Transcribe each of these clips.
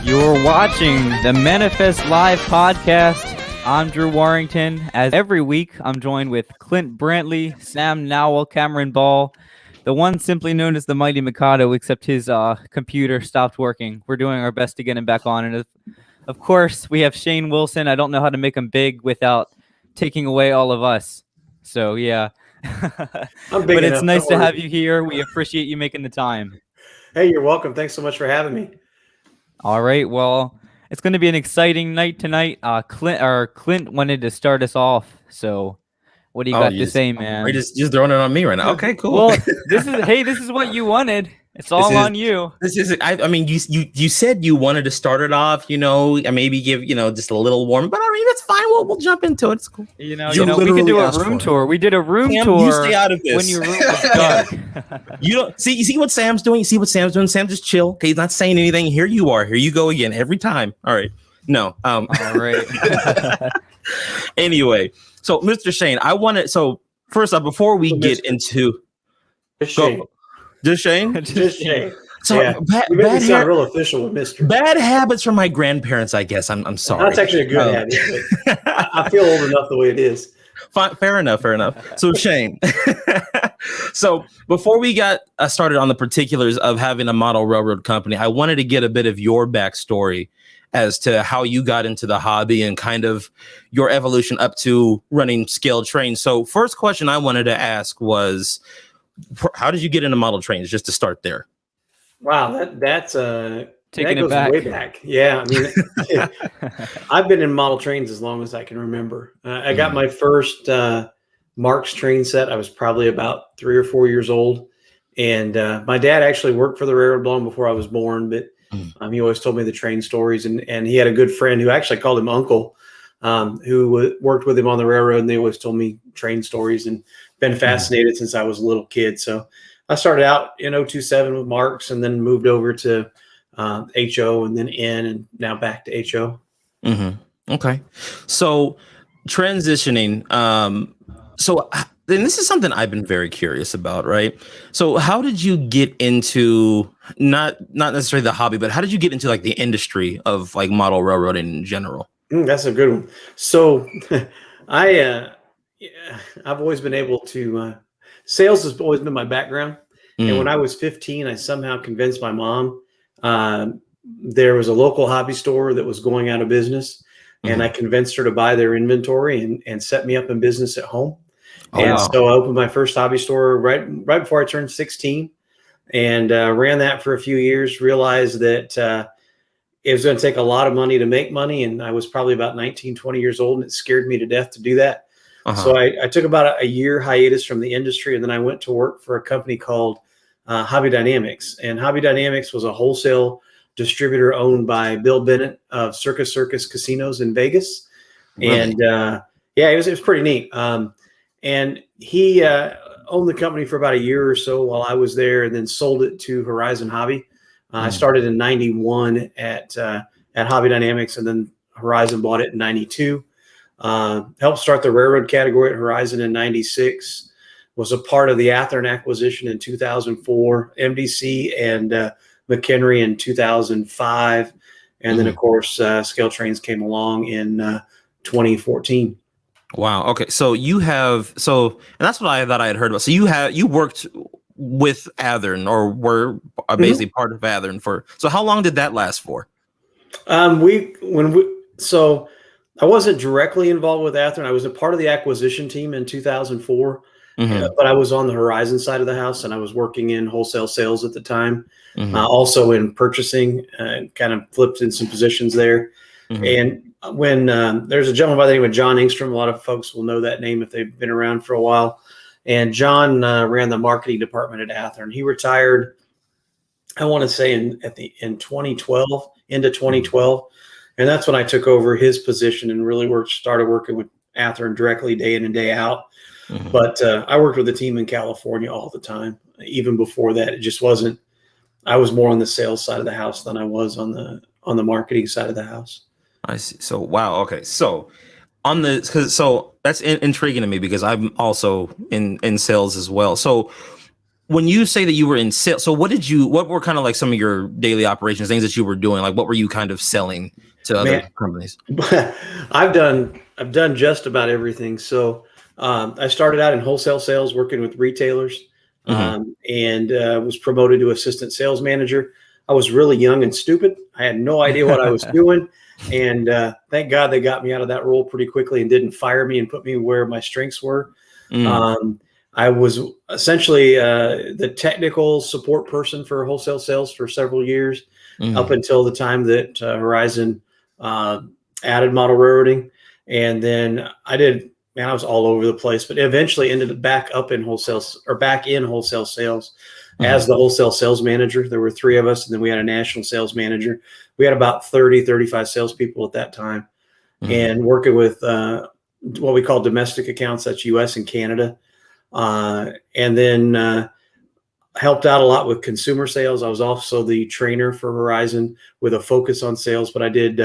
You're watching the Manifest Live podcast. I'm Drew Warrington. As every week, I'm joined with Clint Brantley, Sam Nowell, Cameron Ball, the one simply known as the Mighty Mikado, except his computer stopped working. We're doing our best to get him back on. And of course, we have Shane Wilson. I don't know how to make him big without taking away all of us. So, yeah. I'm big but enough, it's nice don't to worry. have you here. We appreciate you making the time. Hey, you're welcome. Thanks so much for having me. All right. Well, it's going to be an exciting night tonight. Clint wanted to start us off. So, what do you got to say, man? You're just throwing it on me right now. Okay, cool. Well, this is what you wanted. It's all on you. This is. I mean, you said you wanted to start it off. And maybe give just a little warm. But I mean, that's fine. We'll jump into it. It's cool. We could do a room tour. We did a room tour. You stay out of this when your room was dark. You don't see. You see what Sam's doing. You see what Sam's doing. Sam just chill. Okay, he's not saying anything. Here you are. Here you go again. Every time. All right. No. All right. Anyway, so Mr. Shane, so first off, before we get into Just Shane. Just Shane? Just Shane. So yeah. Bad sound real official with Mr. Bad habits from my grandparents, I guess. I'm sorry. That's actually a good habit. I feel old enough the way it is. Fair enough. So Shane, so before we got started on the particulars of having a model railroad company, I wanted to get a bit of your backstory as to how you got into the hobby and kind of your evolution up to running scale trains. So first question I wanted to ask was, how did you get into model trains? Just to start there. Wow, that's taking that goes it back. way back. Yeah, I mean, I've been in model trains as long as I can remember. I got my first Marx train set. I was probably about 3 or 4 years old, and my dad actually worked for the railroad long before I was born. But he always told me the train stories, and he had a good friend who actually called him Uncle, who worked with him on the railroad, and they always told me train stories and been fascinated since I was a little kid. So I started out in 027 with Marx and then moved over to HO and then N and now back to HO. Mm-hmm. Okay. So transitioning. So then this is something I've been very curious about, right? So how did you get into not necessarily the hobby, but how did you get into like the industry of like model railroading in general? That's a good one. So I've always been able to, sales has always been my background. And when I was 15, I somehow convinced my mom there was a local hobby store that was going out of business. And I convinced her to buy their inventory and set me up in business at home. So I opened my first hobby store right before I turned 16 and ran that for a few years, realized that it was going to take a lot of money to make money. And I was probably about 19, 20 years old, and it scared me to death to do that. So I took about a year hiatus from the industry, and then I went to work for a company called Hobby Dynamics. And Hobby Dynamics was a wholesale distributor owned by Bill Bennett of Circus Casinos in Vegas. Really? And it was pretty neat. And he owned the company for about a year or so while I was there, and then sold it to Horizon Hobby. I started in 91 at Hobby Dynamics, and then Horizon bought it in 92. Helped start the railroad category at Horizon in 96, was a part of the Athearn acquisition in 2004, MDC and McHenry in 2005. And then, of course, Scale Trains came along in 2014. Wow. Okay. So and that's what I thought I had heard about. So you worked with Athearn, or were basically part of Athearn so how long did that last for? So I wasn't directly involved with Athearn. I was a part of the acquisition team in 2004, but I was on the Horizon side of the house, and I was working in wholesale sales at the time, also in purchasing, kind of flipped in some positions there. And when there's a gentleman by the name of John Engstrom, a lot of folks will know that name if they've been around for a while. And John ran the marketing department at Athearn. He retired, I want to say in 2012, into 2012. And that's when I took over his position and really started working with Athearn directly day in and day out. But I worked with the team in California all the time. Even before that, it just wasn't, I was more on the sales side of the house than I was on the marketing side of the house. I see. So, wow. Okay. So so that's intriguing to me because I'm also in sales as well. So when you say that you were in sales, so what were kind of like some of your daily operations, things that you were doing? Like, what were you kind of selling to other companies? I've done just about everything. So I started out in wholesale sales, working with retailers, and was promoted to assistant sales manager. I was really young and stupid. I had no idea what I was doing. And thank God they got me out of that role pretty quickly and didn't fire me and put me where my strengths were. I was essentially the technical support person for wholesale sales for several years, up until the time that Horizon added model railroading. And then I was all over the place, but eventually ended up back in wholesale sales as the wholesale sales manager. There were 3 of us, and then we had a national sales manager. We had about 30, 35 salespeople at that time, and working with what we call domestic accounts, that's US and Canada. And then helped out a lot with consumer sales. I was also the trainer for Horizon with a focus on sales, but I did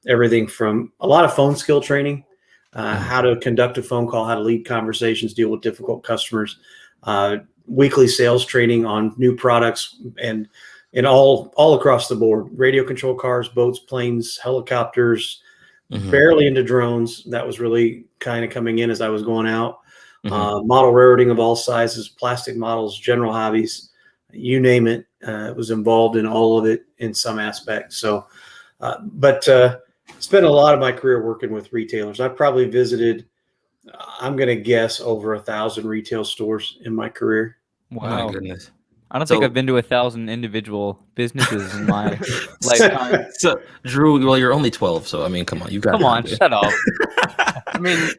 everything from a lot of phone skill training, how to conduct a phone call, how to lead conversations, deal with difficult customers, weekly sales training on new products, and all across the board: radio control cars, boats, planes, helicopters, barely into drones. That was really kind of coming in as I was going out. Model railroading of all sizes, plastic models, general hobbies, you name it. Was involved in all of it in some aspect. So, but spent a lot of my career working with retailers. I probably visited, I'm going to guess, over 1,000 retail stores in my career. Wow. Oh my goodness. I don't think I've been to 1,000 individual businesses in my lifetime. So, Drew, well, you're only 12, so I mean, come on, you got. Come on, shut up. I mean,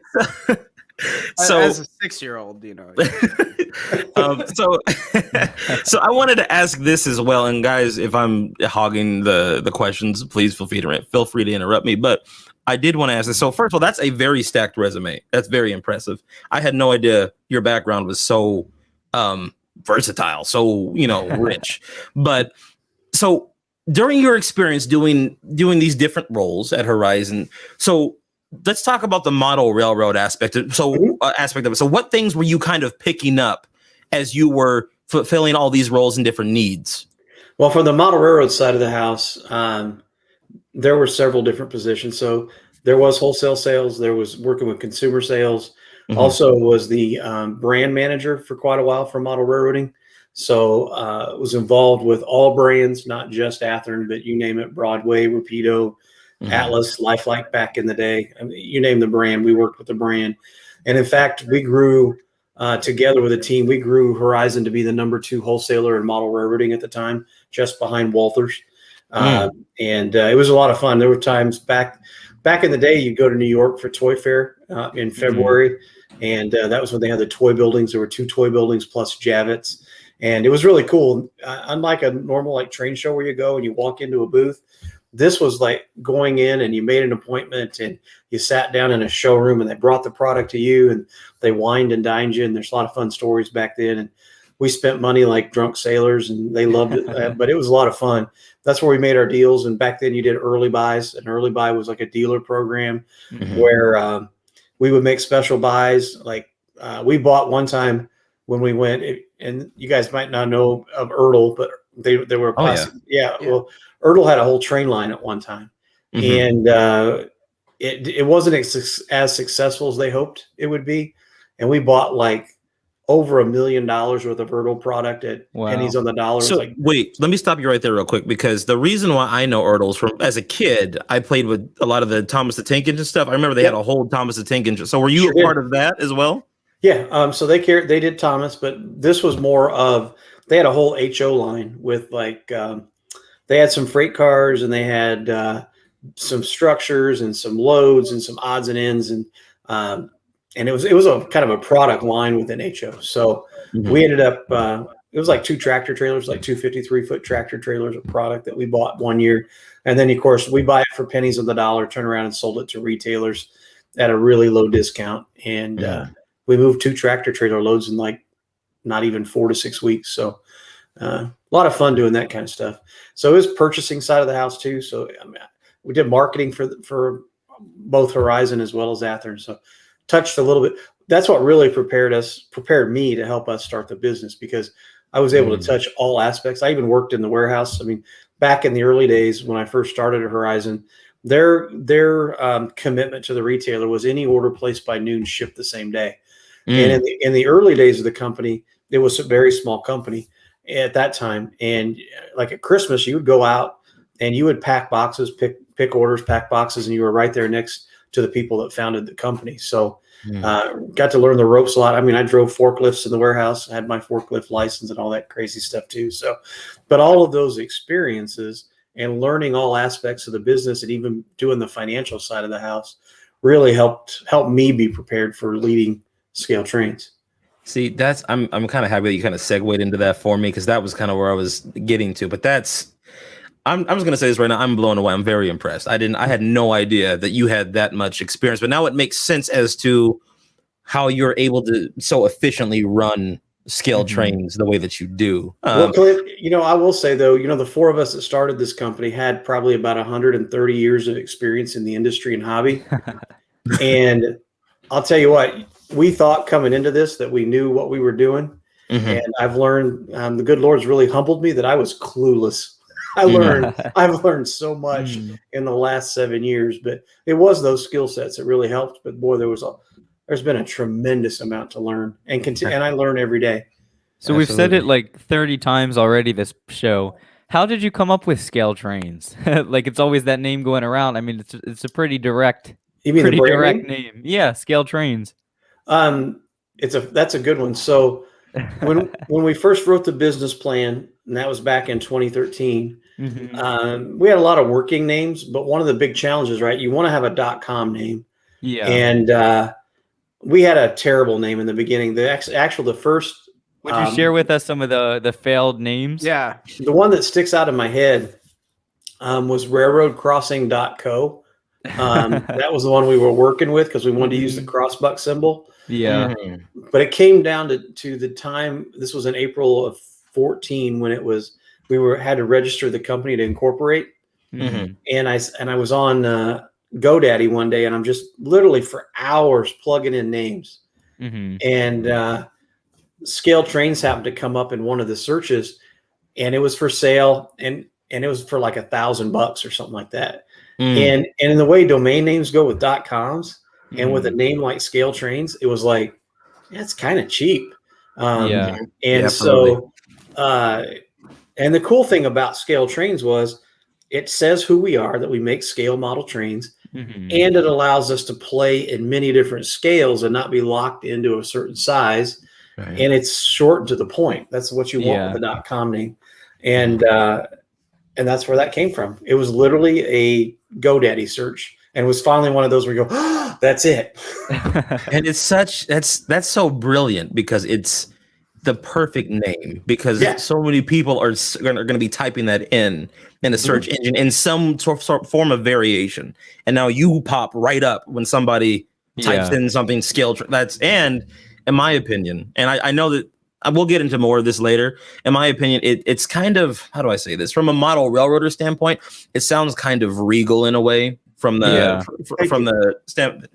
so as a 6-year-old, so I wanted to ask this as well, and guys, if I'm hogging the questions, please feel free to interrupt me. But I did want to ask this. So first of all, that's a very stacked resume. That's very impressive. I had no idea your background was so versatile, so rich. But so during your experience doing these different roles at Horizon, so let's talk about the model railroad aspect. Aspect of it. So what things were you kind of picking up as you were fulfilling all these roles and different needs? Well, for the model railroad side of the house, there were several different positions. So there was wholesale sales. There was working with consumer sales. Also was the brand manager for quite a while for model railroading. So was involved with all brands, not just Athearn, but you name it: Broadway, Rapido, Atlas, Lifelike back in the day. I mean, you name the brand, we worked with the brand. And in fact, we grew together with a team. We grew Horizon to be the number 2 wholesaler in model railroading at the time, just behind Walthers. And it was a lot of fun. There were times back in the day, you'd go to New York for Toy Fair in February. And that was when they had the toy buildings. There were 2 toy buildings plus Javits. And it was really cool. Unlike a normal train show where you go and you walk into a booth, this was like going in and you made an appointment and you sat down in a showroom and they brought the product to you and they wined and dined you. And there's a lot of fun stories back then. And we spent money like drunk sailors and they loved it, but it was a lot of fun. That's where we made our deals. And back then you did early buys. An early buy was like a dealer program where we would make special buys. Like we bought one time when we went, and you guys might not know of Erdl, but they were plastic. Well, Erdl had a whole train line at one time, and it wasn't as successful as they hoped it would be. And we bought like over $1 million worth of Erdl product at pennies on the dollar. So wait, let me stop you right there real quick, because the reason why I know Erdl's from as a kid, I played with a lot of the Thomas the Tank Engine stuff. I remember they had a whole Thomas the Tank Engine. So were you a part of that as well? Yeah. So they did Thomas, but this was more of, they had a whole HO line with they had some freight cars and they had some structures and some loads and some odds and ends. And it was a kind of a product line within HO. So we ended up, it was like 2 tractor trailers, like 2 53-foot tractor trailers of product that we bought one year. And then of course we buy it for pennies on the dollar, turn around and sold it to retailers at a really low discount. And we moved 2 tractor trailer loads in like not even 4 to 6 weeks. So a lot of fun doing that kind of stuff. So it was purchasing side of the house too. So I mean, we did marketing for both Horizon as well as Athearn. So touched a little bit. that's what really prepared me to help us start the business, because I was able to touch all aspects. I even worked in the warehouse. I mean, back in the early days when I first started at Horizon, their commitment to the retailer was any order placed by noon shipped the same day. And in the early days of the company, it was a very small company at that time. And like at Christmas, you would go out and you would pack boxes, pick orders, pack boxes, and you were right there next to the people that founded the company. So got to learn the ropes a lot. I mean, I drove forklifts in the warehouse, I had my forklift license and all that crazy stuff too. So, but all of those experiences and learning all aspects of the business and even doing the financial side of the house really helped me be prepared for leading Scale Trains. See, I'm kind of happy that you kind of segued into that for me, because that was kind of where I was getting to. But I'm just gonna say this right now. I'm blown away. I'm very impressed. I had no idea that you had that much experience, but now it makes sense as to how you're able to so efficiently run Scale Trains the way that you do. Well, Clint, I will say though, the four of us that started this company had probably about 130 years of experience in the industry and hobby. And I'll tell you what, we thought coming into this that we knew what we were doing. And I've learned, the good Lord's really humbled me that I was clueless. I've learned so much in the last 7 years, but it was those skill sets that really helped. But boy, there's been a tremendous amount to learn and I learn every day. So we've said it like 30 times already this show. How did you come up with Scale Trains? Like, it's always that name going around. I mean, it's a pretty direct, name. Yeah, Scale Trains. That's a good one. So when we first wrote the business plan, and that was back in 2013, we had a lot of working names, but one of the big challenges, right? You want to have a .com name. Yeah. And we had a terrible name in the beginning. The first. Would you share with us some of the failed names? Yeah. The one that sticks out in my head was railroadcrossing.co. That was the one we were working with because we wanted to use the crossbuck symbol. Yeah. But it came down to the time. This was in April of 14 when had to register the company to incorporate. And I was on GoDaddy one day, and I'm just literally for hours plugging in names. And Scale Trains happened to come up in one of the searches, and it was for sale, and it was for like $1,000 or something like that. And in the way domain names go with .coms, and with a name like Scale Trains, it was like, that's kind of cheap. And the cool thing about Scale Trains was it says who we are, that we make scale model trains, and it allows us to play in many different scales and not be locked into a certain size. Right. And it's short to the point. That's what you want with the .com name. And that's where that came from. It was literally a GoDaddy search. And it was finally one of those where you go, oh, that's it. And it's that's so brilliant, because it's the perfect name, because so many people are going to be typing that in a search engine in some sort form of variation. And now you pop right up when somebody types in something and in my opinion, and I know that I will get into more of this later. In my opinion, it's kind of, how do I say this? From a model railroader standpoint, it sounds kind of regal in a way. From the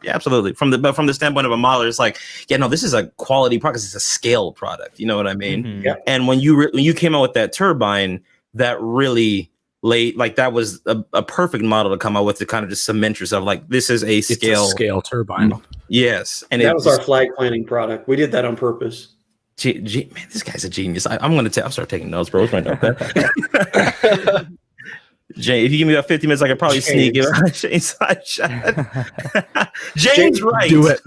absolutely. From the standpoint of a modeler, it's like, this is a quality product. It's a scale product. You know what I mean? And when you came out with that turbine, that really that was a perfect model to come out with, to kind of just cement yourself. Like, this is a scale turbine. Yes, and that was our flag planning product. We did that on purpose. Man, this guy's a genius. I'm start taking notes, bro. What's my note there? Jay, if you give me about 50 minutes, I could probably sneak it. James Wright. Do it.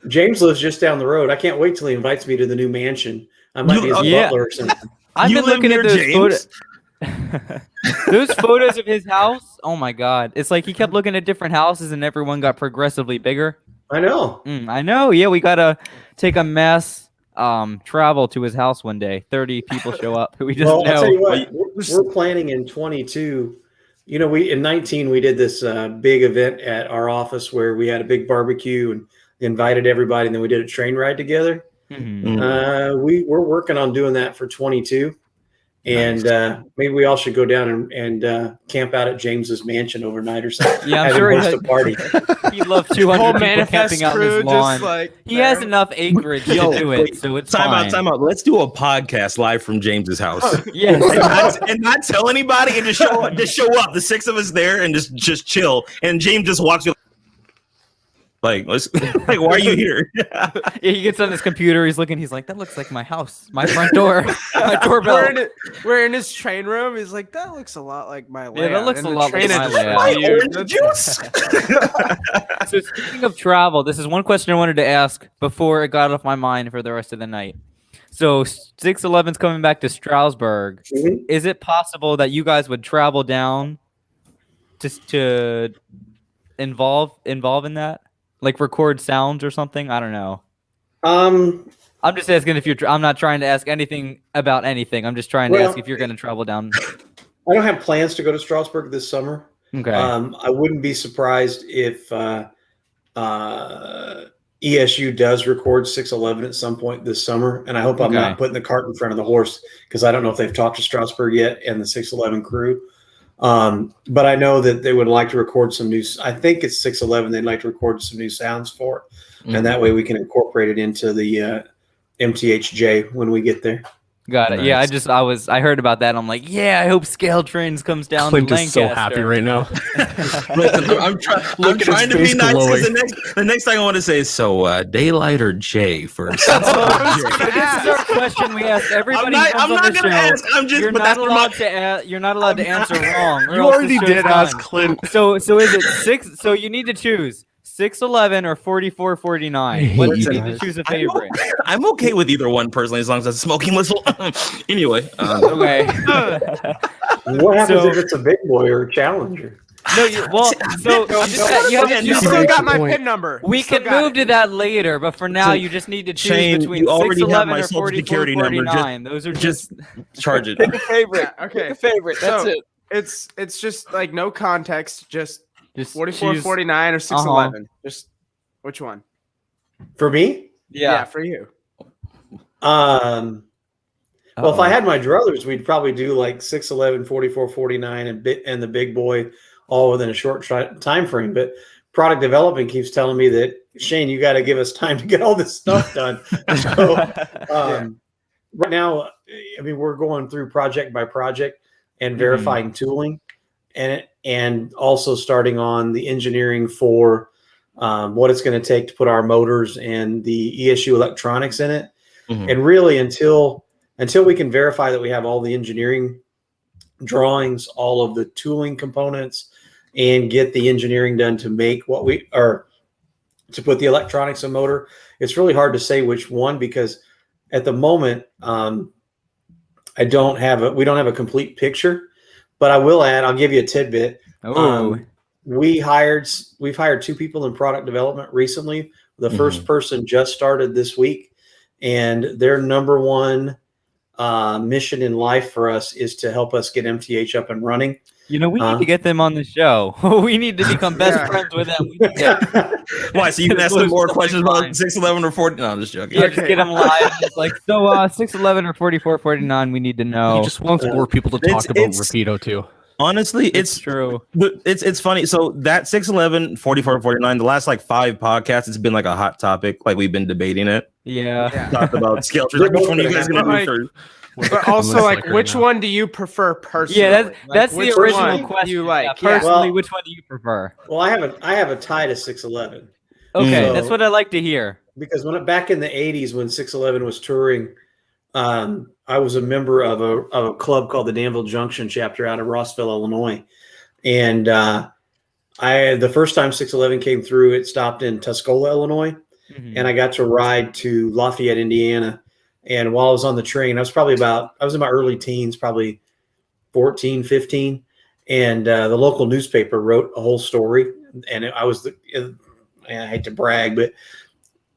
James lives just down the road. I can't wait till he invites me to the new mansion. I might be his butler or something. I've been looking at those photos. Those photos of his house. Oh my God. It's like he kept looking at different houses and everyone got progressively bigger. I know. I know. Yeah, we got to take a mass travel to his house one day. 30 people show up. We just know. I'll tell you what, we're planning in 22. In 19 we did this big event at our office where we had a big barbecue and invited everybody, and then we did a train ride together. We're working on doing that for 22, And maybe we all should go down and camp out at James's mansion overnight or something. Yeah, I'm Have him sure host a party. he'd love 200 Whole people manifest camping out in his crew lawn. just like He has enough acreage to do it, so it's fine. Time out. Let's do a podcast live from James's house. Yes. and not tell anybody and just show up. The 6 of us there and just chill. And James just walks in like, why are you here? Yeah, he gets on his computer. He's looking. He's like, that looks like my house, my front door, my doorbell. We're in his train room. He's like, that looks a lot like my layout. Yeah, that looks And a the lot like train my is layout. Orange juice. So speaking of travel, this is one question I wanted to ask before it got off my mind for the rest of the night. So 611's coming back to Strasbourg. Mhm. Is it possible that you guys would travel down to involve in that? Like record sounds or something? I don't know. I'm just asking if you're. I'm not trying to ask anything about anything. I'm just trying to ask if you're going to travel down. I don't have plans to go to Strasbourg this summer. Okay. I wouldn't be surprised if ESU does record 611 at some point this summer, and I hope I'm not putting the cart in front of the horse because I don't know if they've talked to Strasbourg yet and the 611 crew. But I know that they would like to record some new. I think it's 611. They'd like to record some new sounds for it, and that way we can incorporate it into the MTHJ when we get there. Got it. Nice. Yeah, I heard about that. I'm like, yeah, I hope Scale Trains comes down Clint to is so Lancaster. happy right now. Listen, I'm trying to be nice because the next thing I want to say is daylight or J for This is our question we ask everybody. I'm not going to ask. I'm just. You're But not that's what allowed to. You're not allowed to answer wrong. or You else already the show's did ask done. Clint. So is it 6? So you need to choose 611 or 4449. What you need to choose a favorite. I'm okay with either one personally, as long as it's a smoking whistle. Anyway, Okay. What happens So- if it's a big boy or a challenger? No, you have to You choose. still got my Point. PIN number. We You still can got move it. to that later, but for now, So, you just need to choose Shane, between you already have 611 my or social security number. 4449. Those are just charge it. favorite. Okay. favorite. That's it. It's just like no context, just 44, choose- 49 or 611. Just which one? For me? Yeah, for you. Well, if I had my druthers, we'd probably do like 611, 44, 49, and the big boy all within a short time frame. But product development keeps telling me that, Shane, you got to give us time to get all this stuff done. So right now, I mean, we're going through project by project and verifying tooling and also starting on the engineering for what it's going to take to put our motors and the ESU electronics in it. And really until we can verify that we have all the engineering drawings, all of the tooling components, and get the engineering done to make what we are to put the electronics and motor, it's really hard to say which one because at the moment we don't have a complete picture. But I will add, I'll give you a tidbit. We've hired 2 people in product development recently. The first person just started this week, and their number one mission in life for us is to help us get MTH up and running. we need to get them on the show. We need to become best friends with them. Why? So you can ask them more questions about 611 or 40? No, I'm just joking. Yeah, just get them live. It's like, so 611 or 4449, we need to know. He just wants more people to talk about Rapido too. Honestly, It's true. It's funny. So that 611, 44, 49, the last like 5 podcasts, it's been like a hot topic. Like we've been debating it. Yeah. Talked about scale trees. Like, which one are you guys going to do first? But also, like, which one do you prefer personally? Yeah, that's the which original one question. you like. Yeah, personally, Well- which one do you prefer? Well, I have a tie to 611 Okay, So- that's what I like to hear. because back in the 80s when 611 was touring, I was a member of a club called the Danville Junction chapter out of Rossville, Illinois. And the first time 611 came through, it stopped in Tuscola, Illinois. And I got to ride to Lafayette, Indiana. And while I was on the train, I was in my early teens, probably 14, 15. And the local newspaper wrote a whole story. And I hate to brag, but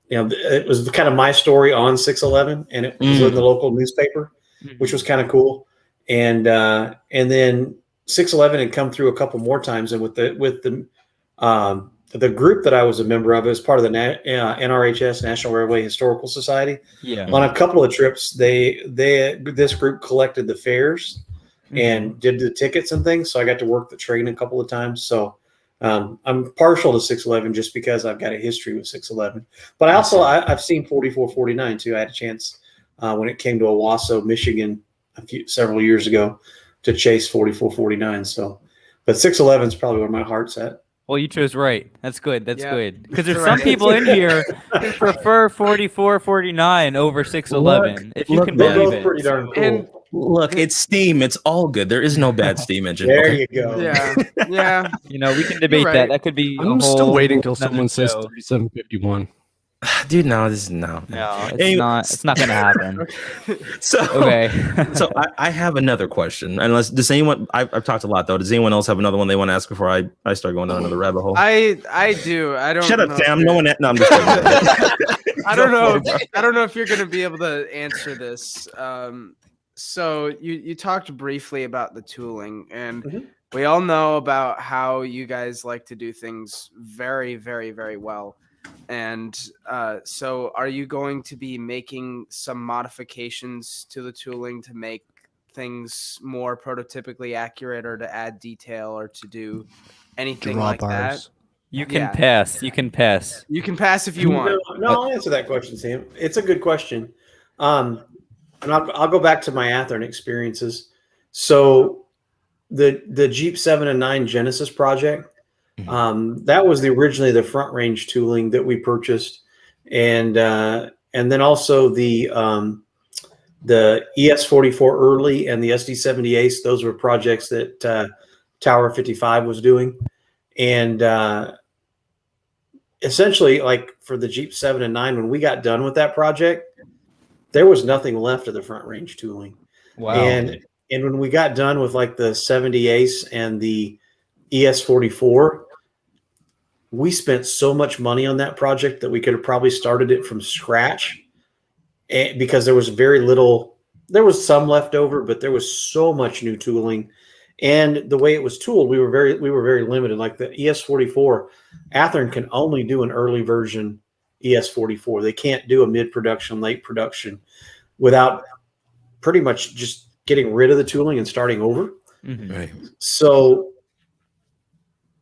it was kind of my story on 611, and it was in the local newspaper, which was kind of cool. And then 611 had come through a couple more times, and with the the group that I was a member of is part of the NRHS, National Railway Historical Society. Yeah. On a couple of trips, this group collected the fares and did the tickets and things. So I got to work the train a couple of times. So I'm partial to 611 just because I've got a history with 611. But I've seen 4449 too. I had a chance when it came to Owasso, Michigan, several years ago to chase 4449. So, but 611 is probably where my heart's at. Well, you chose right. That's good. That's Yeah. good. Because there's Correct. some people in here who prefer 4449 over 611. If you can They're believe both it. pretty darn cool. And Look, it's steam. It's all good. There is no bad steam engine. There okay? you go. yeah. You know, we can debate right. that. That could be. I'm a still whole waiting till another someone says show. 3751. Dude, no, this is no. No, it's Anyway, not. It's not gonna happen. So Okay. so I have another question. Unless does anyone? I've talked a lot though. Does anyone else have another one they want to ask before I start going down another rabbit hole? I do. I don't. Shut up, know Sam. if No you're- one. No, I'm just. Kidding. I don't Go know. for it, bro. I don't know if you're going to be able to answer this. So you talked briefly about the tooling, and Mhm. we all know about how you guys like to do things very, very, very well. And so, are you going to be making some modifications to the tooling to make things more prototypically accurate, or to add detail, or to do anything Draw like that? bars. You can Yeah. pass. You can pass. You can pass if you want. No, I'll answer that question, Sam. It's a good question. And I'll go back to my Athearn experiences. So the Jeep 7 and 9 Genesis project, that was originally the front range tooling that we purchased. And then also the ES44 early and the SD70 Ace, those were projects that Tower 55 was doing. And essentially, like for the Jeep 7 and 9, when we got done with that project, there was nothing left of the front range tooling. Wow. And when we got done with like the 70 Ace and the ES44, we spent so much money on that project that we could have probably started it from scratch, because there was very little. There was some left over, but there was so much new tooling, and the way it was tooled, we were very limited. Like the ES44, Athearn can only do an early version ES44. They can't do a mid-production, late production without pretty much just getting rid of the tooling and starting over. Right. So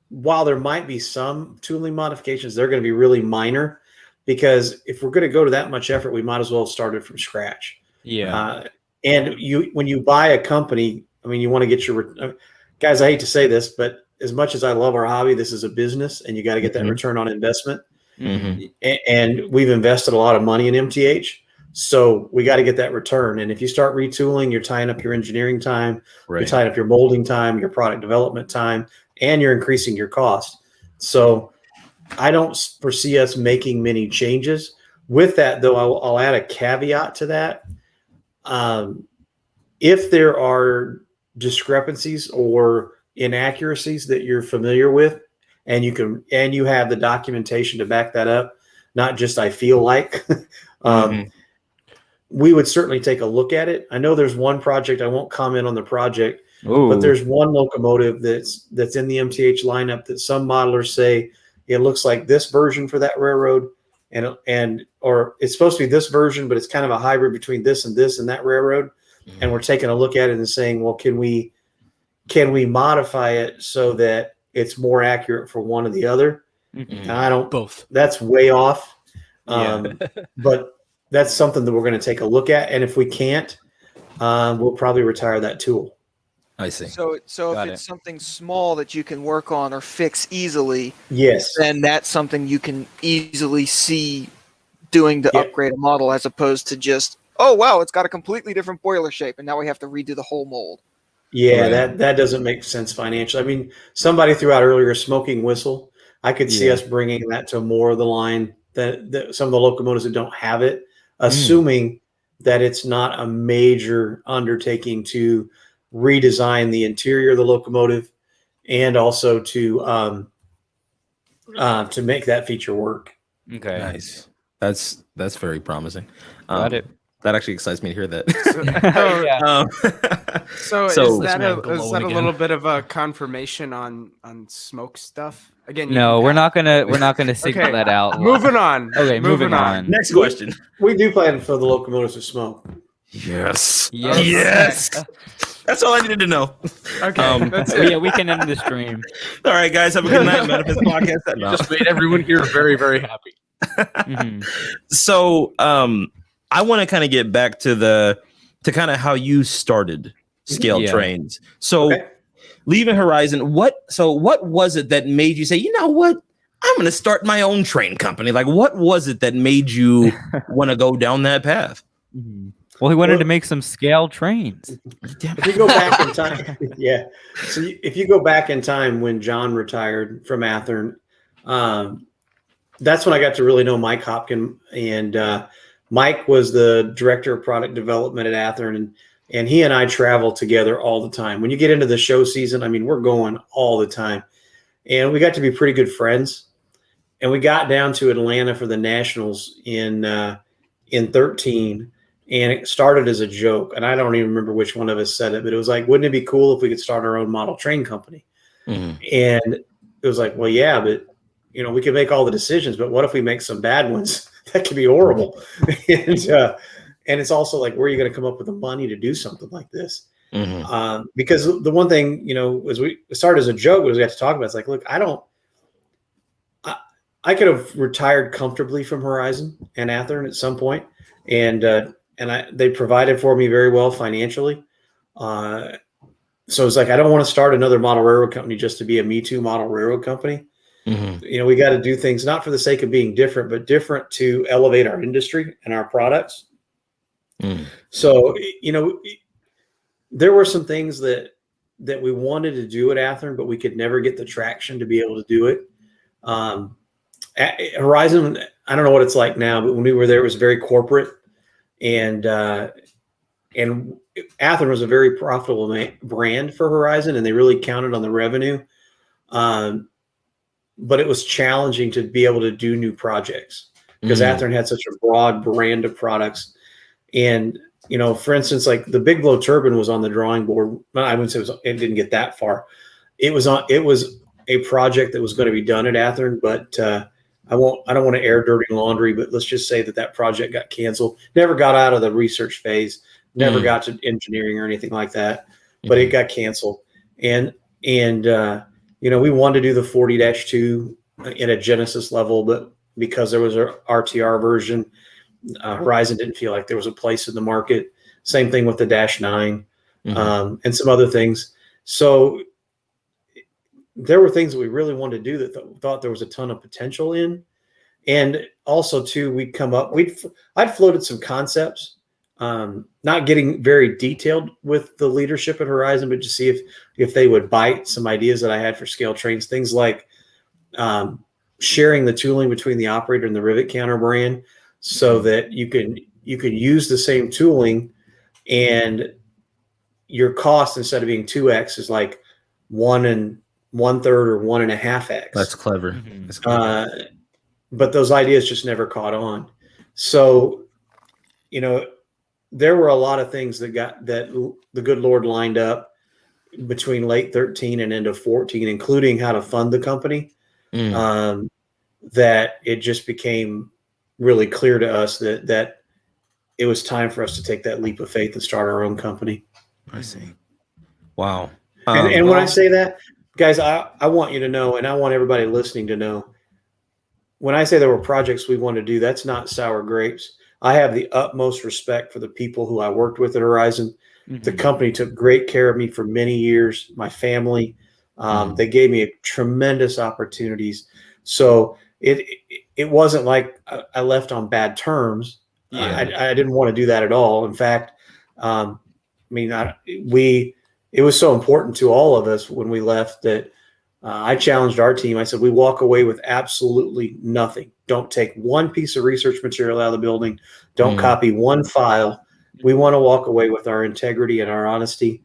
while there might be some tooling modifications, they're going to be really minor, because if we're going to go to that much effort, we might as well start it from scratch. Yeah. And when you buy a company, I mean, you want to get your guys. I hate to say this, but as much as I love our hobby, this is a business, and you got to get that return on investment. And we've invested a lot of money in MTH, so we got to get that return. And if you start retooling, you're tying up your engineering time, you're tying up your molding time, your product development time, and you're increasing your cost. So I don't foresee us making many changes. With that, though, I'll add a caveat to that. If there are discrepancies or inaccuracies that you're familiar with, and you have the documentation to back that up, not just I feel like, we would certainly take a look at it. I know there's one project, I won't comment on the project, but there's one locomotive that's in the MTH lineup that some modelers say it looks like this version for that railroad, or it's supposed to be this version, but it's kind of a hybrid between this and that railroad. And we're taking a look at it and saying, well, can we modify it so that it's more accurate for one or the other? And I don't. Both. That's way off. But that's something that we're going to take a look at. And if we can't, we'll probably retire that tool. I see. So if it's something small that you can work on or fix easily, Yes. then that's something you can easily see doing to upgrade a model, as opposed to just, oh wow, it's got a completely different boiler shape and now we have to redo the whole mold. Yeah, that doesn't make sense financially. I mean, somebody threw out earlier smoking whistle. I could see us bringing that to more of the line that some of the locomotives that don't have it, assuming that it's not a major undertaking to redesign the interior of the locomotive, and also to make that feature work. Okay. Nice. That's very promising. Got it. That actually excites me to hear that. So So- is that a Glowing again. little bit of a confirmation on smoke stuff? Again, you No, can we're pass. not gonna signal Okay, that out. Moving on. Okay, moving on. Next question. We do plan for the locomotives to smoke. Yes. Yes. Yes. That's all I needed to know. Okay, that's Yeah, it. we can end the stream. All right, guys. Have a good night. Manifest Podcast. No. Just made everyone here very, very happy. Mhm. So I want to kind of get back to kind of how you started Scale Yeah. Trains. So Okay. leaving Horizon, what was it that made you say, you know what, I'm going to start my own train company? Like, what was it that made you want to go down that path? Mhm. Well, he wanted to make some scale trains. If you go back in time, yeah. So if you go back in time when John retired from Athearn, that's when I got to really know Mike Hopkin, and Mike was the director of product development at Athearn, and he and I travel together all the time. When you get into the show season, I mean, we're going all the time, and we got to be pretty good friends. And we got down to Atlanta for the Nationals in 13. And it started as a joke. And I don't even remember which one of us said it, but it was like, wouldn't it be cool if we could start our own model train company? Mhm. And it was like, well, yeah, but we can make all the decisions, but what if we make some bad ones? That could be horrible. And it's also like, where are you going to come up with the money to do something like this? Mhm. Because the one thing, as we started as a joke, was we got to talk about, it's like, look, I could have retired comfortably from Horizon and Athearn at some point, and they provided for me very well financially. So it's like, I don't want to start another model railroad company just to be a Me Too model railroad company. Mhm. We got to do things not for the sake of being different, but different to elevate our industry and our products. Mhm. So there were some things that we wanted to do at Athearn, but we could never get the traction to be able to do it. At Horizon, I don't know what it's like now, but when we were there, it was very corporate, and Athearn was a very profitable brand for Horizon, and they really counted on the revenue. But it was challenging to be able to do new projects because Athearn had such a broad brand of products. And, for instance, like the Big Blow turbine was on the drawing board. Well, I wouldn't say it didn't get that far. It was a project that was going to be done at Athearn, but I don't want to air dirty laundry, but let's just say that project got canceled. Never got out of the research phase, never got to engineering or anything like that, but it got canceled. And we wanted to do the 40-2 at a Genesis level, but because there was a RTR version, Horizon didn't feel like there was a place in the market. Same thing with the -9 and some other things. So there were things that we really wanted to do that thought there was a ton of potential in. And also too, I'd floated some concepts, not getting very detailed with the leadership at Horizon, but to see if they would bite some ideas that I had for scale trains, things like sharing the tooling between the operator and the rivet counter brand so that you can use the same tooling and your cost, instead of being 2x, is like 1 1/3 or 1.5x. That's clever. Mhm. That's clever. But those ideas just never caught on. So, there were a lot of things that the good Lord lined up between late 13 and into 14, including how to fund the company, that it just became really clear to us that it was time for us to take that leap of faith and start our own company. I see. Wow. And when I say that, guys, I want you to know, and I want everybody listening to know, when I say there were projects we want to do, that's not sour grapes. I have the utmost respect for the people who I worked with at Horizon. The company took great care of me for many years, my family. They gave me tremendous opportunities. So it wasn't like I left on bad terms. Yeah. I didn't want to do that at all. In fact, it was so important to all of us when we left that I challenged our team. I said, we walk away with absolutely nothing. Don't take one piece of research material out of the building. Don't copy one file. We want to walk away with our integrity and our honesty.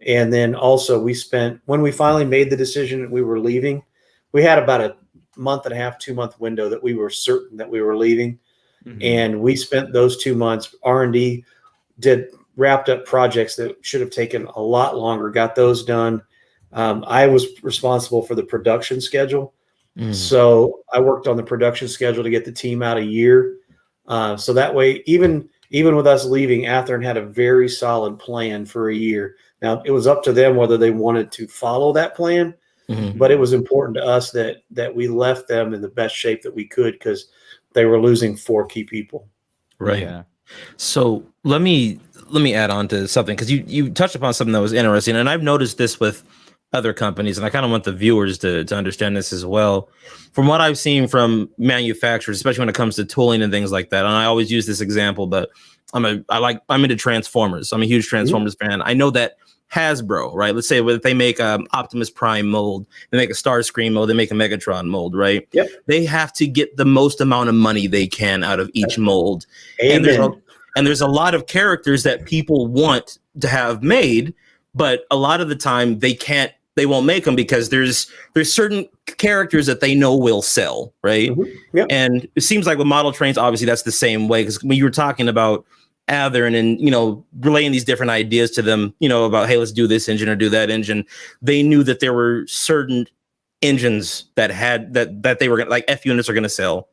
And then also when we finally made the decision that we were leaving, we had about a 1.5 month, 2 month window that we were certain that we were leaving. And we spent those 2 months, R&D wrapped up projects that should have taken a lot longer, got those done. I was responsible for the production schedule. So I worked on the production schedule to get the team out a year. So that way, even with us leaving, Athearn had a very solid plan for a year. Now, it was up to them whether they wanted to follow that plan, but it was important to us that we left them in the best shape that we could, because they were losing 4 key people. Right. Yeah. So let me add on to something, because you touched upon something that was interesting, and I've noticed this with other companies, and I kind of want the viewers to understand this as well. From what I've seen from manufacturers, especially when it comes to tooling and things like that, and I always use this example, but I'm into Transformers. I'm a huge Transformers fan. I know that Hasbro, right? Let's say if they make a Optimus Prime mold, they make a Starscream mold, they make a Megatron mold, right? Yep. They have to get the most amount of money they can out of each mold. Amen. And there's a lot of characters that people want to have made, but a lot of the time they won't make them because there's certain characters that they know will sell, right? Yep. And it seems like with model trains, obviously that's the same way, because when you were talking about Athearn and, relaying these different ideas to them, about, hey, let's do this engine or do that engine, they knew that there were certain engines that had that they were gonna, like F units are going to sell,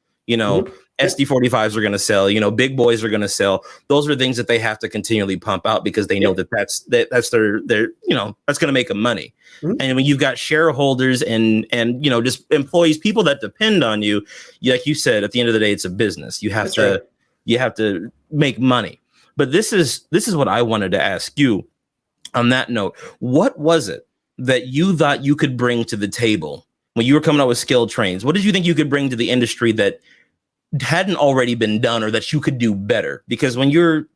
SD45s are going to sell, big boys are going to sell. Those are things that they have to continually pump out, because they know that's their that's going to make them money. And when you've got shareholders and just employees, people that depend on you, like you said, at the end of the day, it's a business. You have you have to make money. But this is what I wanted to ask you on that note. What was it that you thought you could bring to the table when you were coming up with skilled trains? What did you think you could bring to the industry that hadn't already been done, or that you could do better? Because when you're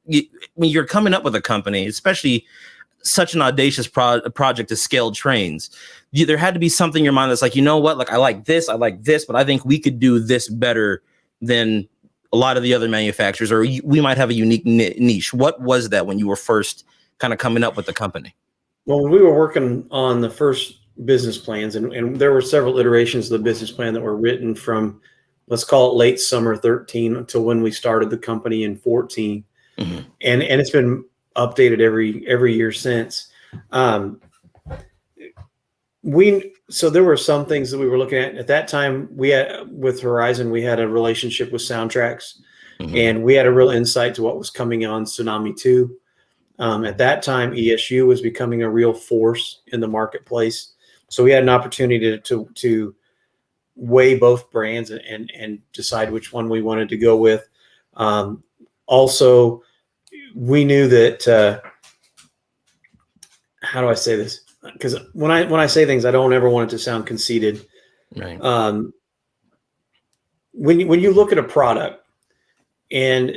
coming up with a company, especially such an audacious project as scaled trains, there had to be something in your mind that's like, I like this, but I think we could do this better than a lot of the other manufacturers, or we might have a unique niche. What was that when you were first kind of coming up with the company? Well, when we were working on the first business plans, and there were several iterations of the business plan that were written from, let's call it late summer 13 until when we started the company in 14. And it's been updated every year since. So there were some things that we were looking at that time. With Horizon, we had a relationship with Soundtracks, and we had a real insight to what was coming on Tsunami 2. At that time, ESU was becoming a real force in the marketplace. So we had an opportunity to weigh both brands and decide which one we wanted to go with. Also, we knew that, how do I say this? Because when I say things, I don't ever want it to sound conceited. Right. When you look at a product and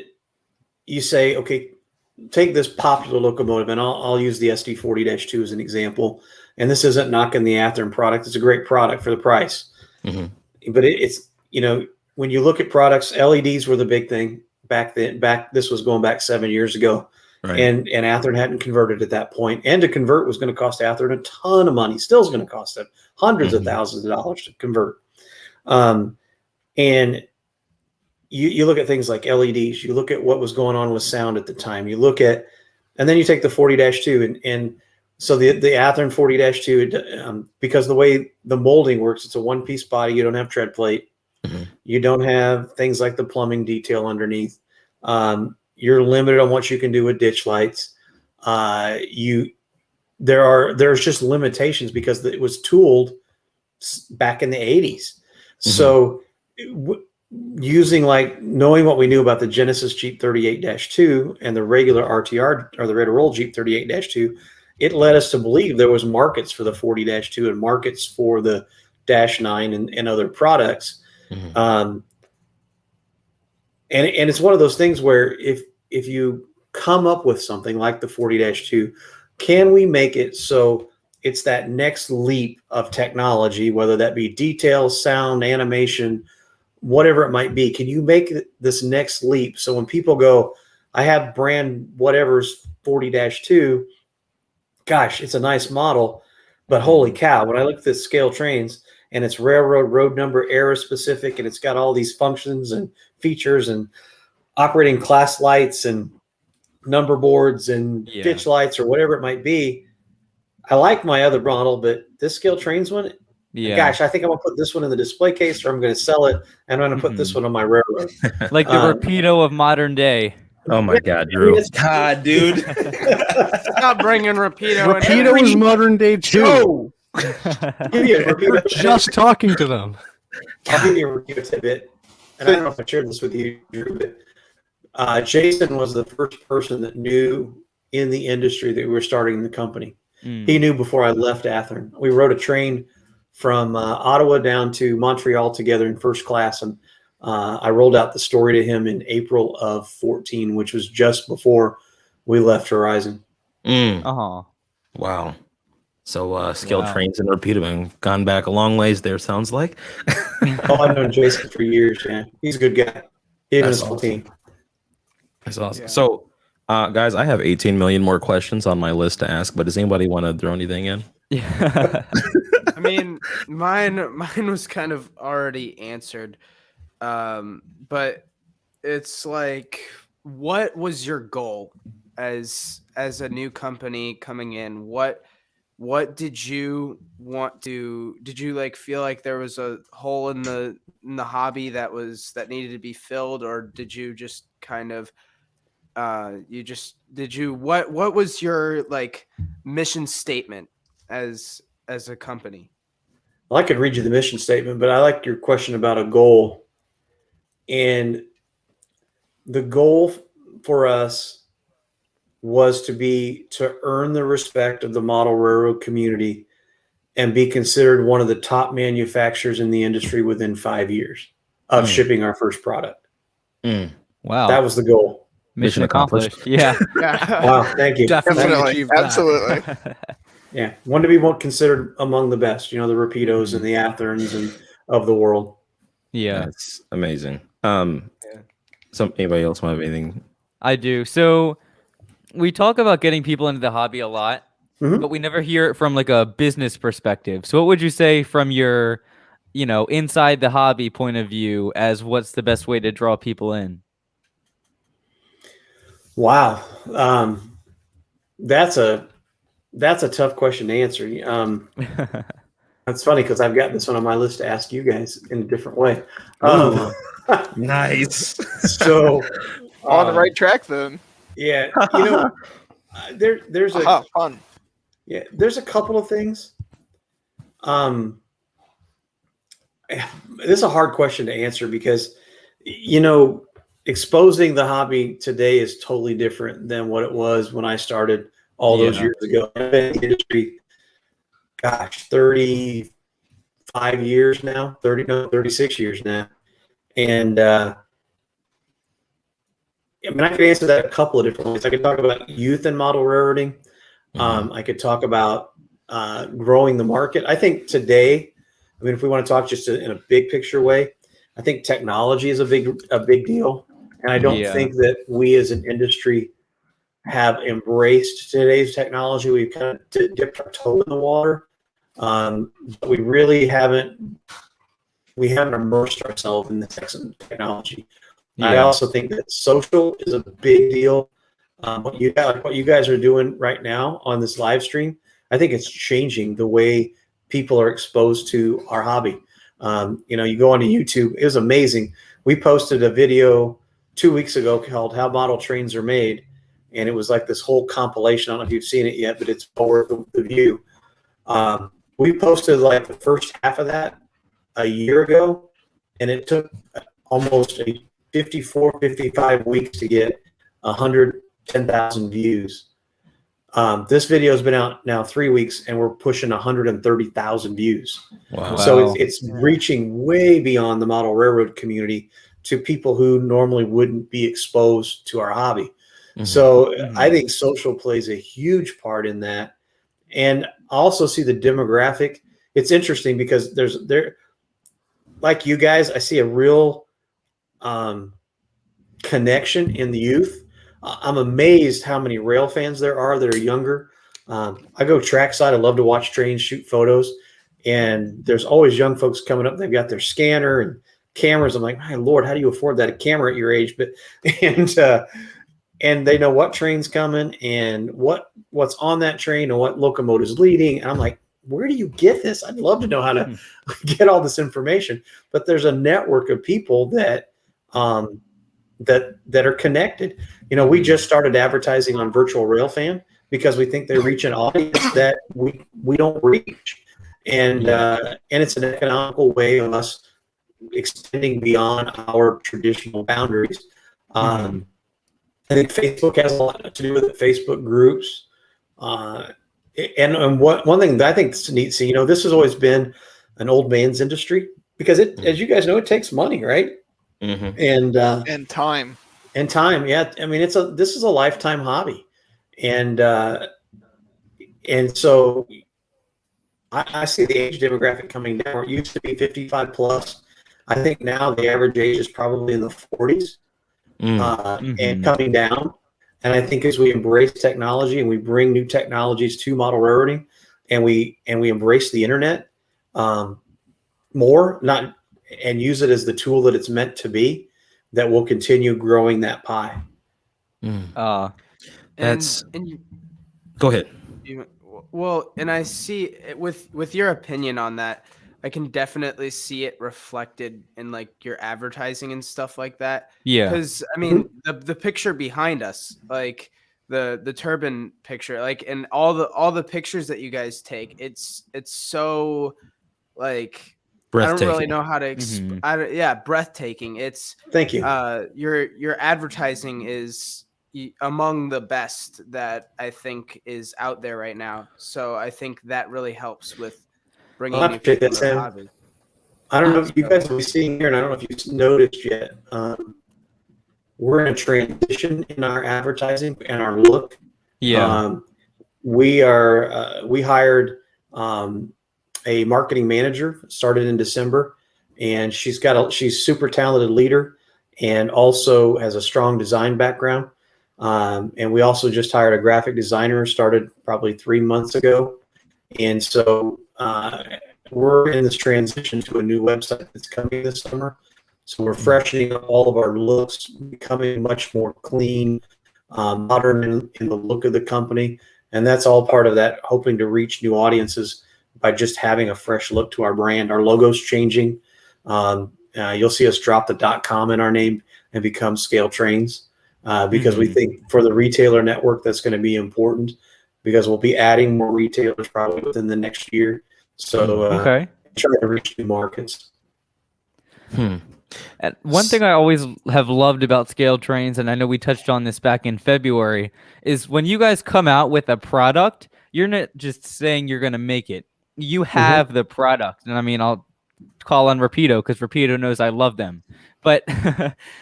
you say, okay, take this popular locomotive, and I'll use the SD40-2 as an example. And this isn't knocking the Athearn product; it's a great product for the price. But it's when you look at products, LEDs were the big thing back then. This was going back 7 years ago. Right. And Athearn hadn't converted at that point. And to convert was going to cost Athearn a ton of money. Still is going to cost them hundreds of thousands of dollars to convert. And you look at things like LEDs. You look at what was going on with sound at the time. You look at, and then you take the 40-2, and so the Athearn 40-2, because the way the molding works, it's a one-piece body. You don't have tread plate. You don't have things like the plumbing detail underneath. You're limited on what you can do with ditch lights. There's just limitations because it was tooled back in the 80s. So knowing what we knew about the Genesis Jeep 38-2 and the regular RTR, or the Red Roll Jeep 38-2, it led us to believe there was markets for the 40-2 and markets for the -9 and other products. And it's one of those things where if you come up with something like the 40-2, can we make it so it's that next leap of technology, whether that be detail, sound, animation, whatever it might be? Can you make this next leap so when people go, I have brand whatever's 40-2, gosh, it's a nice model, but holy cow, when I look at this scale trains and it's railroad road number era specific and it's got all these functions and features and operating class lights and number boards and ditch lights or whatever it might be. I like my other model, but this scale trains one. Yeah. Gosh, I think I'm gonna put this one in the display case, or I'm gonna sell it, and I'm gonna put this one on my railroad. Like the Rapido of modern day. Oh my God, Drew! God, dude. Stop bringing Rapido. Rapido is modern day too. Give you a Rapido Just talking to them. I'll give you a Rapido tidbit, and I don't know if I shared this with you, Drew, but Jason was the first person that knew in the industry that we were starting the company. He knew before I left Athern. We rode a train from Ottawa down to Montreal together in first class, and I rolled out the story to him in April of 14, which was just before we left Horizon. Wow. So scale trains and Rapido have gone back a long ways there, sounds like. Oh, I've known Jason for years, man. He's a good guy. He and his whole team. That's awesome. Yeah. So, guys, I have 18 million more questions on my list to ask, but does anybody want to throw anything in? Yeah. I mean, mine was kind of already answered. But it's like, what was your goal as a new company coming in? What did you want to? Did you like feel like there was a hole in the hobby that needed to be filled, or did you just kind of what was your like mission statement as a company? Well, I could read you the mission statement, but I like your question about a goal. And the goal for us was to earn the respect of the model railroad community and be considered one of the top manufacturers in the industry within 5 years of shipping our first product. Wow. That was the goal. Mission accomplished. Yeah. Wow. Thank you. Definitely. Absolutely. Yeah. Wanted to be more considered among the best, the Rapidos and the Atherns and of the world. Yeah. That's amazing. Anybody else want to have anything? I do. So we talk about getting people into the hobby a lot, but we never hear it from like a business perspective. So what would you say from your, inside the hobby point of view as what's the best way to draw people in? Wow. That's a tough question to answer. That's funny because I've got this one on my list to ask you guys in a different way. Nice. So on the right track then. Yeah, there's fun. Yeah, there's a couple of things. This is a hard question to answer because exposing the hobby today is totally different than what it was when I started all those years ago. I've been in the industry, 35 years now, 36 years now. And I could answer that a couple of different ways. I could talk about youth and model railroading. I could talk about growing the market. I think today, if we want to talk just in a big picture way, I think technology is a big deal. And I don't think that we as an industry have embraced today's technology. We've kind of dipped our toe in the water. But we really haven't immersed ourselves in the technology. Yeah. I also think that social is a big deal. What you guys are doing right now on this live stream, I think it's changing the way people are exposed to our hobby. You go onto YouTube, it was amazing. We posted a video 2 weeks ago called How Model Trains Are Made. And it was like this whole compilation. I don't know if you've seen it yet, but it's worth the view. We posted like the first half of that a year ago, and it took almost 55 weeks to get 110,000 views. This video has been out now 3 weeks, and we're pushing 130,000 views. Wow. So it's reaching way beyond the model railroad community to people who normally wouldn't be exposed to our hobby. So I think social plays a huge part in that. And I also see the demographic. It's interesting because there, like you guys, I see a real connection in the youth. I'm amazed how many rail fans there are that are younger. I go trackside. I love to watch trains, shoot photos. And there's always young folks coming up. They've got their scanner and cameras. I'm like, my Lord, how do you afford that a camera at your age? But and they know what train's coming and what's on that train and what locomotive is leading. And I'm like, where do you get this? I'd love to know how to get all this information. But there's a network of people that that are connected. We just started advertising on Virtual Railfan because we think they reach an audience that we don't reach, and it's an economical way of us extending beyond our traditional boundaries. I think Facebook has a lot to do with it. Facebook groups, and one thing that I think is neat. See, this has always been an old man's industry because as you guys know, it takes money, right? And time. And time, yeah. I mean, this is a lifetime hobby, and so I see the age demographic coming down. It used to be 55 plus. I think now the average age is probably in the 40s. And coming down. And I think as we embrace technology and we bring new technologies to model railroading, and we embrace the internet more, and use it as the tool that it's meant to be, that will continue growing that pie. Go ahead. Well, and I see with your opinion on that, I can definitely see it reflected in like your advertising and stuff like that. Yeah. Because I mean, the picture behind us, like the turbine picture, like, and all the pictures that you guys take, it's so like, I don't really know how to breathtaking. It's thank you. Your advertising is among the best that I think is out there right now. So I think that really helps with bringing new people to the hobby. I don't know if you guys will be seeing here, and I don't know if you've noticed yet. We're in a transition in our advertising and our look. Yeah. We hired a marketing manager, started in December, and she's super talented leader and also has a strong design background. And we also just hired a graphic designer, started probably 3 months ago. And so we're in this transition to a new website that's coming this summer. So we're freshening up all of our looks, becoming much more clean, modern in the look of the company. And that's all part of that, hoping to reach new audiences by just having a fresh look to our brand. Our logo's changing. You'll see us drop the .com in our name and become Scale Trains because we think for the retailer network that's going to be important, because we'll be adding more retailers probably within the next year. So trying to reach new markets. And one thing I always have loved about Scale Trains, and I know we touched on this back in February, is when you guys come out with a product, you're not just saying you're going to make it. You have the product. And I mean, I'll call on Rapido because Rapido knows I love them. But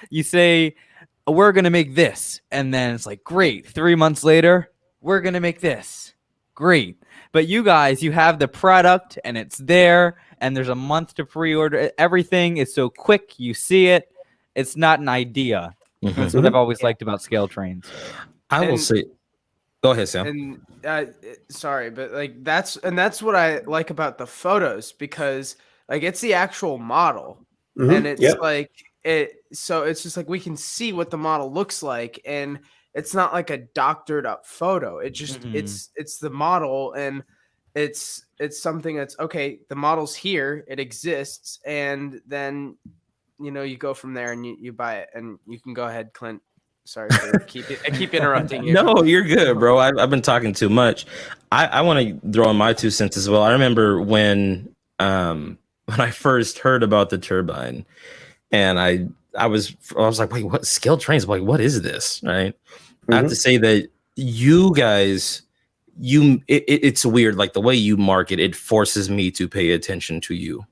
you say, we're going to make this. And then it's like, great. 3 months later, we're going to make this. Great. But you guys, you have the product and it's there and there's a month to pre-order. Everything is so quick. You see it. It's not an idea. That's what I've always liked about Scale Trains. I will say, go ahead, Sam. And sorry, but like that's what I like about the photos, because like it's the actual model and it's like so it's just like we can see what the model looks like, and it's not like a doctored up photo. It just it's the model, and it's something that's okay. The model's here, it exists, and then you go from there and you buy it, and you can go ahead, Clint. Sorry for I keep interrupting you. No, you're good, bro. I've been talking too much. I want to throw in my 2 cents as well. I remember when I first heard about the turbine, and I was like, wait, what? Scale Trains? Like, what is this? Right. I have to say that you guys, it's weird. Like the way you market, it forces me to pay attention to you.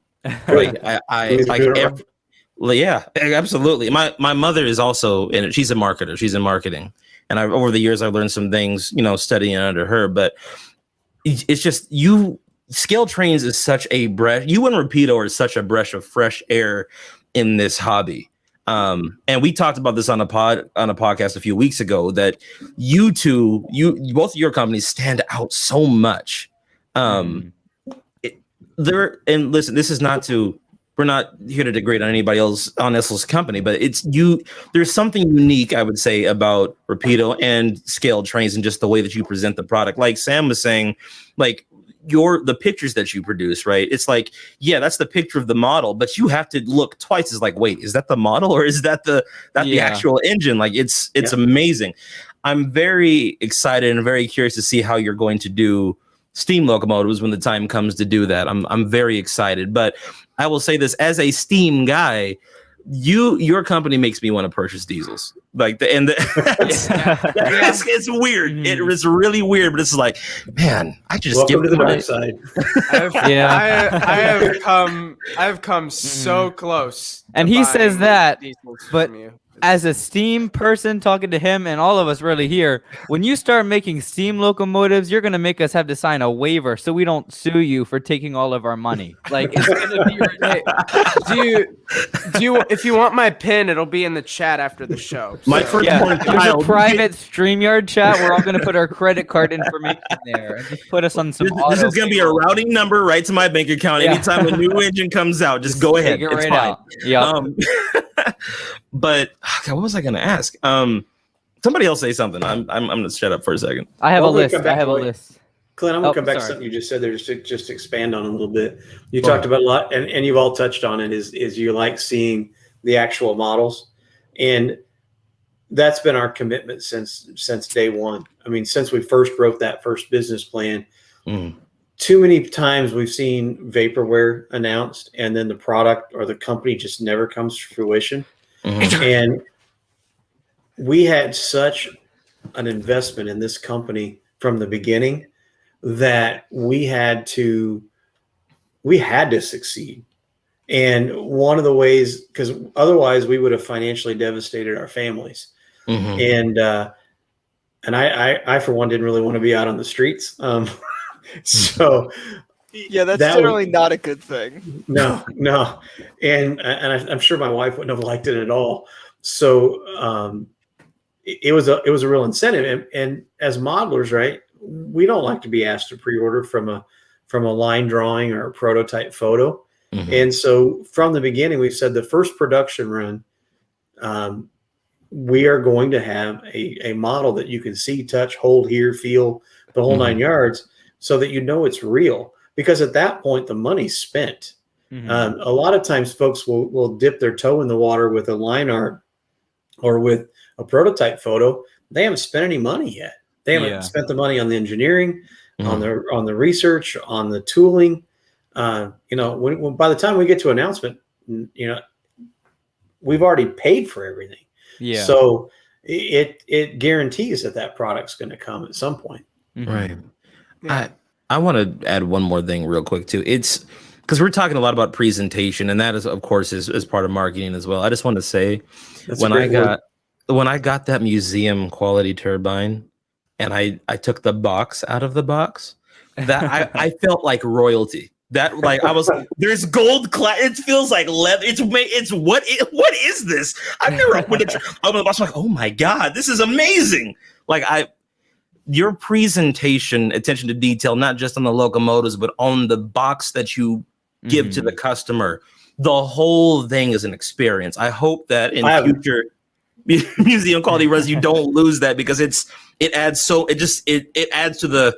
Like yeah, absolutely. My mother is also in it. She's a marketer. She's in marketing. And over the years, I've learned some things, studying under her. But it's just Scale Trains is such a breath. You and Rapido are such a breath of fresh air in this hobby. And we talked about this on a podcast a few weeks ago, that you two, both of your companies stand out so much. And listen, this is not to we're not here to degrade on anybody else on Essel's company, but it's you. There's something unique, I would say, about Rapido and scaled trains and just the way that you present the product. Like Sam was saying, like the pictures that you produce, right? It's like, yeah, that's the picture of the model, but you have to look twice as like, wait, is that the model or is that the actual engine? Like it's amazing. I'm very excited and very curious to see how you're going to do steam locomotives when the time comes to do that. I'm very excited, but I will say this as a steam guy, your company makes me want to purchase diesels. Like it's weird. It is really weird, but it's like, man, I just welcome to the dark side. I have come so close. And he says that, but as a steam person talking to him and all of us really here, when you start making steam locomotives, you're going to make us have to sign a waiver so we don't sue you for taking all of our money. Like, it's going to be do you if you want my pin, it'll be in the chat after the show. My firstborn there's a private StreamYard chat. We're all going to put our credit card information there and just put us on some This is going to be a routing number right to my bank account. Anytime a new engine comes out, just go ahead. Take it right out. Yep. But God, what was I going to ask? Somebody else say something. I'm going to shut up for a second. I have a list. Clint, I'm going to come back to something you just said there, just to expand on a little bit. You talked about a lot, and you've all touched on it, is you like seeing the actual models. And that's been our commitment since day one. I mean, since we first wrote that first business plan, too many times we've seen vaporware announced, and then the product or the company just never comes to fruition. And we had such an investment in this company from the beginning that we had to succeed. And one of the ways, because otherwise we would have financially devastated our families. And I for one didn't really want to be out on the streets. So yeah, that's generally not a good thing. No. And I'm sure my wife wouldn't have liked it at all. So it was a real incentive. And as modelers, right, we don't like to be asked to pre-order from a line drawing or a prototype photo. And so from the beginning, we've said the first production run, we are going to have a model that you can see, touch, hold, hear, feel, the whole 9 yards, so that you know it's real. Because at that point, the money's spent. A lot of times folks will dip their toe in the water with a line art or with a prototype photo. They haven't spent any money yet. They haven't spent the money on the engineering, on the research, on the tooling. When by the time we get to announcement, we've already paid for everything. Yeah. So it guarantees that product's going to come at some point. Right. Yeah. I want to add one more thing real quick too. It's because we're talking a lot about presentation, and that is, of course, is part of marketing as well. I just want to say when I got that museum quality turbine and I took the box out of the box, that I felt like royalty. That like I was there's gold it feels like leather. It's what is this? I've never opened the box. I'm like, oh my God, this is amazing. Like your presentation, attention to detail, not just on the locomotives, but on the box that you give to the customer. The whole thing is an experience. I hope that in future museum quality runs, you don't lose that, because it adds to the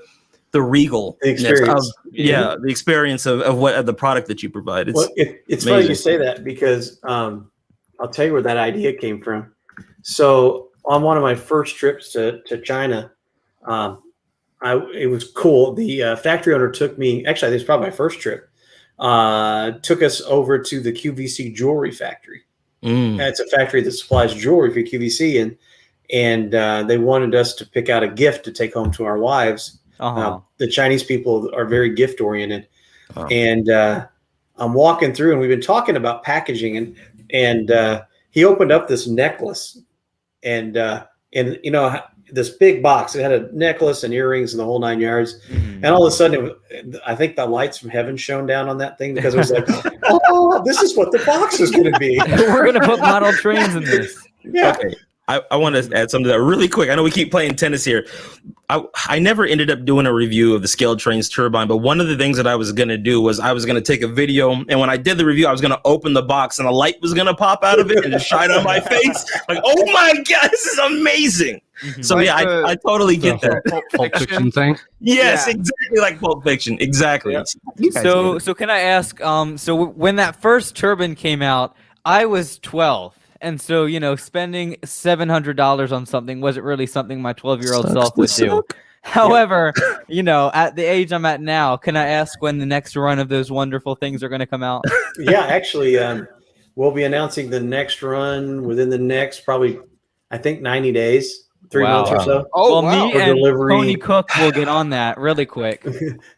regal experience. The experience of what the product that you provide. It's funny you say that, because I'll tell you where that idea came from. So on one of my first trips to China, it was cool. The factory owner took me, actually, this is probably my first trip, took us over to the QVC jewelry factory. It's a factory that supplies jewelry for QVC, and they wanted us to pick out a gift to take home to our wives. The Chinese people are very gift oriented. And I'm walking through, and we've been talking about packaging, and he opened up this necklace, and this big box. It had a necklace and earrings and the whole 9 yards. And all of a sudden, I think the lights from heaven shone down on that thing, because it was like, oh, this is what the box is going to be. We're going to put model trains in this. Yeah. Okay. I want to add something to that really quick. I know we keep playing tennis here. I never ended up doing a review of the Scale Trains turbine, but one of the things that I was going to do was I was going to take a video, and when I did the review, I was going to open the box, and a light was going to pop out of it and just shine on my face. Like, oh my God, this is amazing. So Like yeah, I totally get that. Pulp Fiction thing. Yes, Yeah. exactly like Pulp Fiction. Exactly. Yeah. You guys So, get it. so can I ask? So when that first turbine came out, I was 12, and so spending $700 on something wasn't really something my 12-year-old self would do. However, at the age I'm at now, can I ask when the next run of those wonderful things are going to come out? Yeah, actually, we'll be announcing the next run within the next probably, I think, 90 days, 3 Wow. months or so. Oh, Well, wow. me For and delivery. Tony Cook will get on that really quick.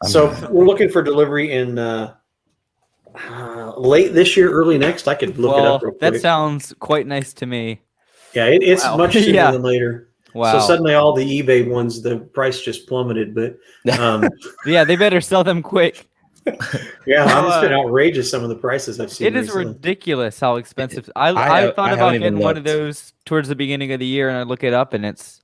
So we're looking for delivery in late this year, early next. I could look it Well, up real quick. that sounds quite nice to me. Yeah, it's Wow. much sooner Yeah. than later. Wow. So suddenly all the eBay ones, the price just plummeted. But Yeah, they better sell them quick. yeah, it's been outrageous, some of the prices I've seen It is recently. ridiculous how expensive. I I thought haven't about even getting one of looked. those towards the beginning of the year, and I look it up, and it's.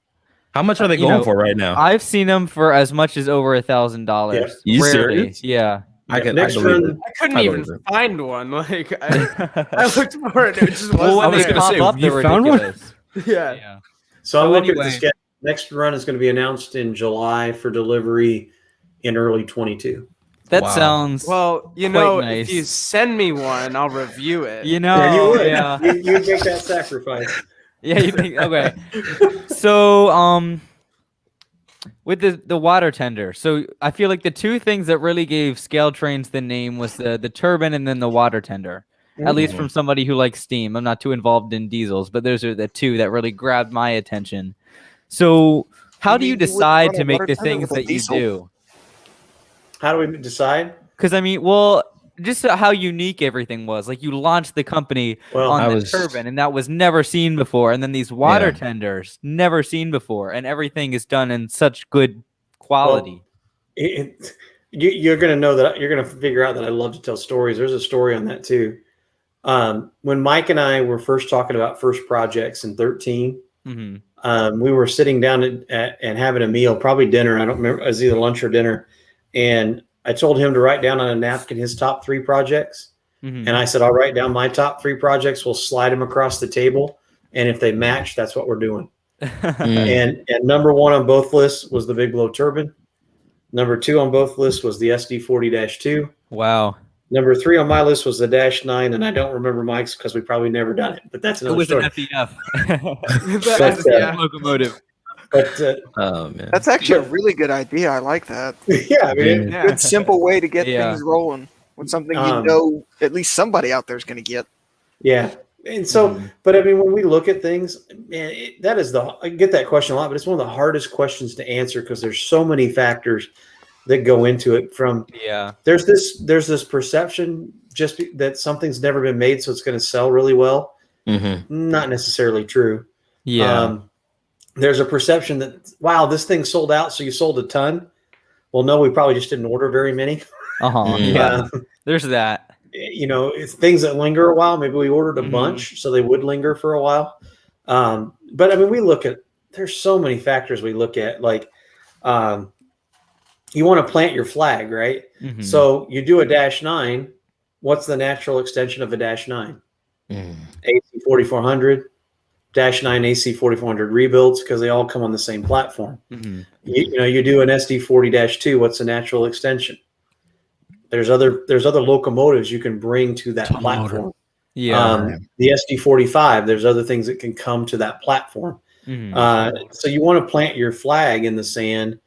How much are they you going know, for right now? I've seen them for as much as over $1,000. You Rarely. serious? Yeah. Next I believe run, it. I couldn't I even believe it. find one. Like I looked for it. It just Well, when wasn't they there. gonna pop say, up, they're you found one? ridiculous. Yeah. Yeah. so I'm So looking at the anyway. schedule. Next run is going to be announced in July for delivery in early 22. That Wow. sounds. Well, Quite nice. if you send me one, I'll review it. Yeah, you would. Yeah. You'd make that sacrifice. Yeah, you think okay. So with the water tender. So I feel like the two things that really gave Scale Trains the name was the turbine and then the water tender. At least from somebody who likes steam. I'm not too involved in diesels, but those are the two that really grabbed my attention. So how do you mean you wouldn't decide run a to make water the tender things with a that you diesel? do? How do we decide? Because I mean, well, just how unique everything was. Like you launched the company Well, on I the was- turbine, and that was never seen before. And then these water Yeah. tenders, never seen before, and everything is done in such good quality. you're going to know that you're going to figure out that I love to tell stories. There's a story on that too. When Mike and I were first talking about first projects in 13, we were sitting down and having a meal, probably dinner. I don't remember. It was either lunch or dinner. And I told him to write down on a napkin his top 3 projects. And I said, I'll write down my top 3 projects. We'll slide them across the table. And if they match, that's what we're doing. And number 1 on both lists was the Big Blow turbine. Number 2 on both lists was the SD40-2. Wow. Number 3 on my list was the -9, and I don't remember Mike's because we probably never done it. But that's It another was story. an FEF. But, Yeah. Locomotive. but Oh man. That's actually a really good idea. I like that. yeah, I mean, Yeah. Good, simple way to get Yeah. things rolling with something you Um, know at least somebody out there is going to get. yeah. And so, but I mean, when we look at things, man, I get that question a lot, but it's one of the hardest questions to answer because there's so many factors that go into it. From Yeah. there's this perception that something's never been made, so it's going to sell really well. Not necessarily true. Yeah. There's a perception that, wow, this thing sold out, so you sold a ton. Well, no, we probably just didn't order very many. Yeah. There's that. It's things that linger a while. Maybe we ordered a bunch, so they would linger for a while. But I mean, there's so many factors we look at. Like, you want to plant your flag, right? So you do a -9. What's the natural extension of a -9? AC 4400, -9 AC 4400 rebuilds, because they all come on the same platform. You do an SD40-2. What's the natural extension? There's other locomotives you can bring to that platform. Yeah. The SD45. There's other things that can come to that platform. So you want to plant your flag in the sand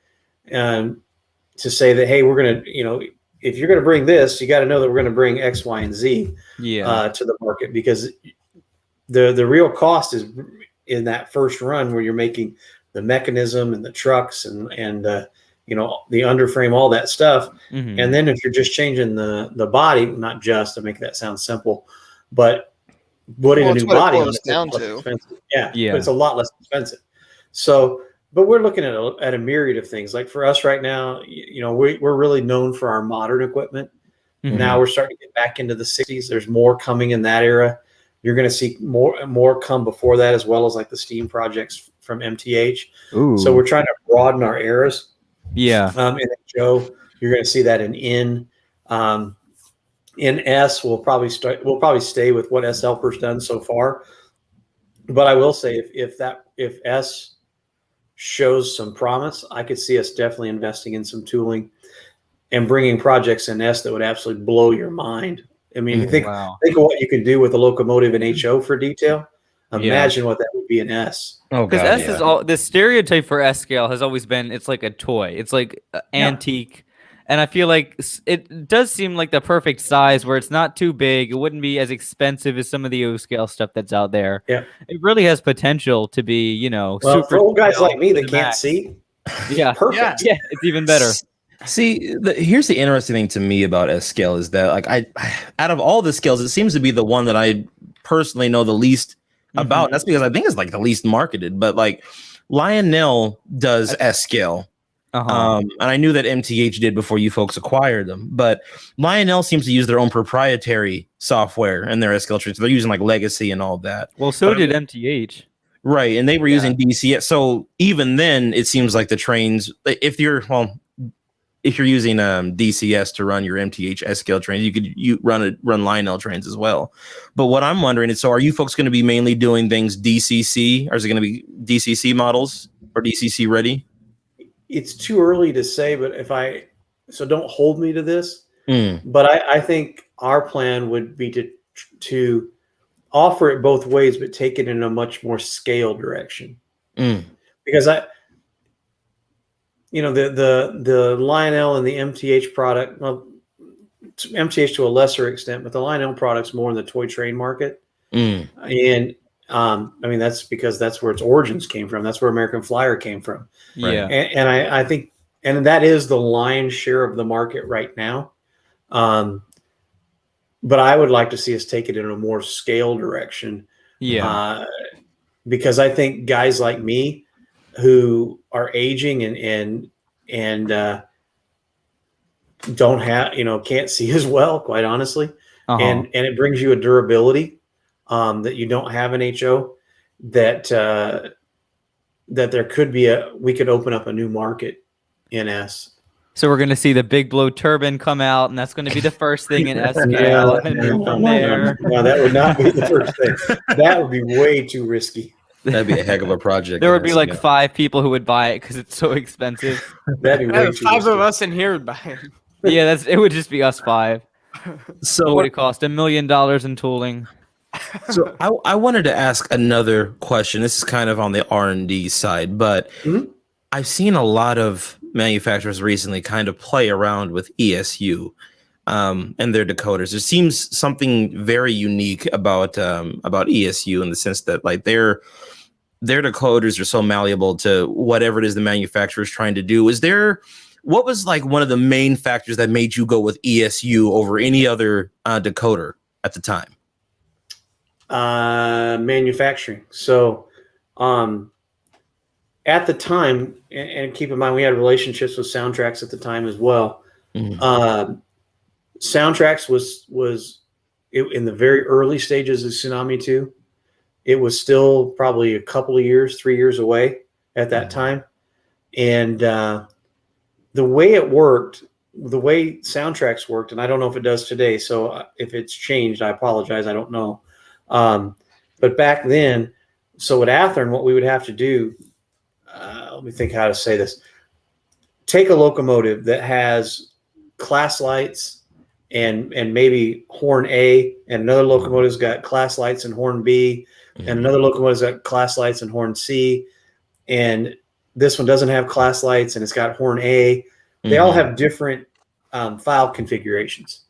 to say that, hey, we're going to, if you're going to bring this, you got to know that we're going to bring X, Y, and Z to the market, because the real cost is in that first run where you're making the mechanism and the trucks and the underframe, all that stuff. And then if you're just changing the body, not just to make that sound simple, but putting a new body on it, down it's less to. expensive. Yeah. But it's a lot less expensive. So, but we're looking at a myriad of things. Like for us right now, we're really known for our modern equipment. Now we're starting to get back into the 60s. There's more coming in that era. You're going to see more come before that, as well as like the Steam projects from MTH. Ooh. So we're trying to broaden our eras. Yeah. In HO, you're going to see that in S, we'll probably stay with what S Helper's done so far. But I will say, if S shows some promise, I could see us definitely investing in some tooling and bringing projects in S that would absolutely blow your mind. I mean, you think of what you can do with a locomotive in HO for detail. Imagine what that would be in S. Oh, because God, S is all the stereotype for S scale has always been it's like a toy. It's like antique. And I feel like it does seem like the perfect size where it's not too big. It wouldn't be as expensive as some of the O scale stuff that's out there. Yeah. It really has potential to be, Well, super for old guys like me to that the can't max. see, Yeah. perfect. Yeah, it's even better. See, here's the interesting thing to me about S scale is that, like, I out of all the scales, it seems to be the one that I personally know the least about. And that's because I think it's like the least marketed. But like, Lionel does S scale. And I knew that MTH did before you folks acquired them, but Lionel seems to use their own proprietary software in their S scale trains. So they're using like Legacy and all that. Well, so did MTH. Right, and they were using DCS. So even then, it seems like the trains, if you're using DCS to run your MTH S scale trains, you could run Lionel trains as well. But what I'm wondering is, so are you folks going to be mainly doing things DCC, or is it going to be DCC models or DCC ready? It's too early to say, but so don't hold me to this. But I think our plan would be to offer it both ways, but take it in a much more scaled direction. Because the Lionel and the MTH product, well, MTH to a lesser extent, but the Lionel product's more in the toy train market. And I mean, that's because that's where its origins came from. That's where American Flyer came from. Yeah. And I think, and that is the lion's share of the market right now. But I would like to see us take it in a more scale direction. Yeah. Because I think guys like me who are aging and don't have, can't see as well, quite honestly. And it brings you a durability that you don't have in HO, that there could be we could open up a new market in S. So we're going to see the big blow turbine come out, and that's going to be the first thing in S scale. And then move from there. No, that would not be the first thing. That would be way too risky. That'd be a heck of a project. There would be like 5 people who would buy it because it's so expensive. That'd be way too 5 risky. of us in here would buy it. Yeah, it would just be us 5. So what would it cost? $1 million in tooling. So I wanted to ask another question. This is kind of on the R&D side, but I've seen a lot of manufacturers recently kind of play around with ESU and their decoders. There seems something very unique about ESU in the sense that like their decoders are so malleable to whatever it is the manufacturer is trying to do. What was like one of the main factors that made you go with ESU over any other decoder at the time? Manufacturing. So at the time, and keep in mind, we had relationships with Soundtrax at the time as well. Soundtrax was in the very early stages of Tsunami 2. It was still probably a couple of years, 3 years away at that time. And the way it worked, the way Soundtrax worked, and I don't know if it does today, so if it's changed, I apologize. I don't know. But back then, so at Athearn, what we would have to do, let me think how to say this. Take a locomotive that has class lights and maybe horn A, and another locomotive's got class lights and horn B, and another locomotive's got class lights and horn C, and this one doesn't have class lights and it's got horn A. They all have different file configurations.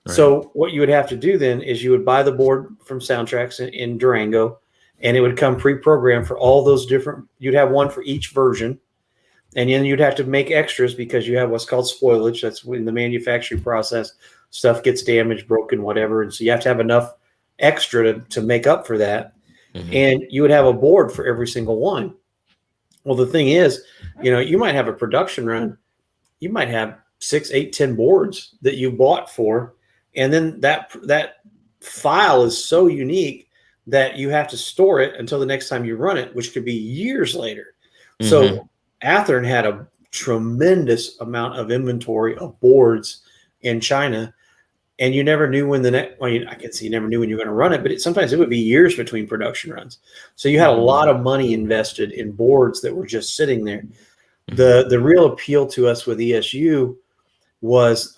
Right. So what you would have to do then is you would buy the board from Soundtrax in Durango, and it would come pre-programmed for all those different. You'd have one for each version, and then you'd have to make extras because you have what's called spoilage. That's when the manufacturing process stuff gets damaged, broken, whatever, and so you have to have enough extra to make up for that. And you would have a board for every single one. Well, the thing is, you might have a production run. You might have 6, 8, 10 boards that you bought for. And then that file is so unique that you have to store it until the next time you run it, which could be years later. Mhm. So Athearn had a tremendous amount of inventory of boards in China, and you never knew when the next. Well, I can see you never knew when you were going to run it, but sometimes it would be years between production runs. So you had a lot of money invested in boards that were just sitting there. The real appeal to us with ESU was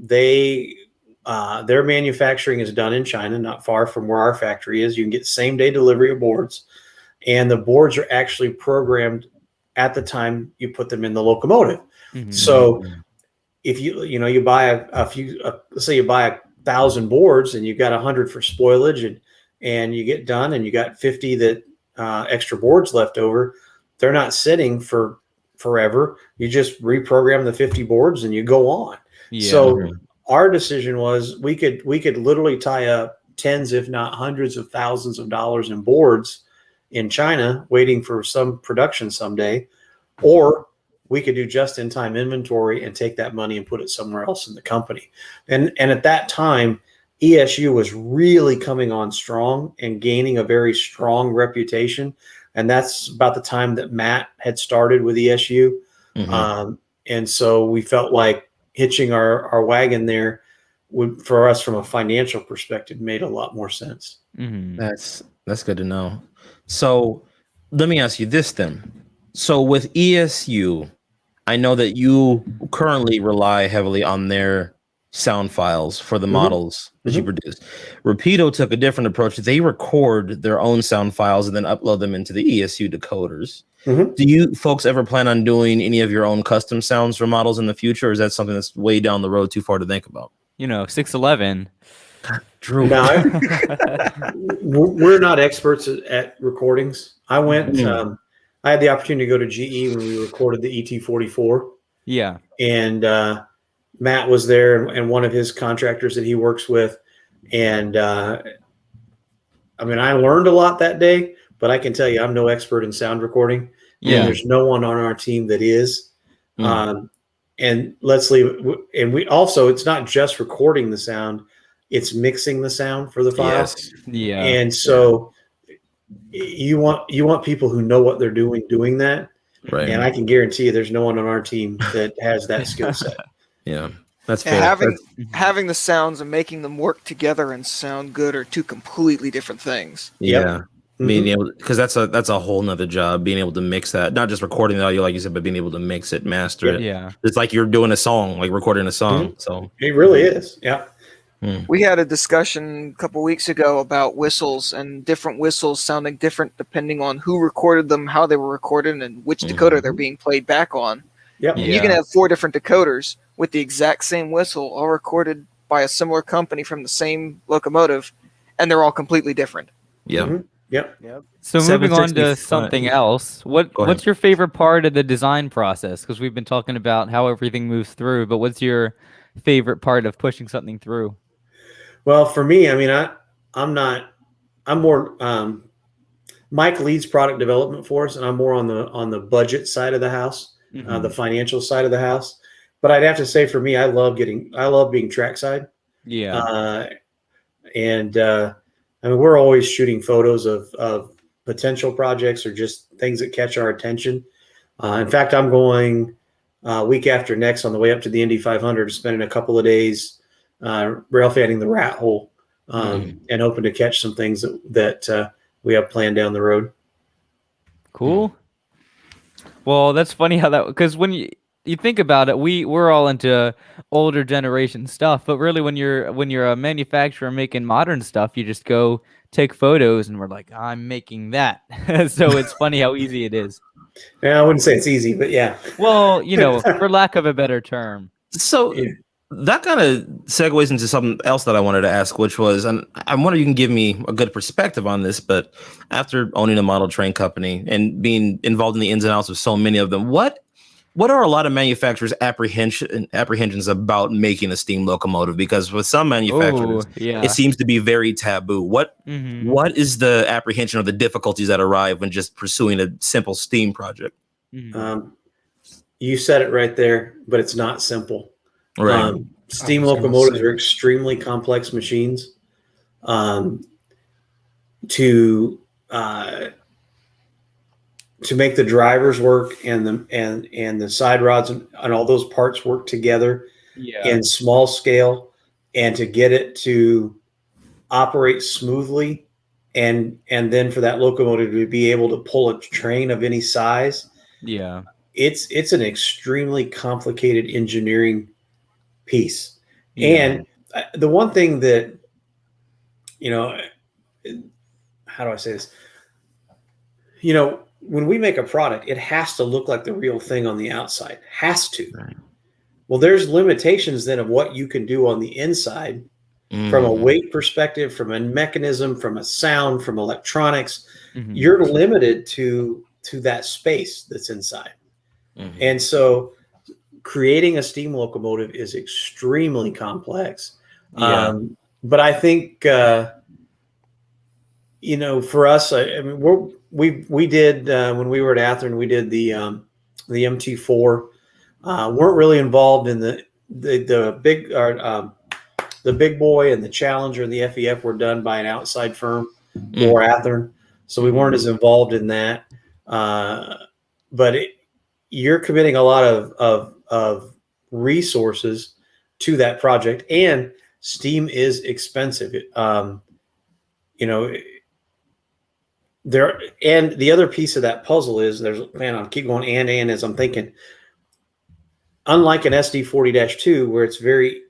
their manufacturing is done in China, not far from where our factory is. You can get same day delivery of boards, and the boards are actually programmed at the time you put them in the locomotive. So if you buy a few, let's say you buy 1,000 boards and you've got 100 for spoilage, and you get done and you got 50 that extra boards left over, they're not sitting for forever. You just reprogram the 50 boards and you go on. Yeah. So our decision was we could literally tie up tens, if not hundreds of thousands of dollars in boards in China waiting for some production someday, or we could do just-in-time inventory and take that money and put it somewhere else in the company. And at that time, ESU was really coming on strong and gaining a very strong reputation. And that's about the time that Matt had started with ESU. And so we felt like hitching our wagon there would, for us from a financial perspective, made a lot more sense. That's good to know. So let me ask you this then. So with ESU, I know that you currently rely heavily on their sound files for the models that you produce. Rapido took a different approach. They record their own sound files and then upload them into the ESU decoders. Do you folks ever plan on doing any of your own custom sounds for models in the future, or is that something that's way down the road, too far to think about? 611. Drew. No, we're not experts at recordings. I went. I had the opportunity to go to GE when we recorded the ET44. Yeah. And Matt was there, and one of his contractors that he works with. And I learned a lot that day, but I can tell you I'm no expert in sound recording. Yeah. And there's no one on our team that is. And let's leave it. And we also, it's not just recording the sound, it's mixing the sound for the file. Yeah. And so you want people who know what they're doing that. Right. And I can guarantee you there's no one on our team that has that skill set. Yeah. That's fair. Having the sounds and making them work together and sound good are two completely different things. Yeah. Being able, because that's a whole nother job, being able to mix that, not just recording the audio like you said, but being able to mix it, master it. Yeah. It's like you're doing a song, like recording a song. So it really is. Yeah. We had a discussion a couple weeks ago about whistles, and different whistles sounding different depending on who recorded them, how they were recorded, and which decoder they're being played back on. Yep. And you can have 4 different decoders with the exact same whistle, all recorded by a similar company from the same locomotive, and they're all completely different. Yeah. Yep. So moving on to 765. something else, what's your favorite part of the design process? Because we've been talking about how everything moves through, but what's your favorite part of pushing something through? Well, for me, I'm more, Mike leads product development for us, and I'm more on the budget side of the house, the financial side of the house. But I'd have to say for me, I love being trackside. Yeah. We're always shooting photos of potential projects or just things that catch our attention. In fact, I'm going week after next on the way up to the Indy 500, spending a couple of days rail fanning the rat hole and hoping to catch some things that we have planned down the road. Cool. Well, that's funny how that, because when you think about it, we're all into older generation stuff, but really when you're a manufacturer making modern stuff, you just go take photos and we're like, I'm making that. So it's funny how easy it is. Yeah, I wouldn't say it's easy, but yeah. Well, for lack of a better term. So that kind of segues into something else that I wanted to ask, which was, and I wonder if you can give me a good perspective on this, but after owning a model train company and being involved in the ins and outs of so many of them, what are a lot of manufacturers' apprehensions about making a steam locomotive? Because with some manufacturers, it seems to be very taboo. What is the apprehension or the difficulties that arrive when just pursuing a simple steam project? You said it right there, but it's not simple. Right. Steam locomotives are extremely complex machines. to make the drivers work and the side rods and all those parts work together in small scale, and to get it to operate smoothly, and then for that locomotive to be able to pull a train of any size. It's an extremely complicated engineering piece. And the one thing that, how do I say this? When we make a product, it has to look like the real thing on the outside. Has to. Right. Well, there's limitations then of what you can do on the inside from a weight perspective, from a mechanism, from a sound, from electronics. You're limited to that space that's inside. And so creating a steam locomotive is extremely complex. But I think, for us, I mean, we did, when we were at Athearn, we did the MT4, weren't really involved in the big boy and the Challenger and the FEF were done by an outside firm for Athearn. So we weren't as involved in that. But you're committing a lot of resources to that project, and steam is expensive. There, and the other piece of that puzzle is I'll keep going and as I'm thinking, unlike an SD40-2 where it's very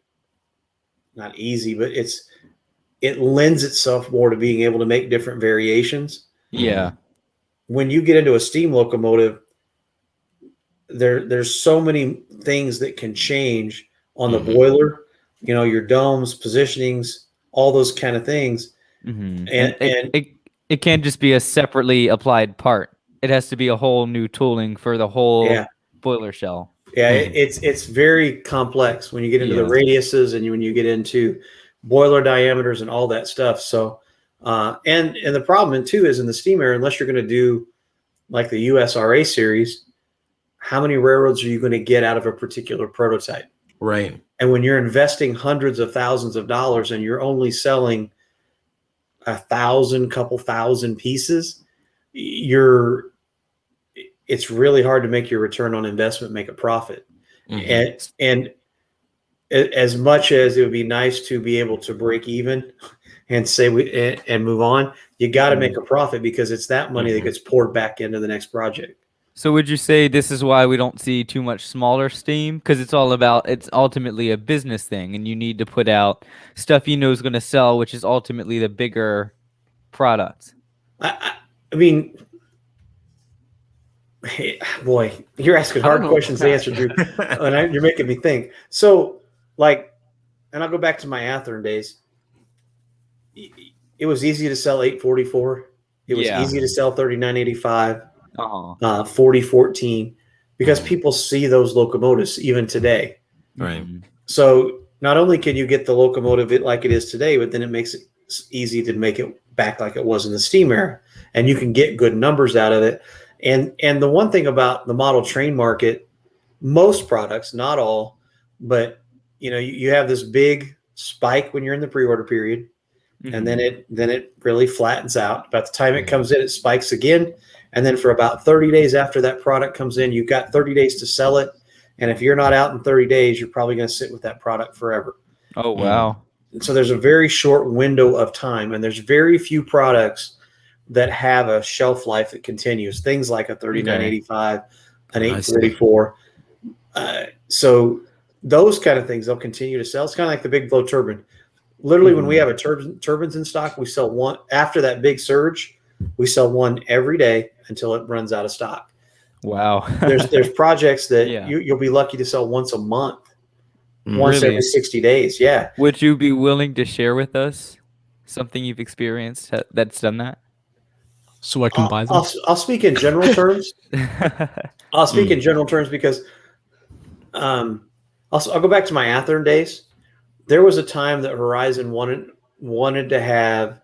not easy, but it lends itself more to being able to make different variations. When you get into a steam locomotive, there's so many things that can change on the boiler, your domes, positionings, all those kind of things. And it can't just be a separately applied part. It has to be a whole new tooling for the whole boiler shell. It's very complex when you get into the radiuses and when you get into boiler diameters and all that stuff. So, and the problem too is in the steam era, unless you're going to do like the USRA series, how many railroads are you going to get out of a particular prototype? Right. And when you're investing hundreds of thousands of dollars and you're only selling 1,000, couple thousand pieces, it's really hard to make your return on investment, make a profit. And as much as it would be nice to be able to break even and say and move on, you got to make a profit, because it's that money that gets poured back into the next project. So would you say this is why we don't see too much smaller steam? Because it's ultimately a business thing, and you need to put out stuff is going to sell, which is ultimately the bigger product. I mean, hey, boy, you're asking hard questions to answer, Drew, and you're making me think. So, and I'll go back to my Athearn days. It was easy to sell 844. It was easy to sell 3985, 4014, because people see those locomotives even today. Right. So not only can you get the locomotive like it is today, but then it makes it easy to make it back like it was in the steam era, and you can get good numbers out of it. And the one thing about the model train market, most products, not all, but you have this big spike when you're in the pre-order period, and then it really flattens out. About the time it comes in, it spikes again, and then for about 30 days after that product comes in, you've got 30 days to sell it. And if you're not out in 30 days, you're probably going to sit with that product forever. Oh, wow. So there's a very short window of time, and there's very few products that have a shelf life that continues. Things like a 3985, an 844. So those kind of things, they'll continue to sell. It's kind of like the big blow turbine. Literally, when we have turbines in stock, we sell one after that big surge. We sell one every day until it runs out of stock. Wow. there's projects that you'll be lucky to sell once a month, once every 60 days. Yeah. Would you be willing to share with us something you've experienced that's done that? So I can buy them? I'll speak in general terms. I'll speak in general terms because I'll go back to my Athearn days. There was a time that Horizon wanted to have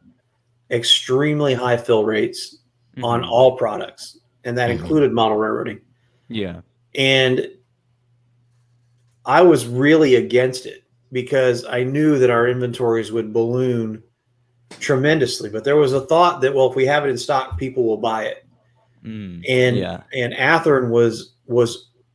extremely high fill rates on all products, and that included model railroading. Yeah. And I was really against it because I knew that our inventories would balloon tremendously. But there was a thought that, well, if we have it in stock, people will buy it. And Athearn was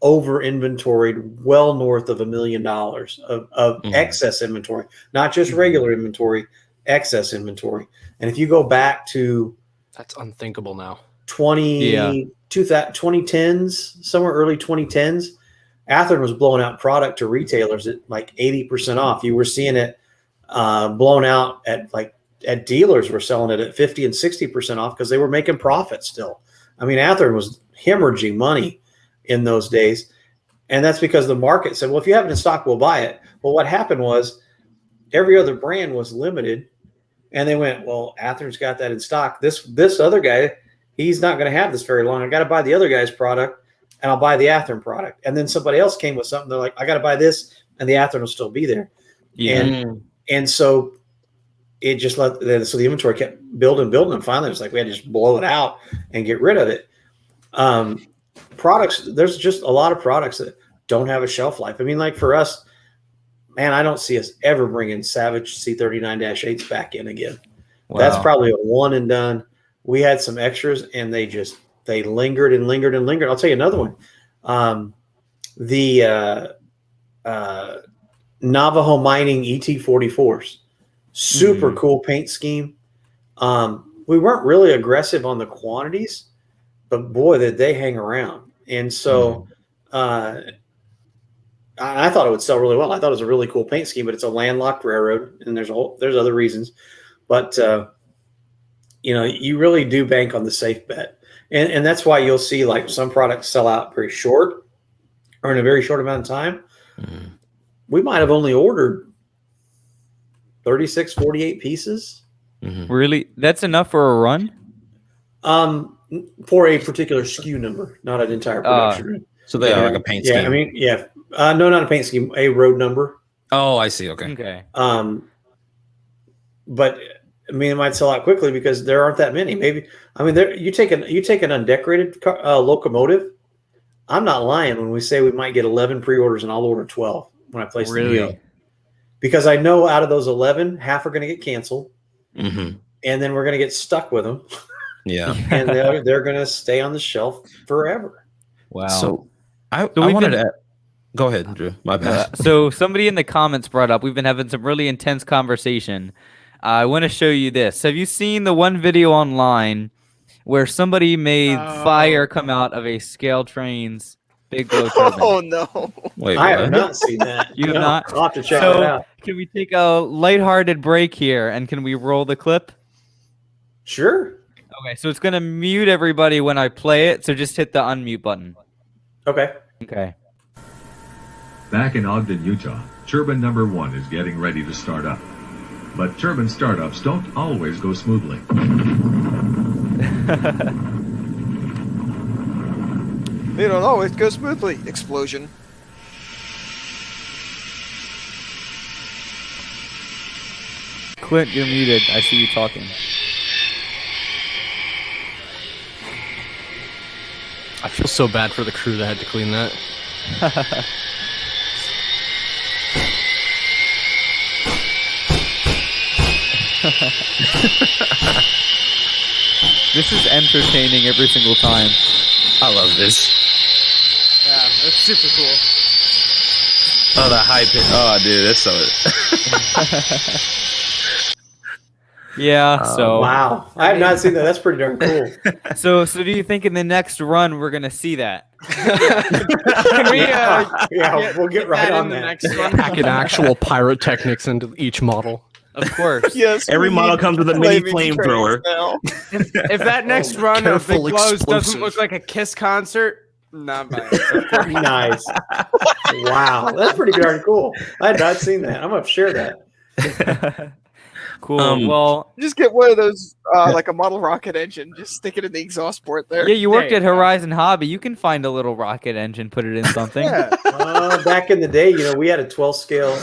over inventoried, well north of $1 million of excess inventory, not just regular inventory, excess inventory. And if you go back to That's unthinkable now. 2010s, somewhere early 2010s, Athearn was blowing out product to retailers at like 80% off. You were seeing it blown out at dealers were selling it at 50 and 60% off because they were making profit still. I mean, Athearn was hemorrhaging money in those days. And that's because the market said, well, if you have it in stock, we'll buy it. Well, what happened was every other brand was limited. And they went, well, Athearn's got that in stock. This other guy, he's not going to have this very long. I got to buy the other guy's product, and I'll buy the Athearn product. And then somebody else came with something. They're like, I got to buy this, and the Athearn will still be there. Yeah. And so it just so the inventory kept building. And finally, it was like we had to just blow it out and get rid of it. Products, there's just a lot of products that don't have a shelf life. I mean, like for us, man, I don't see us ever bringing Savage C39-8s back in again. Wow. That's probably a one and done. We had some extras, and they lingered and lingered and lingered. I'll tell you another one. The Navajo Mining ET44s, super cool paint scheme. We weren't really aggressive on the quantities, but boy, did they hang around. And so I thought it would sell really well. I thought it was a really cool paint scheme, but it's a landlocked railroad, and there's other reasons. But you really do bank on the safe bet, and that's why you'll see like some products sell out very short or in a very short amount of time. We might have only ordered 36, 48 pieces. Really, that's enough for a run? For a particular SKU number, not an entire production run. So they are like a paint scheme. I mean, no, not a paint scheme, a road number. Oh, I see. Okay. But I mean, it might sell out quickly because there aren't that many. Maybe you take an undecorated locomotive. I'm not lying when we say we might get 11 pre-orders, and I'll order 12 when I place the deal. Because I know out of those 11, half are going to get canceled, and then we're going to get stuck with them. Yeah, and they're going to stay on the shelf forever. Wow. So I wanted to go ahead, Drew. My bad. So somebody in the comments brought up, we've been having some really intense conversation. I want to show you this. Have you seen the one video online where somebody made fire come out of a scale train's big blow turbine? Oh no! Wait, I have not seen that. You have not? I'll have to check it out. Can we take a lighthearted break here, and can we roll the clip? Sure. Okay, so it's going to mute everybody when I play it, so just hit the unmute button. Okay. Back in Ogden, Utah, turbine number 1 is getting ready to start up. But turbine startups don't always go smoothly. They don't always go smoothly. Explosion. Clint, you're muted. I see you talking. I feel so bad for the crew that had to clean that. This is entertaining every single time. I love this. Yeah, that's super cool. Oh, the high pitch. Oh, dude, that's so. Yeah. So wow, I have not seen that. That's pretty darn cool. So do you think in the next run we're gonna see that? Can we? We'll get right on the that. next one. Packing actual pyrotechnics into each model. Of course. Yes. Every model comes with a mini flamethrower. If that next run of Big Careful Blows explosive. doesn't look like a Kiss concert, not buying it. Nice. Wow, that's pretty darn cool. I had not seen that. I'm gonna share that. Cool. Well, Just get one of those, like a model rocket engine. Just stick it in the exhaust port there. yeah, you worked at Horizon Hobby. You can find a little rocket engine, put it in something. Yeah. Back in the day, we had a 12 scale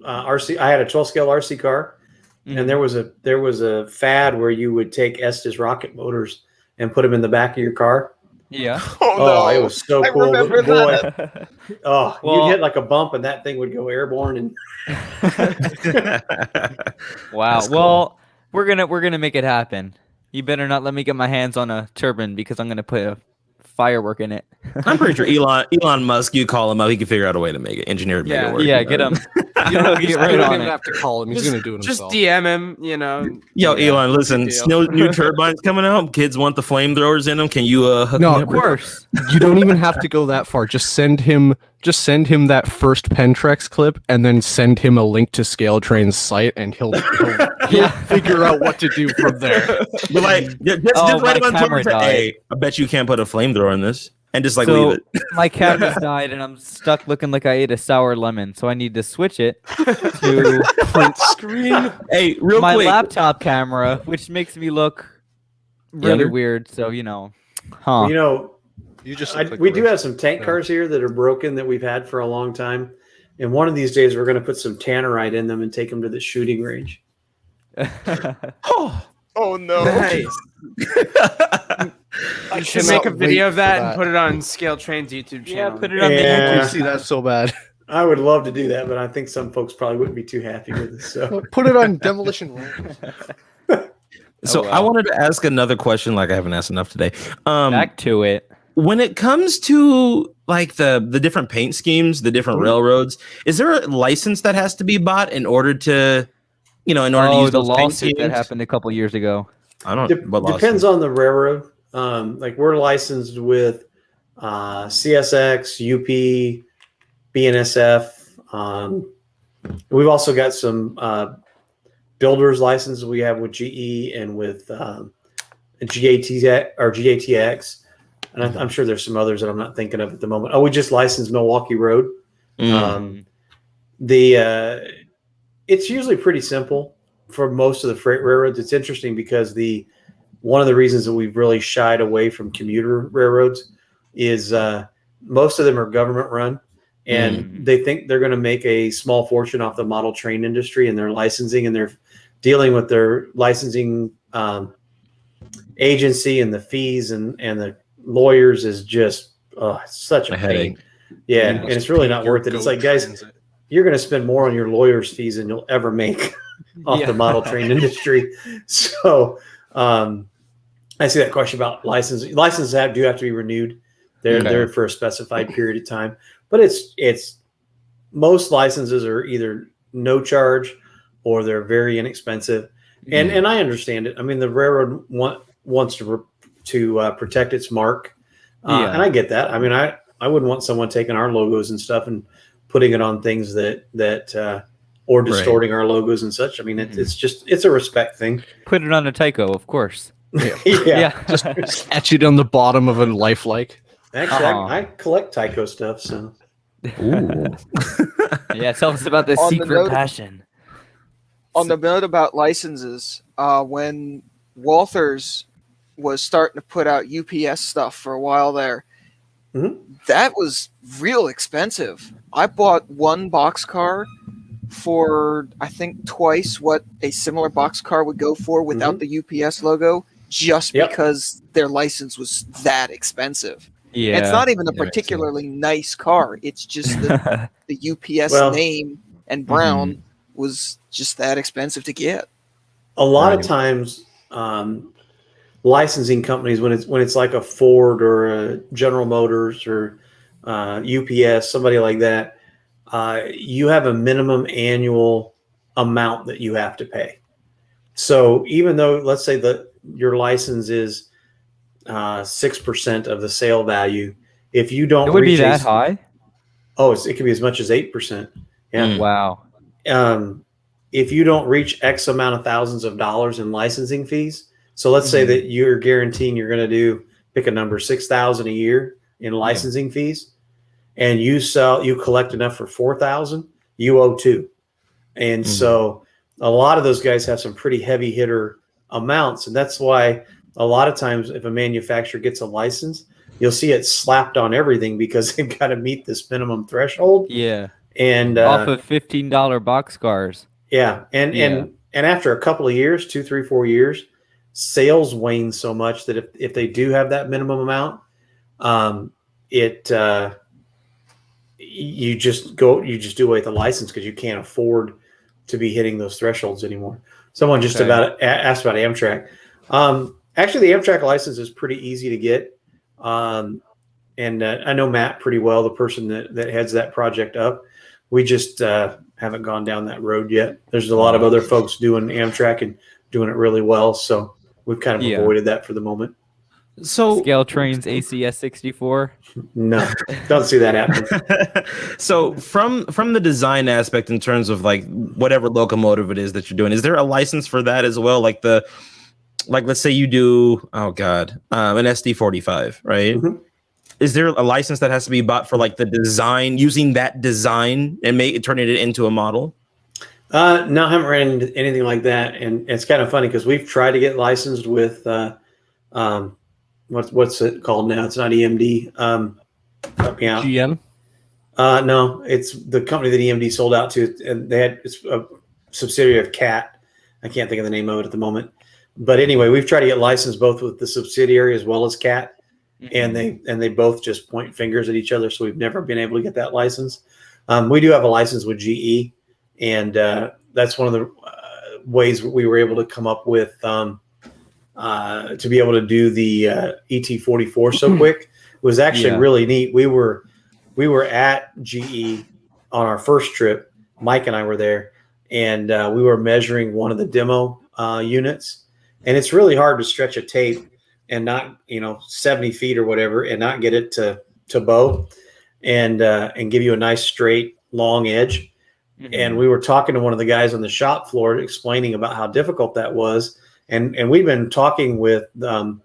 RC. I had a 12 scale RC car, and there was a fad where you would take Estes rocket motors and put them in the back of your car. Yeah. Oh, no. It was so I cool. remember Boy, that. You'd hit like a bump, and that thing would go airborne. And Wow. That's cool. Well, We're gonna make it happen. You better not let me get my hands on a turbine because I'm gonna put a firework in it. I'm pretty sure Elon Musk, you call him up, he can figure out a way to make it, engineer to make it work. Yeah, get him. You don't, Get you right don't on even it. have to call him. He's going to do it Just himself. DM him, Yo, Yeah. Elon, listen, Big deal. new turbines coming out. Kids want the flamethrowers in them. Can you hook No, me Of up? course. You don't even have to go that far. Just send him that first Pentrex clip, and then send him a link to Scale Train's site, and he'll figure out what to do from there. But like, just Oh, write my him on camera Twitter. died. Hey, I bet you can't put a flamethrower in this, and just like So leave it. my camera's died and I'm stuck looking like I ate a sour lemon. So I need to switch it to Print screen. Hey, real my quick. laptop camera, which makes me look really Younger? weird. So you know, You know, You just we do have some tank cars here that are broken that we've had for a long time. And one of these days, we're going to put some tannerite in them and take them to the shooting range. Oh no! Nice. I You should cannot make a video wait of for that that. and put it on Scale Train's YouTube yeah, channel. put it on the Yeah. YouTube. see that so bad. I would love to do that, but I think some folks probably wouldn't be too happy with it. So Put it on Demolition Ranch. So Oh, I wow. wanted to ask another question, like I haven't asked enough today. Back to it. When it comes to like the different paint schemes, the different railroads, is there a license that has to be bought in order to, in order to Oh, use the those paint lawsuit that schemes? happened a couple years ago. I don't. What depends lawsuit? on the railroad. Like we're licensed with CSX, UP, BNSF. We've also got some builders licenses we have with GE and with GATX. And I'm sure there's some others that I'm not thinking of at the moment. Oh, we just licensed Milwaukee Road. It's usually pretty simple for most of the freight railroads. It's interesting because one of the reasons that we've really shied away from commuter railroads is most of them are government run, and they think they're going to make a small fortune off the model train industry and their licensing, and they're dealing with their licensing agency and the fees and the lawyers is just such a pain. headache. Yeah, and it's really not worth it. It's like, guys, you're going to spend more on your lawyer's fees than you'll ever make off the model train industry. So I see that question about licensing. Licenses do have to be renewed. They're for a specified period of time. But it's most licenses are either no charge or they're very inexpensive. And I understand it. I mean, the railroad wants to protect its mark. And I get that. I mean, I wouldn't want someone taking our logos and stuff and putting it on things that or distorting our logos and such. I mean, it's a respect thing. Put it on a Tyco, of course. Yeah. Just etch it on the bottom of a lifelike. Actually, I collect Tyco stuff. So Yeah, tell us about the On the secret note- passion. On the note about licenses, when Walthers was starting to put out UPS stuff for a while there, that was real expensive. I bought one boxcar for I think twice what a similar boxcar would go for without the UPS logo, just because their license was that expensive. Yeah, It's not even a that makes particularly nice car. It's just the UPS name and Brown was just that expensive to get. a lot of times, licensing companies, when it's like a Ford or a General Motors or UPS, somebody like that, you have a minimum annual amount that you have to pay. So even though, let's say that your license is 6% of the sale value, if you don't it would be reach that high. Oh, it could be as much as 8%. Yeah. Wow. If you don't reach X amount of thousands of dollars in licensing fees, so let's say that you're guaranteeing you're going to pick a number, 6,000 a year in licensing fees, and you collect enough for 4,000, you owe 2. And so a lot of those guys have some pretty heavy hitter amounts. And that's why a lot of times if a manufacturer gets a license, you'll see it slapped on everything because they've got to meet this minimum threshold. Yeah. And Off of $15 boxcars. yeah. And after a couple of years, 2, 3, 4 years, sales wane so much that if they do have that minimum amount, you just do away with the license because you can't afford to be hitting those thresholds anymore. Someone just asked about Amtrak. Actually, the Amtrak license is pretty easy to get. And I know Matt pretty well, the person that heads that project up. We just haven't gone down that road yet. There's a lot of other folks doing Amtrak and doing it really well. So we've kind of avoided that for the moment. So Scale Trains ACS 64. No, don't see that happening. So from the design aspect, in terms of like whatever locomotive it is that you're doing, is there a license for that as well? Like let's say you do, an SD45, right? Mm-hmm. Is there a license that has to be bought for like the design, using that design and turning it into a model? No, I haven't ran into anything like that. And it's kind of funny because we've tried to get licensed with what's it called now? It's not EMD. Help me out. GM? No, it's the company that EMD sold out to, and it's a subsidiary of CAT. I can't think of the name of it at the moment. But anyway, we've tried to get licensed both with the subsidiary as well as CAT. And they both just point fingers at each other, so we've never been able to get that license. We do have a license with GE, and that's one of the ways we were able to come up with to be able to do the ET44 so quick. It was actually really neat. We were at GE on our first trip. Mike and I were there, and we were measuring one of the demo units, and it's really hard to stretch a tape and not 70 feet or whatever and not get it to bow and give you a nice straight long edge. And we were talking to one of the guys on the shop floor explaining about how difficult that was, and we've been talking with a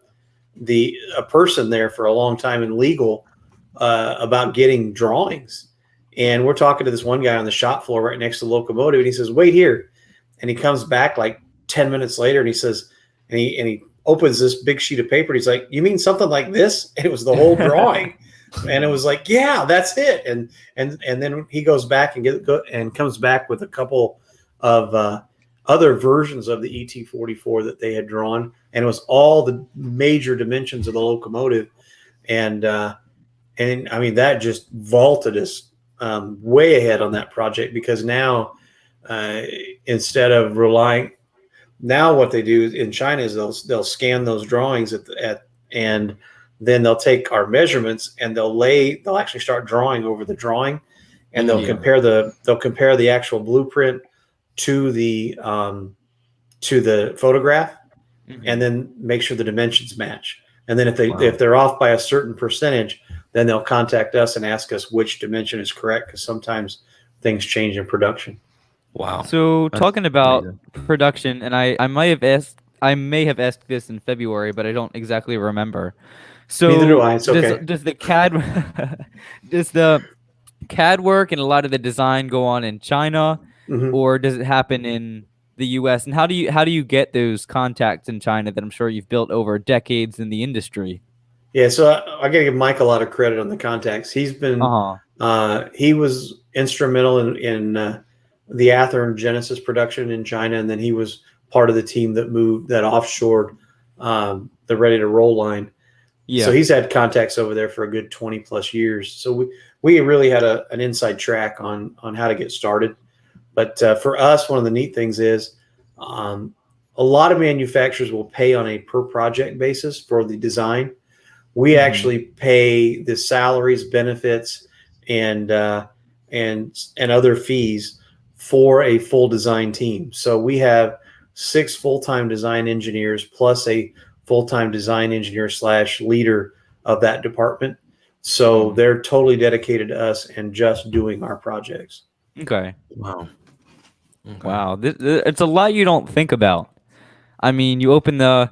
person there for a long time in legal about getting drawings. And we're talking to this one guy on the shop floor right next to the locomotive, and he says, wait here. And he comes back like 10 minutes later, and he says, and he opens this big sheet of paper. And he's like, you mean something like this? And it was the whole drawing. And it was like, yeah, that's it. And then he goes back and comes back with a couple of other versions of the ET44 that they had drawn. And it was all the major dimensions of the locomotive. And I mean, that just vaulted us way ahead on that project, because now instead of relying, now what they do in China is they'll scan those drawings and then they'll take our measurements and they'll actually start drawing over the drawing, and they'll compare the actual blueprint to the photograph, and then make sure the dimensions match. And then if they're off by a certain percentage, then they'll contact us and ask us which dimension is correct, because sometimes things change in production. Wow. So That's talking about amazing. production, and I may have asked this in February, but I don't exactly remember. So Neither do I. It's okay. Does the CAD work and a lot of the design go on in China, or does it happen in the US? And how do you get those contacts in China that I'm sure you've built over decades in the industry? Yeah, so I got to give Mike a lot of credit on the contacts. He's been he was instrumental in the Athearn Genesis production in China, and then he was part of the team that offshored the Ready to Roll line. Yeah. So he's had contacts over there for a good 20 plus years. So we really had an inside track on how to get started. But for us, one of the neat things is a lot of manufacturers will pay on a per project basis for the design. We actually pay the salaries, benefits, and other fees for a full design team. So we have 6 full-time design engineers plus a full-time design engineer / leader of that department. So they're totally dedicated to us and just doing our projects. Okay. Wow. Okay. Wow. It's a lot you don't think about. I mean, you open the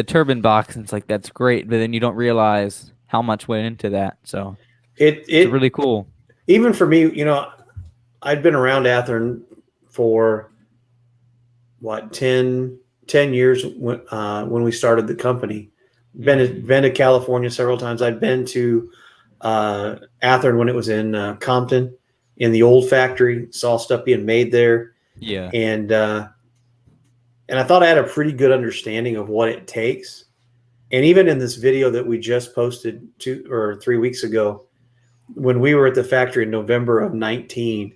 turbine box and it's like, that's great, but then you don't realize how much went into that. So it's really cool. Even for me, I'd been around Athearn for 10 years when we started the company. Been to California several times. I'd been to Athearn when it was in Compton, in the old factory. Saw stuff being made there. Yeah. And I thought I had a pretty good understanding of what it takes. And even in this video that we just posted 2 or 3 weeks ago, when we were at the factory in November of 19,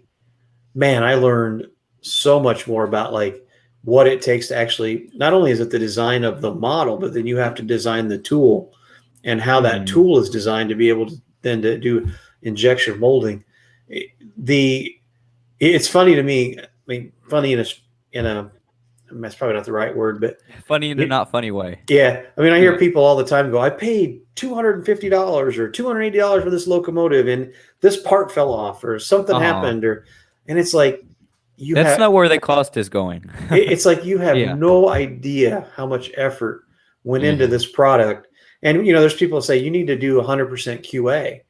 man, I learned so much more about like what it takes to actually, not only is it the design of the model, but then you have to design the tool and how that tool is designed to be able to then to do injection molding. It's funny to me. I mean, funny in a that's probably not the right word, but Funny in a not funny way. yeah. I mean, I hear people all the time go, I paid $250 or $280 for this locomotive and this part fell off or something happened, and it's like, that's not where the cost is going. It's like you have no idea how much effort went into this product. And, there's people that say you need to do 100% QA.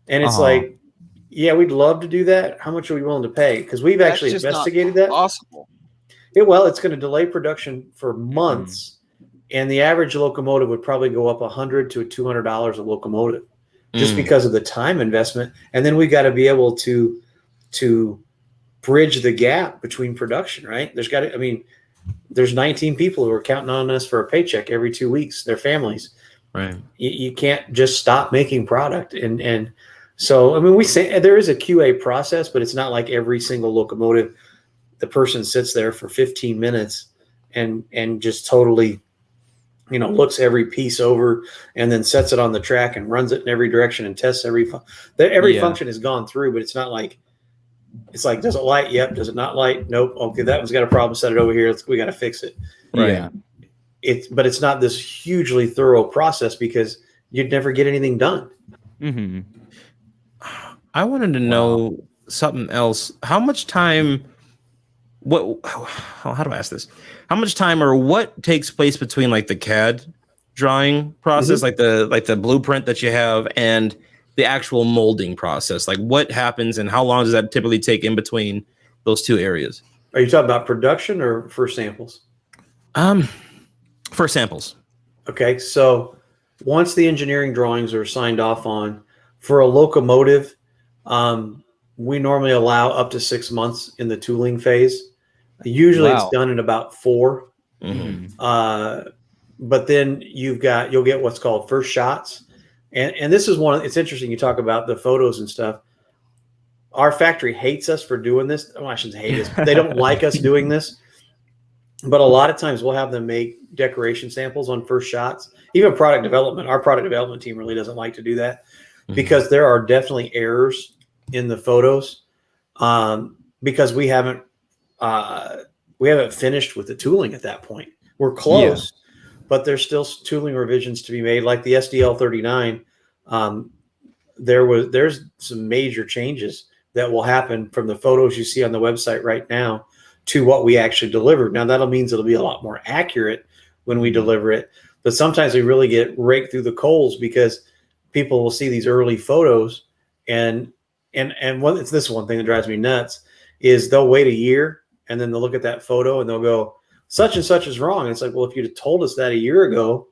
And it's like, yeah, we'd love to do that. How much are we willing to pay? Because we've actually investigated that. Possible. Well, it's going to delay production for months. And the average locomotive would probably go up $100 to $200 a locomotive just because of the time investment. And then we got to be able to bridge the gap between production, right? There's 19 people who are counting on us for a paycheck every 2 weeks, their families. Right. You can't just stop making product. And so, we say there is a QA process, but it's not like every single locomotive, the person sits there for 15 minutes and just totally, looks every piece over and then sets it on the track and runs it in every direction and tests every function has gone through, but it's not like, it's like, does it light? Yep. Does it not light? Nope. Okay. That one's got a problem. Set it over here. We got to fix it. Right. Yeah. But it's not this hugely thorough process because you'd never get anything done. Mm-hmm. I wanted to know something else. How much time, how do I ask this? How much time or what takes place between like the CAD drawing process, like the blueprint that you have, and the actual molding process? Like what happens and how long does that typically take in between those two areas? Are you talking about production or for samples? For samples. Okay. So once the engineering drawings are signed off on for a locomotive, we normally allow up to 6 months in the tooling phase. Usually it's done in about 4. But then you'll get what's called first shots. And this is it's interesting. You talk about the photos and stuff. Our factory hates us for doing this. Well, I shouldn't hate us. They don't like us doing this. But a lot of times we'll have them make decoration samples on first shots. Even product development. Our product development team really doesn't like to do that because there are definitely errors in the photos because we haven't finished with the tooling at that point. We're close. But there's still tooling revisions to be made, like the SDL 39. There's some major changes that will happen from the photos you see on the website right now to what we actually delivered. Now that'll means it'll be a lot more accurate when we deliver it. But sometimes we really get raked through the coals because people will see these early photos and it's this one thing that drives me nuts is they'll wait a year and then they'll look at that photo and they'll go, such and such is wrong. And it's like, well, if you'd have told us that a year ago,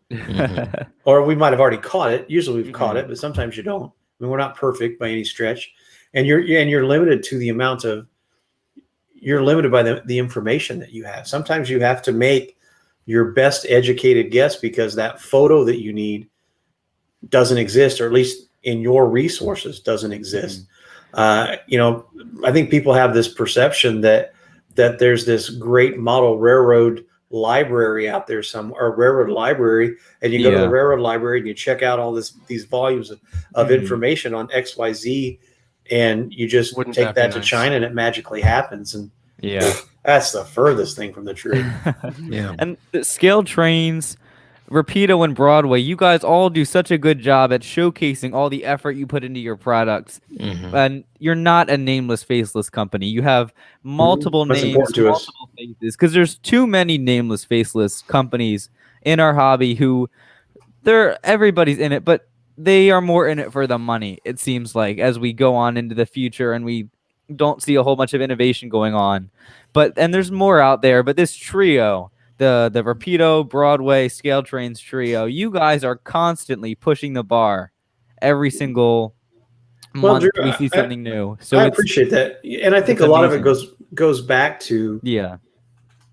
or we might have already caught it. Usually we've caught it, but sometimes you don't. I mean, we're not perfect by any stretch. And you're limited to the amount of, you're limited by the information that you have. Sometimes you have to make your best educated guess because that photo that you need doesn't exist, or at least in your resources doesn't exist. I think people have this perception that there's this great model railroad library out there or railroad library, and you go to the railroad library and you check out all these volumes of information on XYZ, and you just take that to China and it magically happens. And that's the furthest thing from the truth. And the scale trains, Rapido and Broadway, you guys all do such a good job at showcasing all the effort you put into your products. And you're not a nameless, faceless company. You have multiple names, multiple faces, because there's too many nameless, faceless companies in our hobby who everybody's in it, but they are more in it for the money, it seems like, as we go on into the future and we don't see a whole bunch of innovation going on. And there's more out there, but this trio, the Rapido, Broadway, Scale Trains trio, you guys are constantly pushing the bar every single month. Drew, we see something new. So I appreciate that. And I think a lot of it goes back to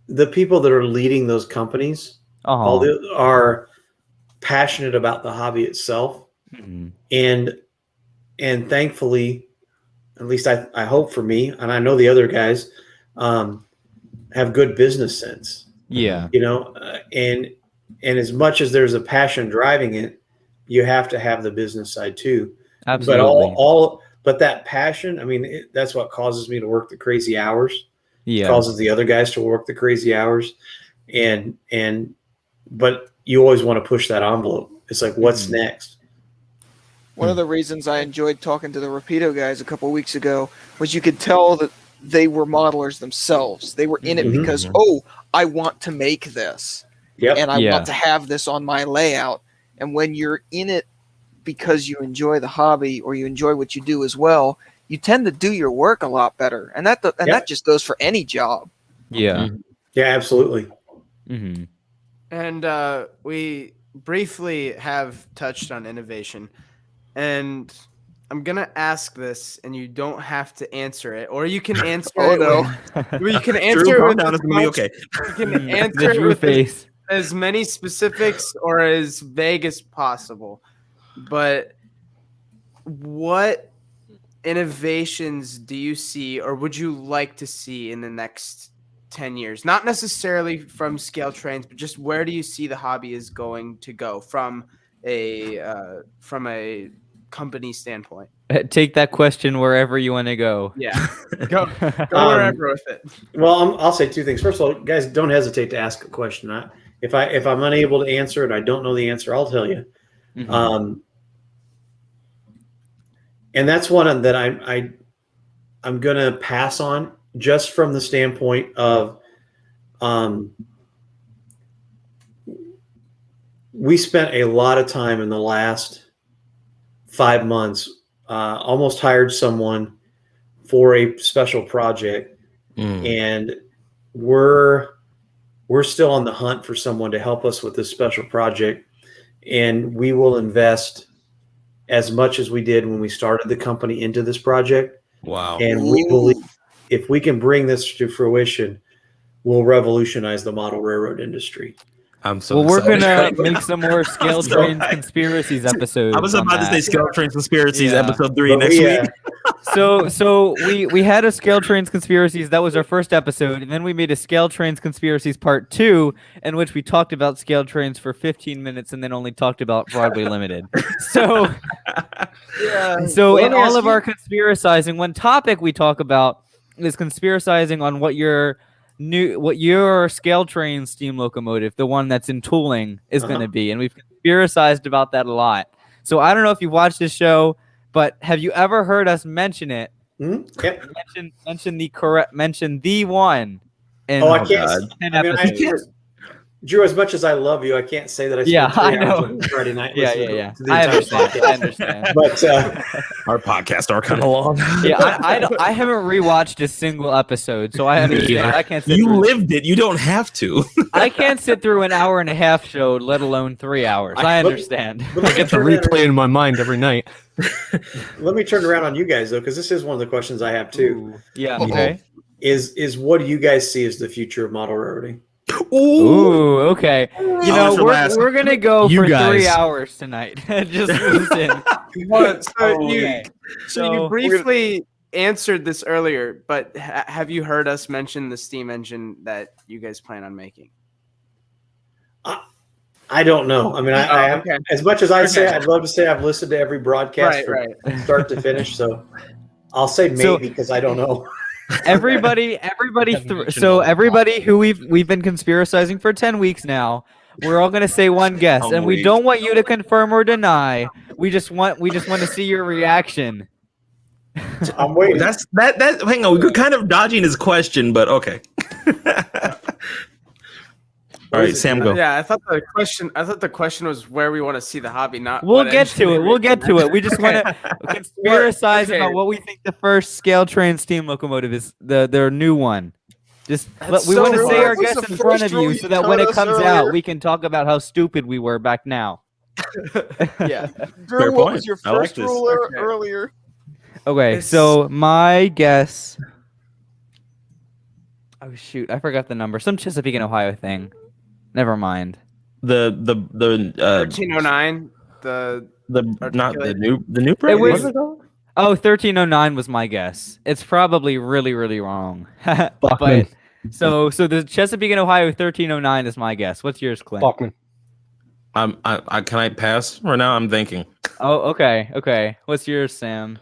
the people that are leading those companies are passionate about the hobby itself. And thankfully, at least I hope for me, and I know the other guys, have good business sense. Yeah. You know, and as much as there's a passion driving it, you have to have the business side too. Absolutely. But that passion, I mean, that's what causes me to work the crazy hours. Yeah. Causes the other guys to work the crazy hours, but you always want to push that envelope. It's like, what's next? One of the reasons I enjoyed talking to the Rapido guys a couple weeks ago was you could tell that they were modelers themselves. They were in it because, I want to make this. Yep. And I want to have this on my layout. And when you're in it because you enjoy the hobby or you enjoy what you do as well, you tend to do your work a lot better. And that just goes for any job. Yeah. Yeah, absolutely. Mm-hmm. And we briefly have touched on innovation. And I'm going to ask this, and you don't have to answer it. Or you can answer it. Or you can answer it with okay. You can answer it with as many specifics or as vague as possible. But what innovations do you see or would you like to see in the next 10 years? Not necessarily from scale trains, but just where do you see the hobby is going to go from a company standpoint? Take that question wherever you want to go. Yeah. Go wherever with it. Well, I'll say two things. First of all, guys, don't hesitate to ask a question. If I'm unable to answer it, I don't know the answer, I'll tell you. Mm-hmm. And that's one that I'm going to pass on, just from the standpoint of we spent a lot of time in the last 5 months, almost hired someone for a special project, and we're still on the hunt for someone to help us with this special project, and we will invest as much as we did when we started the company into this project. Wow. And we believe if we can bring this to fruition, we'll revolutionize the model railroad industry. I'm so Well, excited. we're gonna make some more Scale Trains Conspiracies episodes. I was about to say Scale Trains Conspiracies Yeah. episode 3 But next week. So we had a Scale Trains Conspiracies. That was our first episode, and then we made a Scale Trains Conspiracies Part 2, in which we talked about Scale Trains for 15 minutes, and then only talked about Broadway Limited. So in all of our conspiracizing, one topic we talk about is conspiracizing on what your Scale Train steam locomotive, the one that's in tooling, is going to be, and we've conspiracized about that a lot. So I don't know if you've watched this show, but have you ever heard us mention it? Yep. Mention the one. I can't. 10 I mean, episodes. Drew, as much as I love you, I can't say that I spent 3 hours on Friday night listening to the I entire podcast. I understand. But Our podcasts are kind of long. I haven't rewatched a single episode, so I understand. I can't. You lived it. You don't have to. I can't sit through an hour and a half show, let alone 3 hours. I understand. I get the replay in my mind every night. Let me turn around on you guys, though, because this is one of the questions I have too. Yeah. Okay. Is what do you guys see as the future of model railroading? Ooh, okay. You know, we're gonna go for 3 hours tonight. Just listen. So you briefly answered this earlier, but have you heard us mention the steam engine that you guys plan on making? I don't know. I mean, I as much as I say, I'd love to say I've listened to every broadcast from start to finish. So I'll say maybe because I don't know. Everybody who we've been conspiracizing for 10 weeks now, we're all gonna say one guess, and we don't want you to confirm or deny. We just want to see your reaction. I'm waiting. That. Hang on, we're kind of dodging his question, but okay. All right, Sam, go. Yeah, I thought the question was where we want to see the hobby, not. We'll get to it. We just want to conspiracize about what we think the first Scale Train steam locomotive is. Their new one. Just we want to say our guess in front of you, so that when it comes out, we can talk about how stupid we were back now. Yeah. Drew, what was your first rule earlier? Okay, so my guess. Oh shoot, I forgot the number. Some Chesapeake and Ohio thing. Never mind. The 1309. The new print. It was 1309 was my guess. It's probably really, really wrong. but So the Chesapeake and Ohio 1309 is my guess. What's yours, Clint? Bachman. Can I pass right now? I'm thinking. Oh, okay. What's yours, Sam?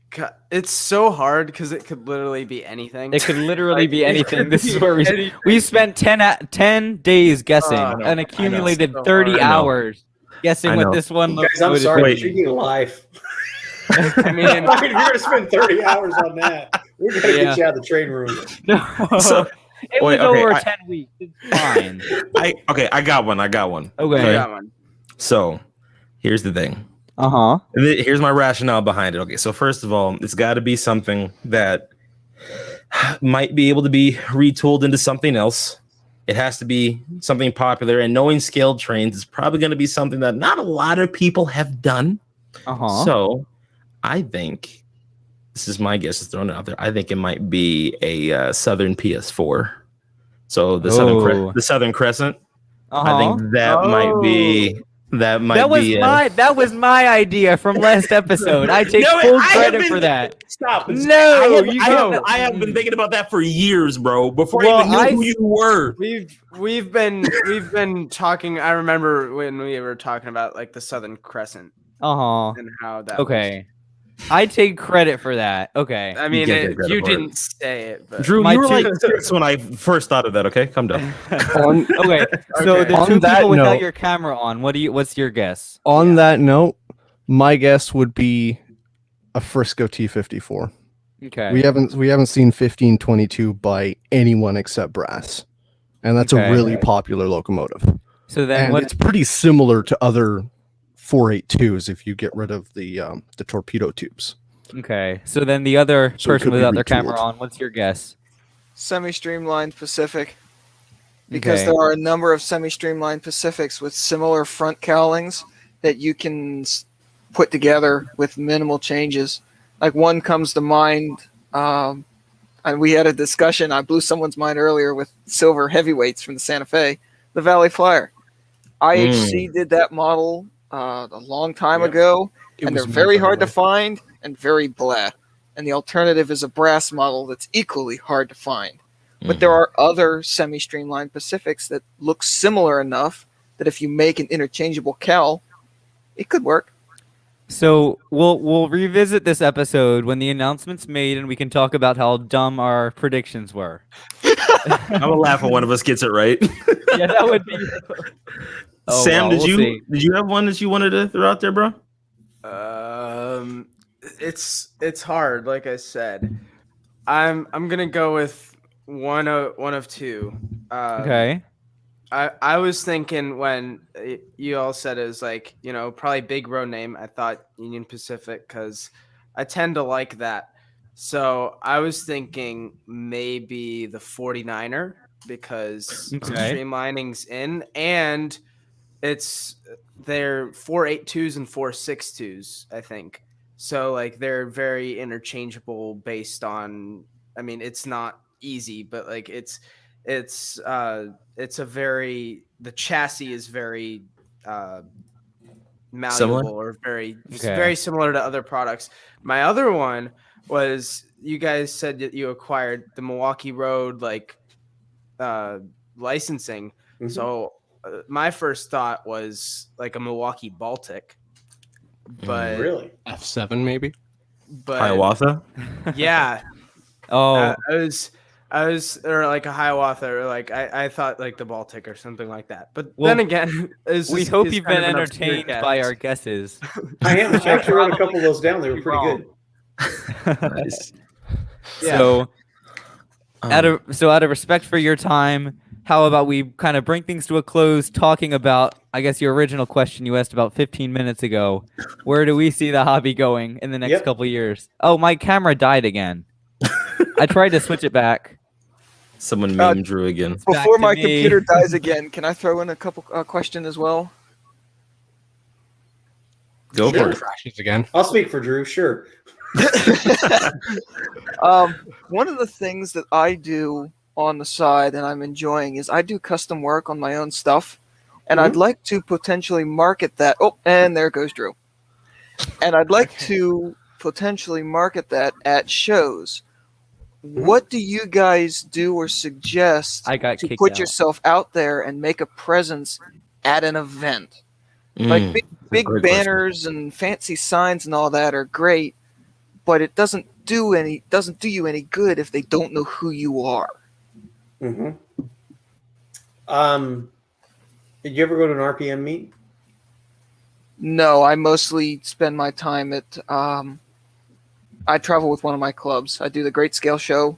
God, it's so hard because it could literally be anything. It could literally Like, be it anything. could This is be where anything. we spent 10 days guessing I know, and I accumulated know. 30 I know. hours guessing I what know. this one Guys, looks I'm would sorry. Wait. Cheating life. I mean, I mean, if you're gonna spend 30 hours on that, we're gonna Yeah. get you out of the train room. No. So, It wait, was okay, over I- 10 weeks. It's fine. I got one. Okay. Okay. got one. So, here's the thing. Uh-huh. Here's my rationale behind it. Okay, so first of all, it's got to be something that might be able to be retooled into something else. It has to be something popular, and knowing scaled trains is probably going to be something that not a lot of people have done. Uh-huh. So, I think this is my guess. Just throwing it out there. I think it might be a Southern PS4. So the Oh. Southern Crescent. Uh-huh. I think that might be that was my idea from last episode. I take No, full I have credit been- for that. Stop. No, you don't. I have been thinking about that for years, bro. Before Well, I even knew who you were. We've been talking. I remember when we were talking about like the Southern Crescent Uh-huh. and how that. Okay. I take credit for that. Okay. I mean, can't take credit you for it. didn't say it, but Drew, My you were two- like six when I first thought of that. Okay, calm down. Okay. So Okay. the On two that people without note- your camera on, what's your guess? On that note, my guess would be a Frisco T54. Okay. We haven't seen 1522 by anyone except Brass, and that's Okay. a really popular locomotive. So then And what it's pretty similar to other 482s if you get rid of the torpedo tubes. Okay. So then the other So it person could be without their camera retooled. on, what's your guess? Semi-streamlined Pacific, because Okay. there are a number of semi-streamlined Pacifics with similar front cowlings that you can put together with minimal changes. Like one comes to mind, and we had a discussion. I blew someone's mind earlier with silver heavyweights from the Santa Fe, the Valley Flyer. IHC did that model a long time Yep. ago, It and was they're very hard to made find and very blah. And the alternative is a brass model that's equally hard to find. But there are other semi-streamlined Pacifics that look similar enough that if you make an interchangeable cowl, it could work. So we'll revisit this episode when the announcement's made and we can talk about how dumb our predictions were. I will laugh when one of us gets it right. Yeah, that would be Oh, Sam, well, we'll see. did you have one that you wanted to throw out there, bro? it's hard. Like I said, I'm gonna go with one of two. Okay. I was thinking when you all said it was like, probably big road name. I thought Union Pacific because I tend to like that. So I was thinking maybe the 49er because Okay. streamlining's in and they're 482s and 462s, I think. So like they're very interchangeable based on, I mean, it's not easy, but like it's a very, the chassis is very malleable Similar? or very Okay. very similar to other products. My other one was, you guys said that you acquired the Milwaukee Road licensing. Mhm. So my first thought was like a Milwaukee Baltic, but Really? F7 maybe. Hiawatha? yeah, Oh, I was or like a Hiawatha or like I thought like the Baltic or something like that. But Well, then again, we hope you've been entertained by our guesses. I am. I actually wrote a couple of those down. They were pretty Wrong. good. Nice. Yeah. So Um, out of respect for your time, how about we kind of bring things to a close talking about, I guess, your original question you asked about 15 minutes ago. Where do we see the hobby going in the next Yep. couple of years? Oh, my camera died again. I tried to switch it back. someone meme Drew again. It's back Before to my me. computer dies again, can I throw in a couple question as well? Go for it. Crashes again. I'll speak for Drew. Sure. One of the things that I do on the side and I'm enjoying is I do custom work on my own stuff, and I'd like to potentially market that. Oh, and there goes Drew. And I'd like to potentially market that at shows. what do you guys do or suggest I got to kicked put out. yourself out there and make a presence at an event? Like Mm, big great banners and fancy signs and all that are great, but it doesn't do you any good if they don't know who you are. Mm-hmm. Did you ever go to an RPM meet? No, I mostly spend my time at I travel with one of my clubs. I do the Great Scale Show,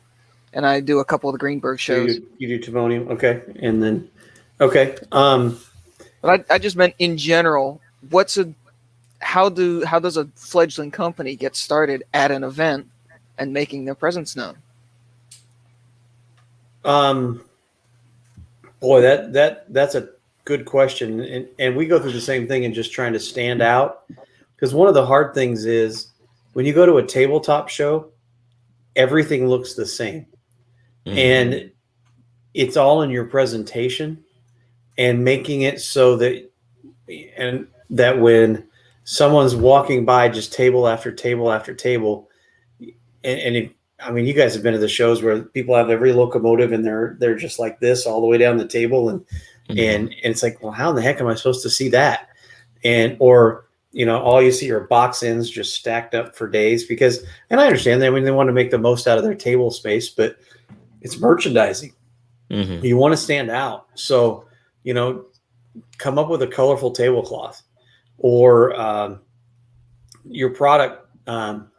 and I do a couple of the Greenberg So shows. you do Timonium, okay, and then okay. But I just meant in general. How does a fledgling company get started at an event and making their presence known? Boy, that's a good question, and we go through the same thing in just trying to stand out. Because one of the hard things is when you go to a tabletop show, everything looks the same, and it's all in your presentation and making it so that when someone's walking by just table after table after table, I mean, you guys have been to the shows where people have every locomotive and they're just like this all the way down the table, and it's like, well, how in the heck am I supposed to see that? Or all you see are box ends just stacked up for days and I understand that. I mean, they want to make the most out of their table space, but it's merchandising. Mm-hmm. You want to stand out. So, come up with a colorful tablecloth or your product. One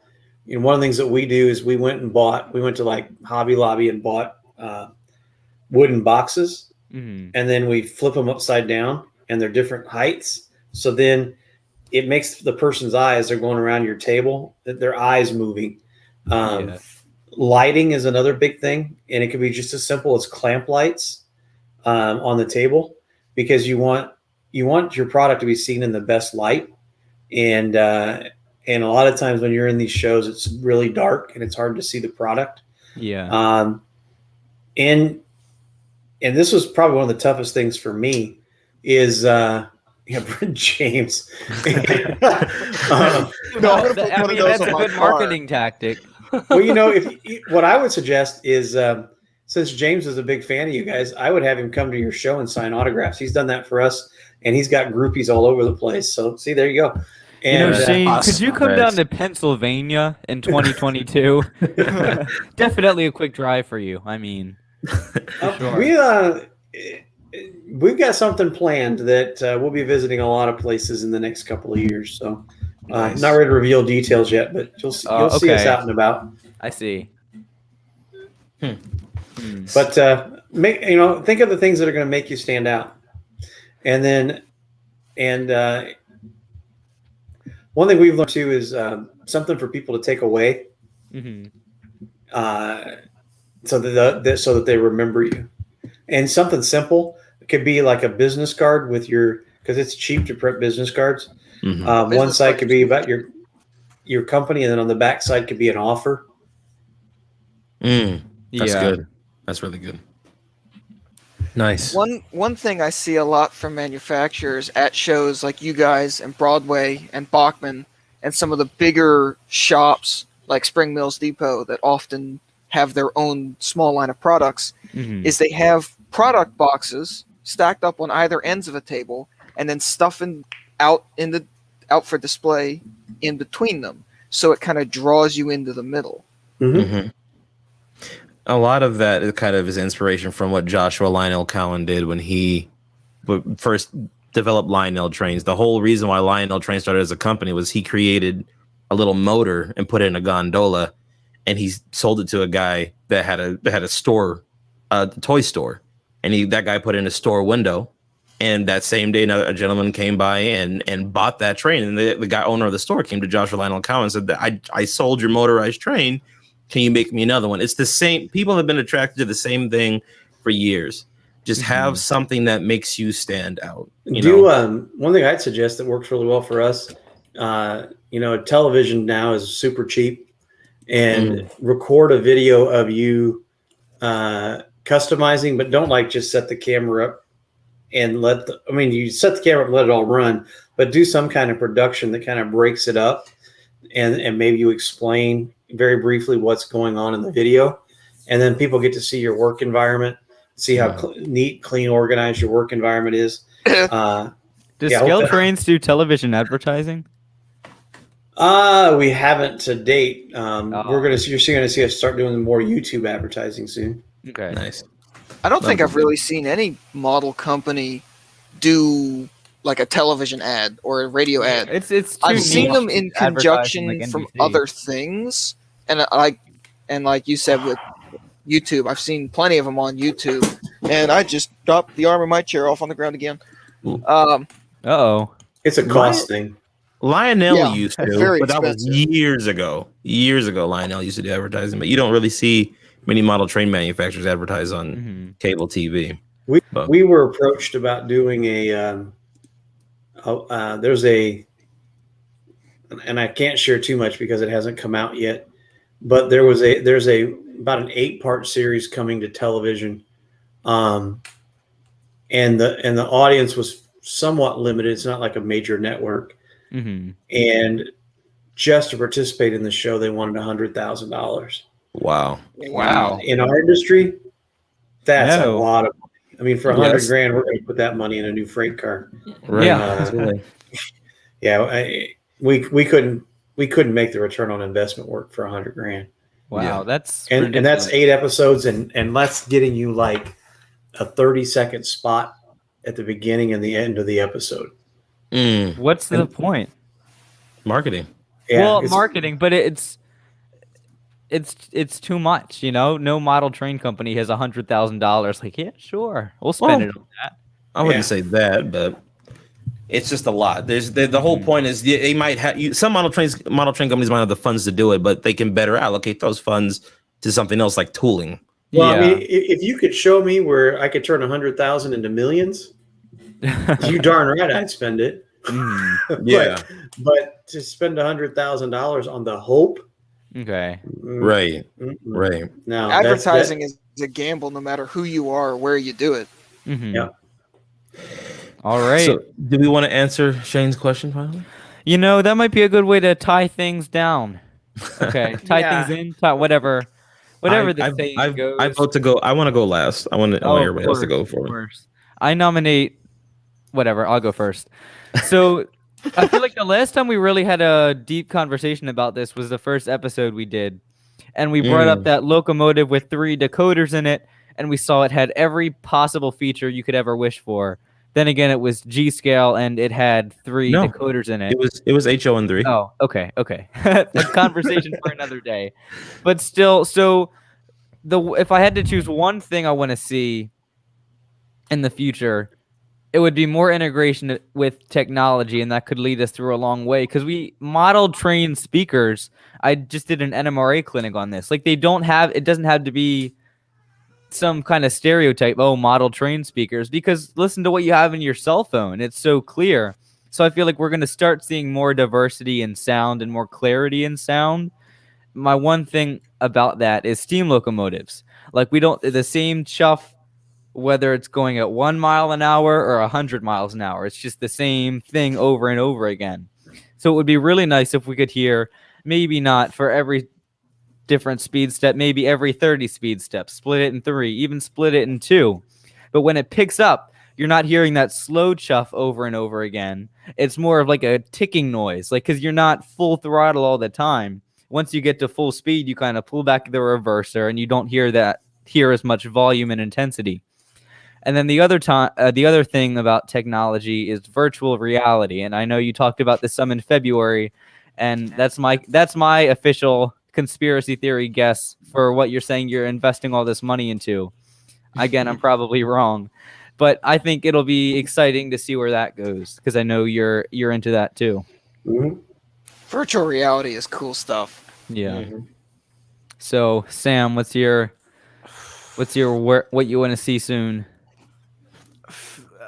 of the things that we do is we went to like Hobby Lobby and bought wooden boxes, and then we flip them upside down and they're different heights. So then it makes the person's eyes, they're going around your table, their eyes moving. Lighting is another big thing. And it can be just as simple as clamp lights on the table, because you want your product to be seen in the best light. And a lot of times when you're in these shows, it's really dark and it's hard to see the product. Yeah. And this was probably one of the toughest things for me is James. That's a good marketing tactic. Well, what I would suggest is since James is a big fan of you guys, I would have him come to your show and sign autographs. He's done that for us, and he's got groupies all over the place. So see, there you go. And Shane, could you come down to Pennsylvania in 2022? Definitely a quick drive for you. I mean, sure. We've got something planned that we'll be visiting a lot of places in the next couple of years. So Nice. not ready to reveal details yet, but you'll see us out and about. I see. But think of the things that are going to make you stand out, and then one thing we've learned too is something for people to take away, so that they remember you. And something simple, it could be like a business card because it's cheap to print business cards. One side could be about your company, and then on the back side could be an offer. That's good. That's really good. Nice. One thing I see a lot from manufacturers at shows like you guys and Broadway and Bachman and some of the bigger shops like Spring Mills Depot that often have their own small line of products is they have product boxes stacked up on either ends of a table and then stuff out for display in between them, so it kind of draws you into the middle. A lot of that is kind of his inspiration from what Joshua Lionel Cowan did when he first developed Lionel Trains. The whole reason why Lionel Trains started as a company was he created a little motor and put it in a gondola, and he sold it to a guy that had a store, a toy store, and that guy put it in a store window. And that same day, a gentleman came by and bought that train, and the guy owner of the store came to Joshua Lionel Cowan and said that I sold your motorized train. Can you make me another one? It's the same. People have been attracted to the same thing for years. Just have something that makes you stand out. One thing I'd suggest that works really well for us. Television now is super cheap, and record a video of you customizing, but don't just set the camera up and you set the camera up and let it all run, but do some kind of production that kind of breaks it up, and maybe you explain very briefly what's going on in the video. and then people get to see your work environment, see how neat, clean, organized your work environment is. Do Yeah, scale trains do television advertising? We haven't to date. You're gonna see us start doing more YouTube advertising soon. Okay. Nice. I don't think I've really seen any model company do like a television ad or a radio ad. It's I've seen them in conjunction like from NBC. other things, and like you said with YouTube, I've seen plenty of them on YouTube. And I just dropped the arm of my chair off on the ground again. It's a cost thing. Lionel used to, very but that was expensive. years ago. Years ago, Lionel used to do advertising, but you don't really see many model train manufacturers advertise on cable TV. We were approached about doing there's a, and I can't share too much because it hasn't come out yet, but there's about an 8-part series coming to television, and the audience was somewhat limited. It's not like a major network, and just to participate in the show, they wanted $100,000. Wow! In our industry, that's a lot of money. I mean, for $100,000, we're going to put that money in a new freight car. Right? We couldn't make the return on investment work for $100,000. Wow, that's and that's 8 episodes, and that's getting you like a 30-second spot at the beginning and the end of the episode. What's the point? Marketing. Yeah, marketing, but it's too much, you know. No model train company has $100,000. Like, yeah, sure, we'll spend it on that. I wouldn't say that, but it's just a lot. There's the whole point is they might have some model train companies might have the funds to do it, but they can better allocate those funds to something else like tooling. Well, I mean, if you could show me where I could turn 100,000 into millions, you darn right I'd spend it. But to spend $100,000 on the hope. Right. No, advertising is a gamble, no matter who you are or where you do it. All right. So, do we want to answer Shane's question finally? You know, that might be a good way to tie things down. Okay, tie things in. Whatever the saying goes. I vote to go. I want to go last. I want everybody else to go first. I nominate. Whatever. I'll go first. So. I feel like the last time we really had a deep conversation about this was the first episode we did. And we brought up that locomotive with 3 decoders in it, and we saw it had every possible feature you could ever wish for. Then again, it was G-scale, and it had 3 decoders in it. It was HO and 3. Oh, okay. A conversation for another day. But still, so if I had to choose one thing I want to see in the future, it would be more integration with technology, and that could lead us through a long way. Because we model train speakers. I just did an NMRA clinic on this. Like, it doesn't have to be some kind of stereotype. Oh, model train speakers. Because listen to what you have in your cell phone. It's so clear. So I feel like we're going to start seeing more diversity in sound and more clarity in sound. My one thing about that is steam locomotives. Like, the same chuff, whether it's going at 1 mile an hour or 100 miles an hour. It's just the same thing over and over again. So it would be really nice if we could hear, maybe not for every different speed step, maybe every 30 speed steps, split it in 3, even split it in 2. But when it picks up, you're not hearing that slow chuff over and over again. It's more of like a ticking noise, like, because you're not full throttle all the time. Once you get to full speed, you kind of pull back the reverser and you don't hear as much volume and intensity. And then the other thing about technology is virtual reality. And I know you talked about this some in February, and that's my official conspiracy theory guess for what you're saying you're investing all this money into. Again, I'm probably wrong, but I think it'll be exciting to see where that goes, because I know you're into that too. Virtual reality is cool stuff. Yeah. So, Sam, what's your what you want to see soon?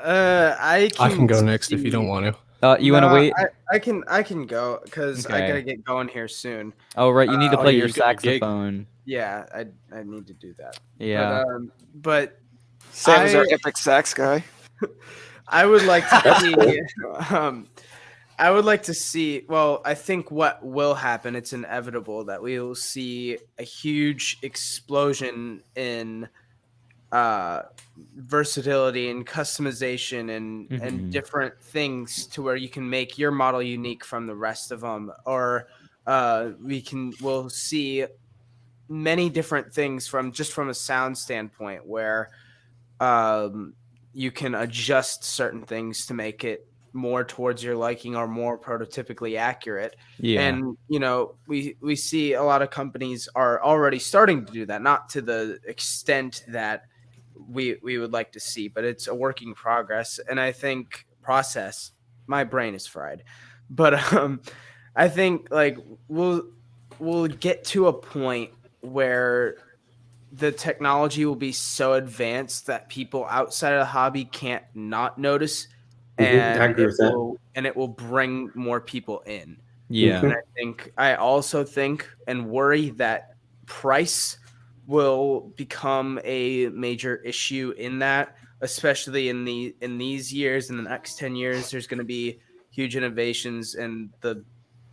I can go next if you don't want to. You want to wait? I can go because I gotta get going here soon. Oh right, you need to play your saxophone. Yeah, I need to do that. Yeah, but Sam's our epic sax guy. I would like to see. I would like to see, well, I think what will happen, it's inevitable that we will see a huge explosion in versatility and customization and different things to where you can make your model unique from the rest of them, or we'll see many different things from a sound standpoint where you can adjust certain things to make it more towards your liking or more prototypically accurate. And we see a lot of companies are already starting to do that, not to the extent that we would like to see, but it's a working progress. And I think my brain is fried, but I think like we'll get to a point where the technology will be so advanced that people outside of the hobby can't not notice, and I agree with that. it will bring more people in. Yeah. And I also think and worry that price will become a major issue in that, especially in these years. In the next 10 years, there's going to be huge innovations, and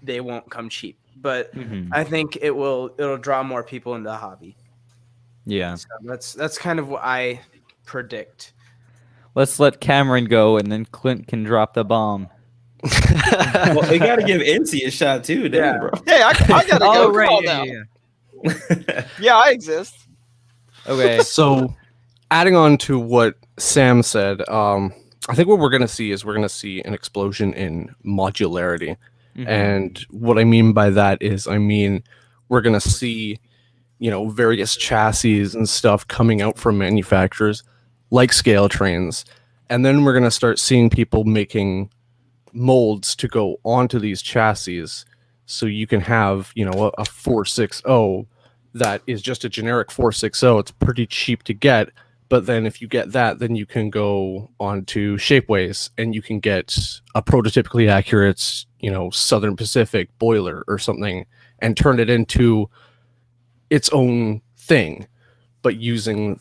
they won't come cheap. But I think it'll draw more people into the hobby. Yeah. So that's kind of what I predict. Let's let Cameron go, and then Clint can drop the bomb. Well, they got to give NC a shot too, dang, bro. Hey, I gotta go. Oh, Come on now. Yeah, I exist. Okay. So, adding on to what Sam said, I think what we're going to see is an explosion in modularity. And what I mean by that is, we're going to see, various chassis and stuff coming out from manufacturers like scale trains. And then we're going to start seeing people making molds to go onto these chassis. So you can have, a 460 that is just a generic 460. It's pretty cheap to get. But then if you get that, then you can go onto Shapeways and you can get a prototypically accurate, Southern Pacific boiler or something and turn it into its own thing, but using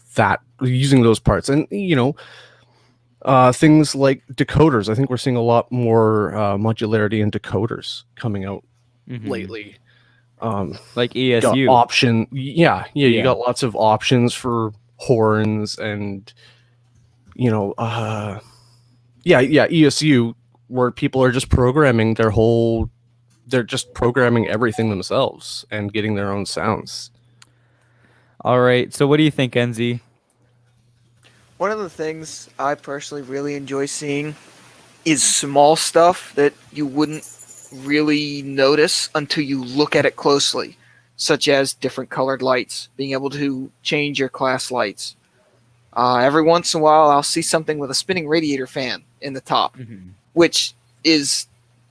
those parts. And, things like decoders. I think we're seeing a lot more modularity in decoders coming out lately. Like ESU option. Yeah. You got lots of options for horns and ESU, where people are just programming they're just programming everything themselves and getting their own sounds. All right, so what do you think, NZ? One of the things I personally really enjoy seeing is small stuff that you wouldn't really notice until you look at it closely, such as different colored lights, being able to change your class lights. Every once in a while, I'll see something with a spinning radiator fan in the top, which is,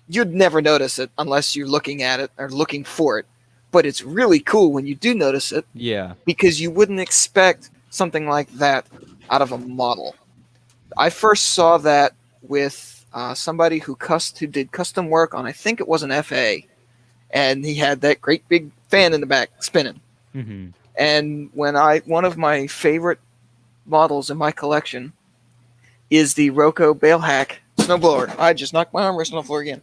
you'd never notice it unless you're looking at it or looking for it. But it's really cool when you do notice it. Yeah. Because you wouldn't expect something like that out of a model. I first saw that with somebody who did custom work on, I think it was an FA, and he had that great big fan in the back spinning. And one of my favorite models in my collection is the Roco Bale Hack snowblower. I just knocked my armrest on the floor again.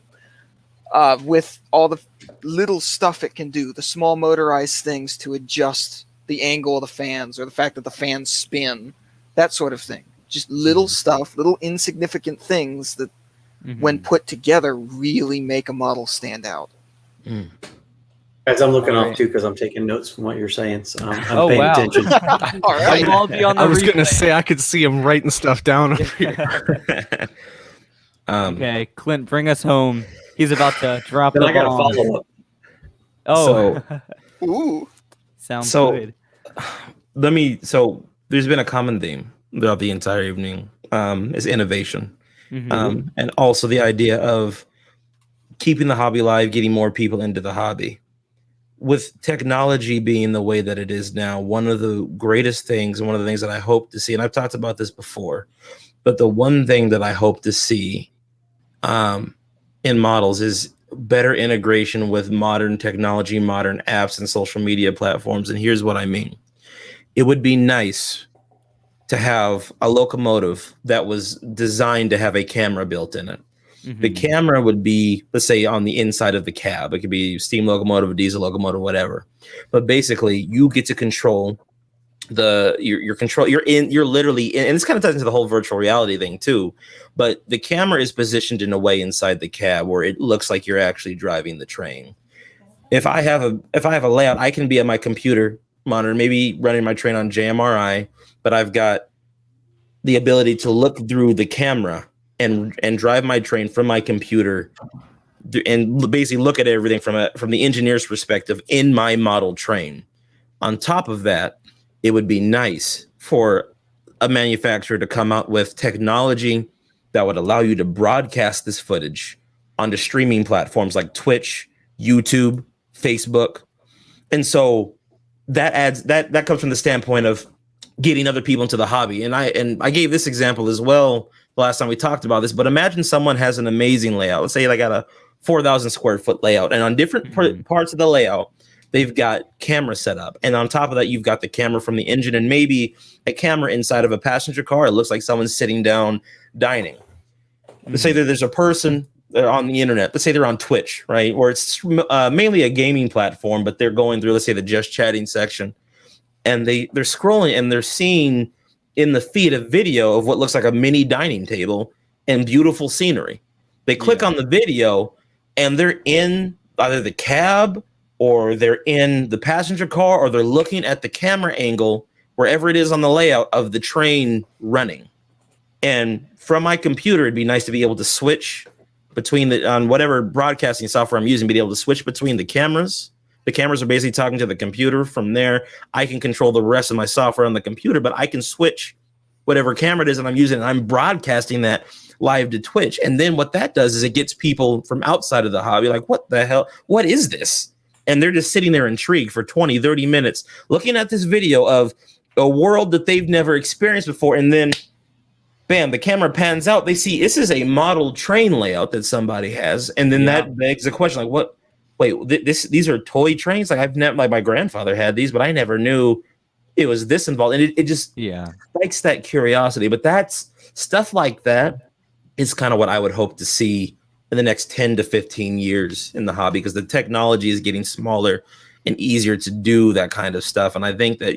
With all the little stuff it can do, the small motorized things to adjust the angle of the fans or the fact that the fans spin, that sort of thing. Just little stuff, little insignificant things that, when put together, really make a model stand out. Guys, I'm looking off too because I'm taking notes from what you're saying. So I'm paying attention. All right. I was going to say I could see him writing stuff down over here. Okay, Clint, bring us home. He's about to drop Then the I got a bomb. follow up. Oh, Ooh. sounds So- good. There's been a common theme throughout the entire evening, is innovation. And also the idea of keeping the hobby alive, getting more people into the hobby. With technology being the way that it is now, one of the greatest things and one of the things that I hope to see, and I've talked about this before, but the one thing that I hope to see in models is better integration with modern technology, modern apps, and social media platforms. And here's what I mean. It would be nice to have a locomotive that was designed to have a camera built in it. The Mhm. camera would be, let's say, on the inside of the cab. It could be steam locomotive, a diesel locomotive, whatever. But basically, you get to control your control. You're literally in, and this kind of ties into the whole virtual reality thing too. But the camera is positioned in a way inside the cab where it looks like you're actually driving the train. If I have a layout, I can be at my computer monitor, maybe running my train on JMRI, but I've got the ability to look through the camera and drive my train from my computer and basically look at everything from the engineer's perspective in my model train. On top of that, it would be nice for a manufacturer to come out with technology that would allow you to broadcast this footage onto streaming platforms like Twitch, YouTube, Facebook. And so that comes from the standpoint of getting other people into the hobby. And I gave this example as well the last time we talked about this, but imagine someone has an amazing layout. Let's say they got a 4,000 square foot layout, and on different parts of the layout, they've got camera set up. And on top of that, you've got the camera from the engine and maybe a camera inside of a passenger car. It looks like someone's sitting down dining. Let's say that there's a person on the internet. Let's say they're on Twitch, right? Or it's mainly a gaming platform, but they're going through, let's say, the just chatting section. And they're scrolling and they're seeing in the feed a video of what looks like a mini dining table and beautiful scenery. They click on the video and they're in either the cab or they're in the passenger car or they're looking at the camera angle, wherever it is on the layout of the train running. And from my computer, it'd be nice to be able to switch between on whatever broadcasting software I'm using, be able to switch between the cameras. The cameras are basically talking to the computer. From there, I can control the rest of my software on the computer, but I can switch whatever camera it is that I'm using, and I'm broadcasting that live to Twitch. And then what that does is it gets people from outside of the hobby like, what the hell? What is this? And they're just sitting there intrigued for 20, 30 minutes looking at this video of a world that they've never experienced before. And then, bam, the camera pans out. They see this is a model train layout that somebody has. And then that begs the question, like, what? Wait, these are toy trains? Like I've never, like my grandfather had these, but I never knew it was this involved. And it just spikes that curiosity. But that's stuff like that is kind of what I would hope to see in the next 10 to 15 years in the hobby, because the technology is getting smaller and easier to do that kind of stuff. And I think that,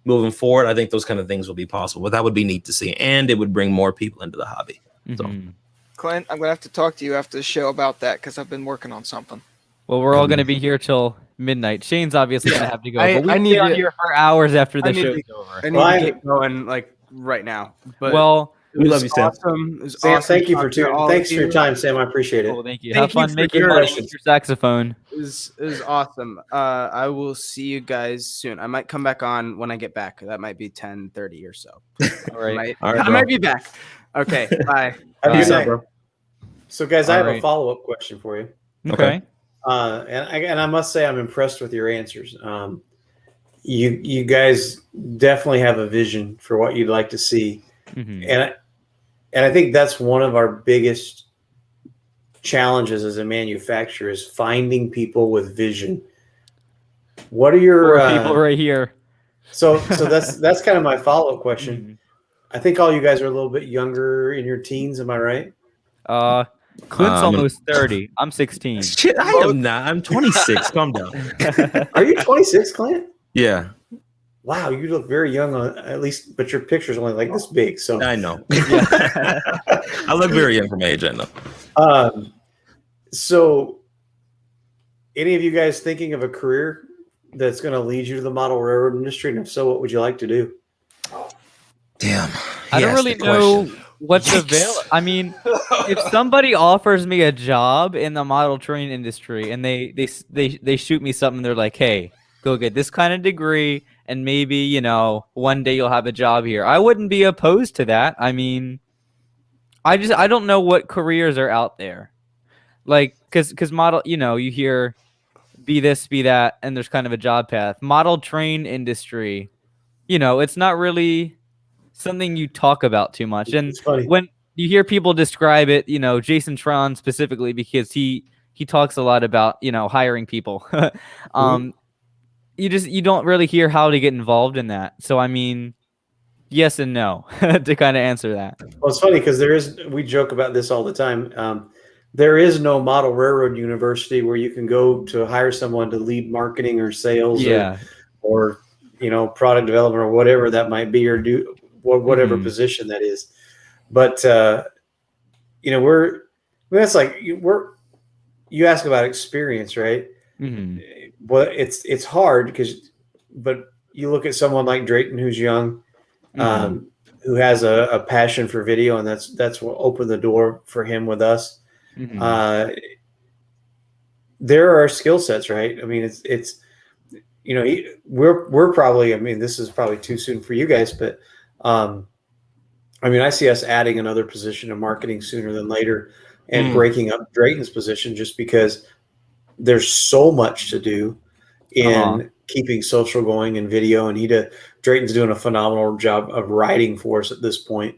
moving forward, I think those kind of things will be possible. But that would be neat to see. And it would bring more people into the hobby. So, Clint, I'm going to have to talk to you after the show about that because I've been working on something. Well, we're all going to be here till midnight. Shane's obviously going to have to go. But I need to here for hours after the show's over. I need to get going like right now. But we love you, Sam. Awesome. It was Sam, awesome thank you for thanks for your time, Sam. I appreciate it. Cool, thank you. Thank Have fun you for making your money questions. with your saxophone. It was awesome. I will see you guys soon. I might come back on when I get back. That might be 10:30 or so. All right. I might be back. Okay. Bye. Have a good night. Bro. So, guys, I have a right. follow-up question for you. Okay. And I must say I'm impressed with your answers. You guys definitely have a vision for what you'd like to see, and I think that's one of our biggest challenges as a manufacturer is finding people with vision. What are your people right here? So that's kind of my follow-up question. I think all you guys are a little bit younger in your teens. Am I right? Clint's almost 30. I'm 16. Shit, I am not. I'm 26. Calm down. Are you 26, Clint? Yeah. Wow, you look very young at least, but your picture's only like this big. So I know. I look very young for my age, I know. So any of you guys thinking of a career that's going to lead you to the model railroad industry? And if so, what would you like to do? Damn. I don't really know what's available. I mean, if somebody offers me a job in the model train industry and they shoot me something, they're like, hey, go get this kind of degree and maybe, one day you'll have a job here. I wouldn't be opposed to that. I mean, I don't know what careers are out there. Like, cause model, you hear be this, be that, and there's kind of a job path. Model train industry, it's not really something you talk about too much. And when you hear people describe it, Jason Tron specifically, because he talks a lot about, hiring people. You don't really hear how to get involved in that. So, I mean, Yes and no to kind of answer that. Well, it's funny because we joke about this all the time. There is no model railroad university where you can go to hire someone to lead marketing or sales Yeah. or product development or whatever that might be, or do whatever Mhm. position that is. But that's like you ask about experience, right? Mhm. Well, it's hard but you look at someone like Drayton who's young, Mhm. who has a passion for video, and that's what opened the door for him with us. Mhm. There are skill sets, right? I mean, it's we're probably. I mean, this is probably too soon for you guys, but I mean, I see us adding another position in marketing sooner than later, and breaking up Drayton's position just because there's so much to do Uh-huh. in keeping social going and video, and Drayton's doing a phenomenal job of writing for us at this point.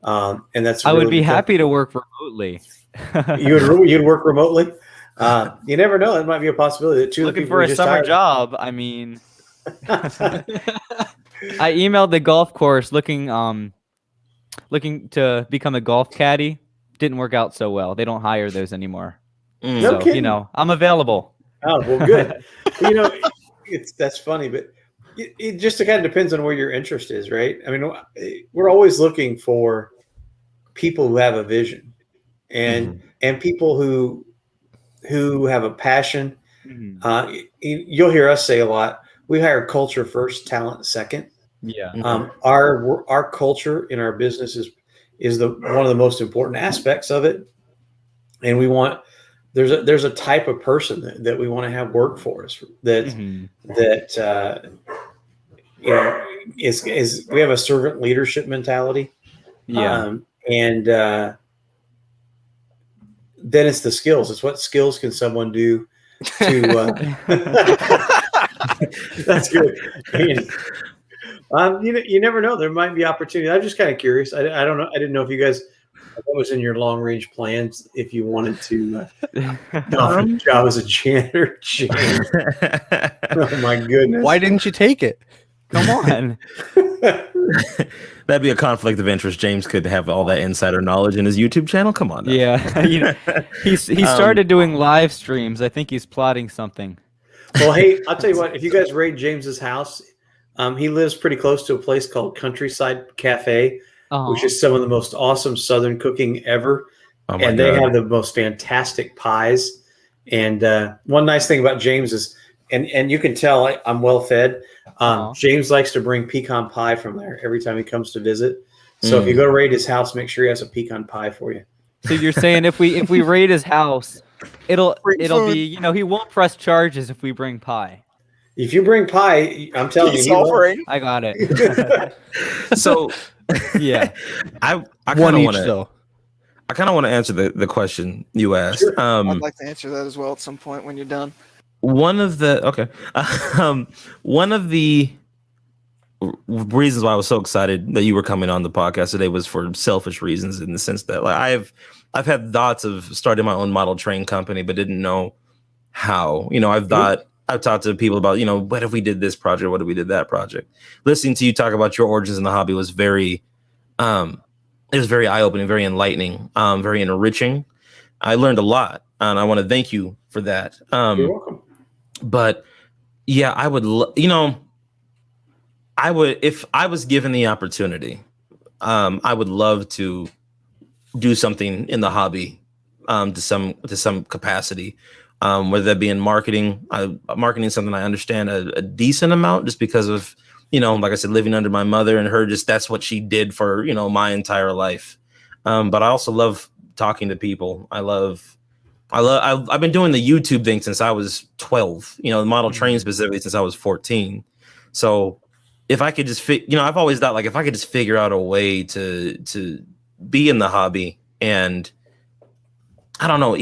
And that's I would really be become. happy to work remotely. You'd work remotely. You never know. It might be a possibility that two of the Looking people for we a just summer hired. job. I mean, I emailed the golf course looking to become a golf caddy. Didn't work out so well. They don't hire those anymore. No So, kidding. I'm available. Oh, well, good. That's funny, but it just kind of depends on where your interest is, right? I mean, we're always looking for people who have a vision and people who have a passion. Mhm. You'll hear us say a lot. We hire culture first, talent second. Yeah. Our culture in our business is one of the most important aspects of it, and we want there's a type of person that we want to have work for us that Mhm. is we have a servant leadership mentality, Yeah. and then it's the skills. It's what skills can someone do to. That's good. You never know. There might be opportunity. I'm just kind of curious. I don't know. I didn't know if you guys, what was in your long range plans, if you wanted to offer a job as a janitor. James. Oh my goodness. Why didn't you take it? Come on. That'd be a conflict of interest. James could have all that insider knowledge in his YouTube channel. Come on now. Yeah. He started doing live streams. I think he's plotting something. Well, hey, I'll tell you what. If you guys raid James's house, he lives pretty close to a place called Countryside Cafe, which is some of the most awesome Southern cooking ever. Oh my and they have the most fantastic pies. And one nice thing about James is, and you can tell I'm well fed. James likes to bring pecan pie from there every time he comes to visit. So if you go to raid his house, make sure he has a pecan pie for you. So you're saying if we raid his house, it'll be, he won't press charges if we bring pie. If you bring pie, I'm telling you, he offering. I got it. So yeah, I kind One of each want to. though. I kind of want to answer the question you asked. Sure. I'd like to answer that as well at some point when you're done. One of the reasons why I was so excited that you were coming on the podcast today was for selfish reasons, in the sense that like I've had thoughts of starting my own model train company, but didn't know how. I've talked to people about, what if we did this project? What if we did that project? Listening to you talk about your origins in the hobby was very, it was very eye-opening, very enlightening, very enriching. I learned a lot, and I want to thank you for that. You're welcome. But yeah, I would, if I was given the opportunity, I would love to do something in the hobby, to some capacity, whether that be in marketing. Marketing is something I understand a decent amount, just because of, like I said, living under my mother and her, just that's what she did for, my entire life. But I also love talking to people. I've been doing the YouTube thing since I was 12, the model train specifically since I was 14. So if I could just I've always thought, like, if I could just figure out a way to be in the hobby, and I don't know,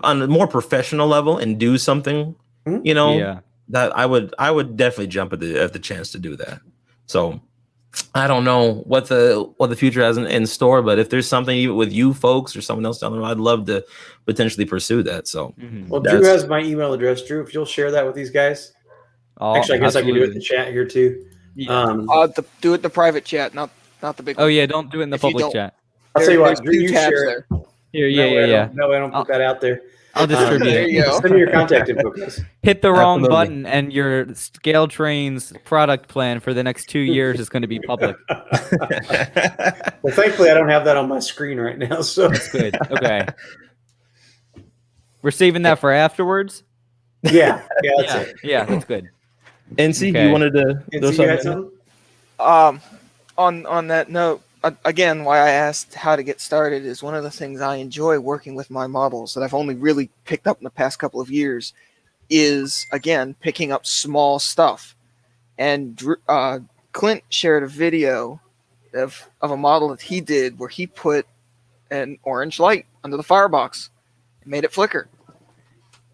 on a more professional level, and do something, that I would definitely jump at the chance to do that. So I don't know what the future has in store, but if there's something with you folks or someone else down the road, I'd love to potentially pursue that. So Well, Drew has my email address. Drew, if you'll share that with these guys. Actually, I guess I can do it in the chat here too. Yeah. Do it in the private chat, not the big Oh one. yeah, don't do it in the If you public don't- chat. I'll tell you what, There's Drew, two you tabs share it. there. Here, No, I don't put that out there. I'll distribute There it. you go. Send me your contact info, guys. Hit the wrong Absolutely. button, and your Scale Train's product plan for the next 2 years is going to be public. Well, thankfully, I don't have that on my screen right now. So That's good. Okay. We're saving that for afterwards. yeah, that's Yeah, it. yeah, that's good. NC, Okay. you wanted to And throw so you had something? something? On that note, again, why I asked how to get started is one of the things I enjoy working with my models that I've only really picked up in the past couple of years is, again, picking up small stuff. And Clint shared a video of a model that he did where he put an orange light under the firebox and made it flicker.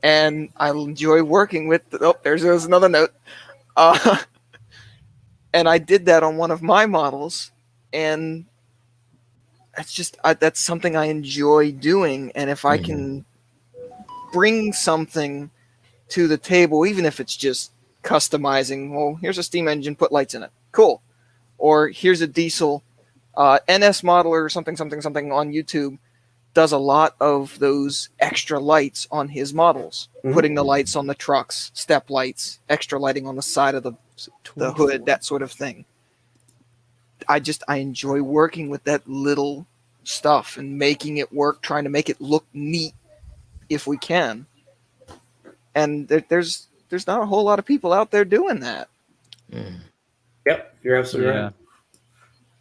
And I enjoy working with there's another note. And I did that on one of my models, and that's something I enjoy doing. And if I can bring something to the table, even if it's just customizing, well, here's a steam engine, put lights in it, cool. Or here's a diesel, NS modeler or something on YouTube does a lot of those extra lights on his models, putting the lights on the trucks, step lights, extra lighting on the side of the hood, that sort of thing. I enjoy working with that little stuff and making it work, trying to make it look neat if we can. And there's not a whole lot of people out there doing that. Yep, you're absolutely right.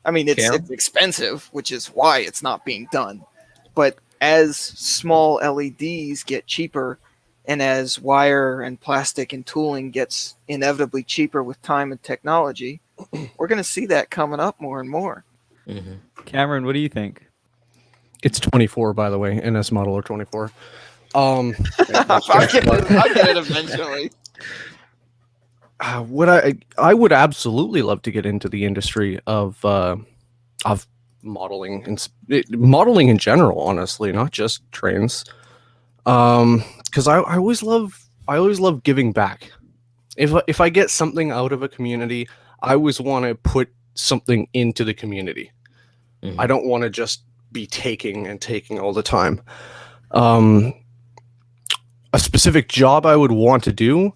I mean, it's expensive, which is why it's not being done. But as small LEDs get cheaper, and as wire and plastic and tooling gets inevitably cheaper with time and technology, we're going to see that coming up more and more. Cameron, what do you think? It's 24, by the way. NS model or 24. I'll get it eventually. I would absolutely love to get into the industry of modeling and modeling in general, honestly, not just trains. Because I always love giving back. If I get something out of a community, I always want to put something into the community. I don't want to just be taking all the time. A specific job I would want to do,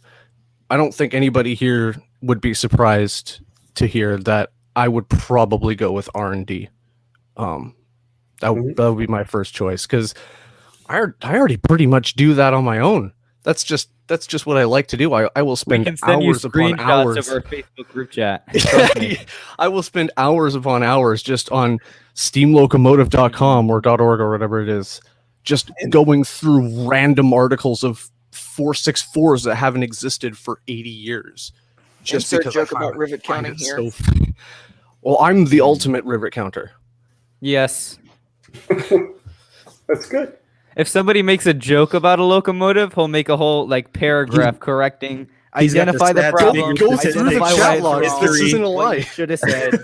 I don't think anybody here would be surprised to hear that I would probably go with R&D. That would be my first choice, because I already pretty much do that on my own. That's just what I like to do. I will spend hours upon hours of our Facebook group chat. I will spend hours upon hours just on steamlocomotive.com or .org or whatever it is, just going through random articles of 464s that haven't existed for 80 years. Just because joke about rivet counting here. Well, I'm the ultimate rivet counter. Yes. That's good. If somebody makes a joke about a locomotive, he'll make a whole paragraph correcting. He's got the Identify the stats, problem. figures, Go through the identify why chat it's logs. wrong, This isn't a what lie. you should have said.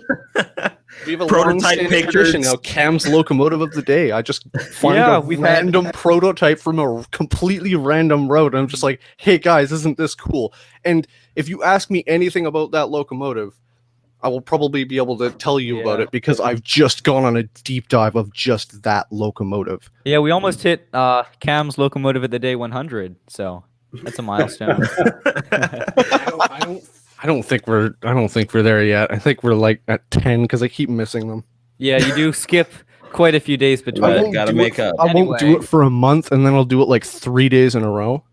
We have a Prototype long-standing pictures. tradition now. Cam's locomotive of the day. I just find a random prototype from a completely random road. And I'm just like, hey guys, isn't this cool? And if you ask me anything about that locomotive, I will probably be able to tell you about it, because I've just gone on a deep dive of just that locomotive. Yeah, we almost hit Cam's locomotive of the day 100, so that's a milestone. I don't think we're there yet. I think we're like at 10 because I keep missing them. Yeah, you do skip quite a few days between. I won't gotta do make it- up. I won't do it for a month, and then I'll do it like 3 days in a row.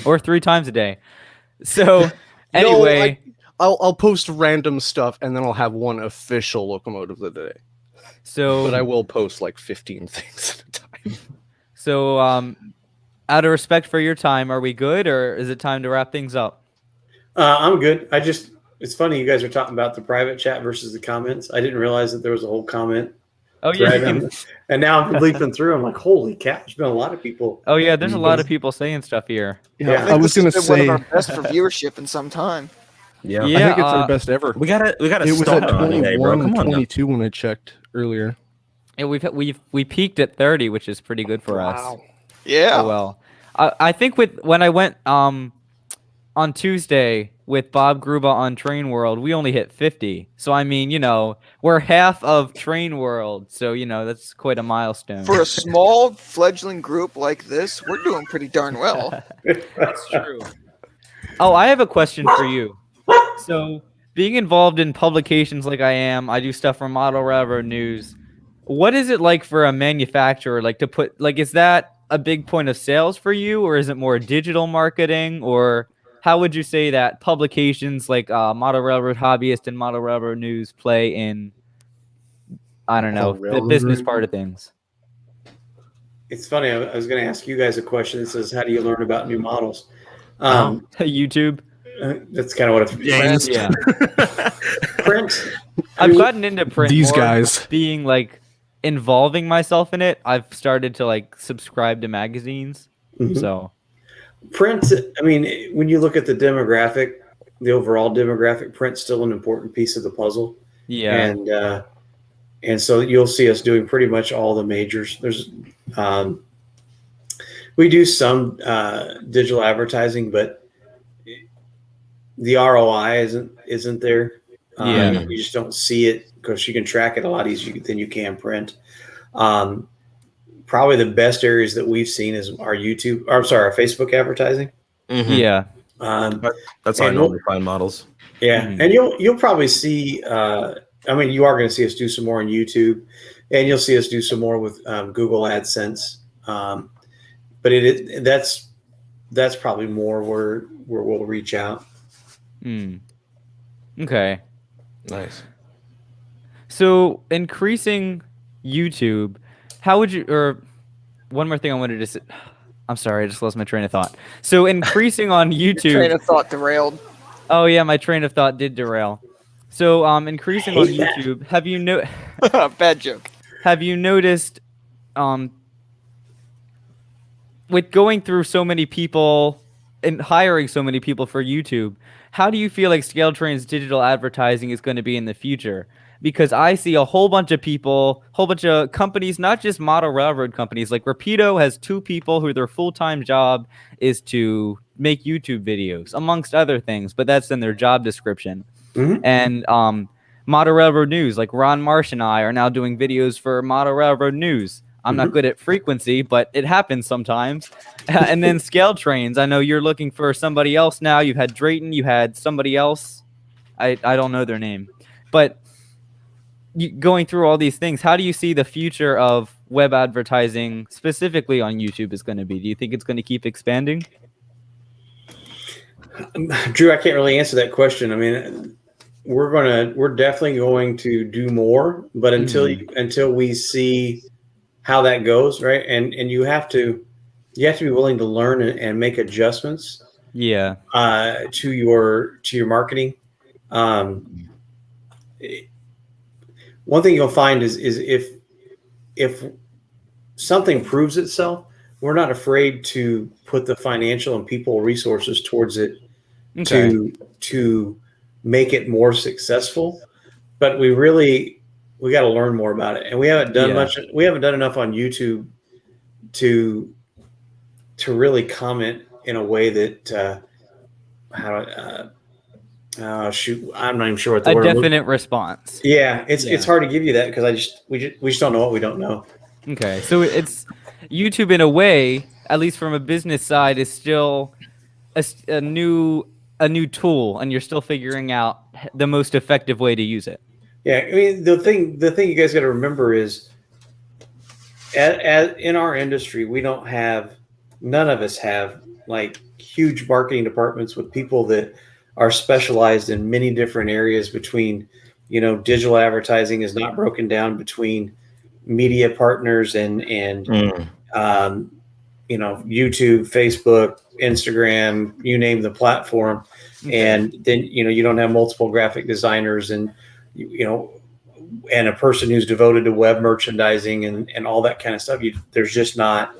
Or 3 times a day. So anyway, I'll post random stuff, and then I'll have one official locomotive of the day. But I will post like 15 things at a time. So out of respect for your time, are we good, or is it time to wrap things up? I'm good. It's funny you guys are talking about the private chat versus the comments. I didn't realize that there was a whole comment. Oh yeah, thread, and now I'm leaping through. I'm like, holy cow! There's been a lot of people. Oh yeah, there's a lot of people saying stuff here. Yeah. I was gonna This has say been one of our best for viewership in some time. Yeah. I think it's our best ever. We gotta It was start at on today, bro. 21 Come and on now. 22 when I checked earlier. Yeah, we peaked at 30, which is pretty good for us. Yeah. Oh well. I think when I went on Tuesday with Bob Gruba on Train World, we only hit 50. So I mean, we're half of Train World. So that's quite a milestone. For a small fledgling group like this, we're doing pretty darn well. That's true. Oh, I have a question for you. So, being involved in publications like I am, I do stuff for Model Railroad News. What is it like for a manufacturer, like to put, like, is that a big point of sales for you, or is it more digital marketing, or how would you say that publications like Model Railroad Hobbyist and Model Railroad News play in, I don't know, the business part of things? It's funny. I was going to ask you guys a question that says, "How do you learn about new models?" YouTube. That's kind of what it's. James. Yeah. Print. I've gotten into print. These more guys. being like involving myself in it. I've started to like subscribe to magazines. Mhm. So Print. I mean, when you look at the demographic, the overall demographic, print's still an important piece of the puzzle. yeah. And so you'll see us doing pretty much all the majors. There's we do some digital advertising, but the ROI isn't there. Yeah. You just don't see it because you can track it a lot easier than you can print. Probably the best areas that we've seen is our our Facebook advertising. Mm-hmm. Yeah. That's how I and normally find models. Yeah, Mhm. and you'll probably see. I mean, you are going to see us do some more on YouTube, and you'll see us do some more with Google AdSense. But that's probably more where we'll reach out. Okay. Nice. So increasing YouTube, how would you, or one more thing I wanted to say. I'm sorry, I just lost my train of thought. So increasing on YouTube. Train of thought derailed. Oh yeah, my train of thought did derail. So increasing on Hate that. YouTube, have you Bad joke. have you noticed with going through so many people and hiring so many people for YouTube, how do you feel like Scale Train's digital advertising is going to be in the future? Because I see a whole bunch of people, whole bunch of companies, not just model railroad companies. Like Rapido has 2 people who their full-time job is to make YouTube videos, amongst other things, but that's in their job description. Mhm. And Model Railroad News, like Ron Marsh and I are now doing videos for Model Railroad News. I'm not good at frequency, but it happens sometimes. And then Scale Trains, I know you're looking for somebody else now. You've had Drayton, you had somebody else. I don't know their name. But going through all these things, how do you see the future of web advertising, specifically on YouTube, is going to be? Do you think it's going to keep expanding? Drew, I can't really answer that question. I mean, we're definitely going to do more, but until we see how that goes, right? And you have to be willing to learn and make adjustments. Yeah. To your marketing. One thing you'll find is if something proves itself, we're not afraid to put the financial and people resources towards it to make it more successful. But we got to learn more about it, and we haven't done much. We haven't done enough on YouTube to really comment in a way that shoot, I'm not even sure what the word. A definite response. Yeah, it's hard to give you that because we just don't know what we don't know. Okay, so it's YouTube in a way, at least from a business side, is still a new tool, and you're still figuring out the most effective way to use it. Yeah, I mean the thing you guys got to remember is, in our industry, none of us have like huge marketing departments with people that are specialized in many different areas. Between, digital advertising is not broken down between media partners and YouTube, Facebook, Instagram, you name the platform. And then, you don't have multiple graphic designers and a person who's devoted to web merchandising and all that kind of stuff. There's just not,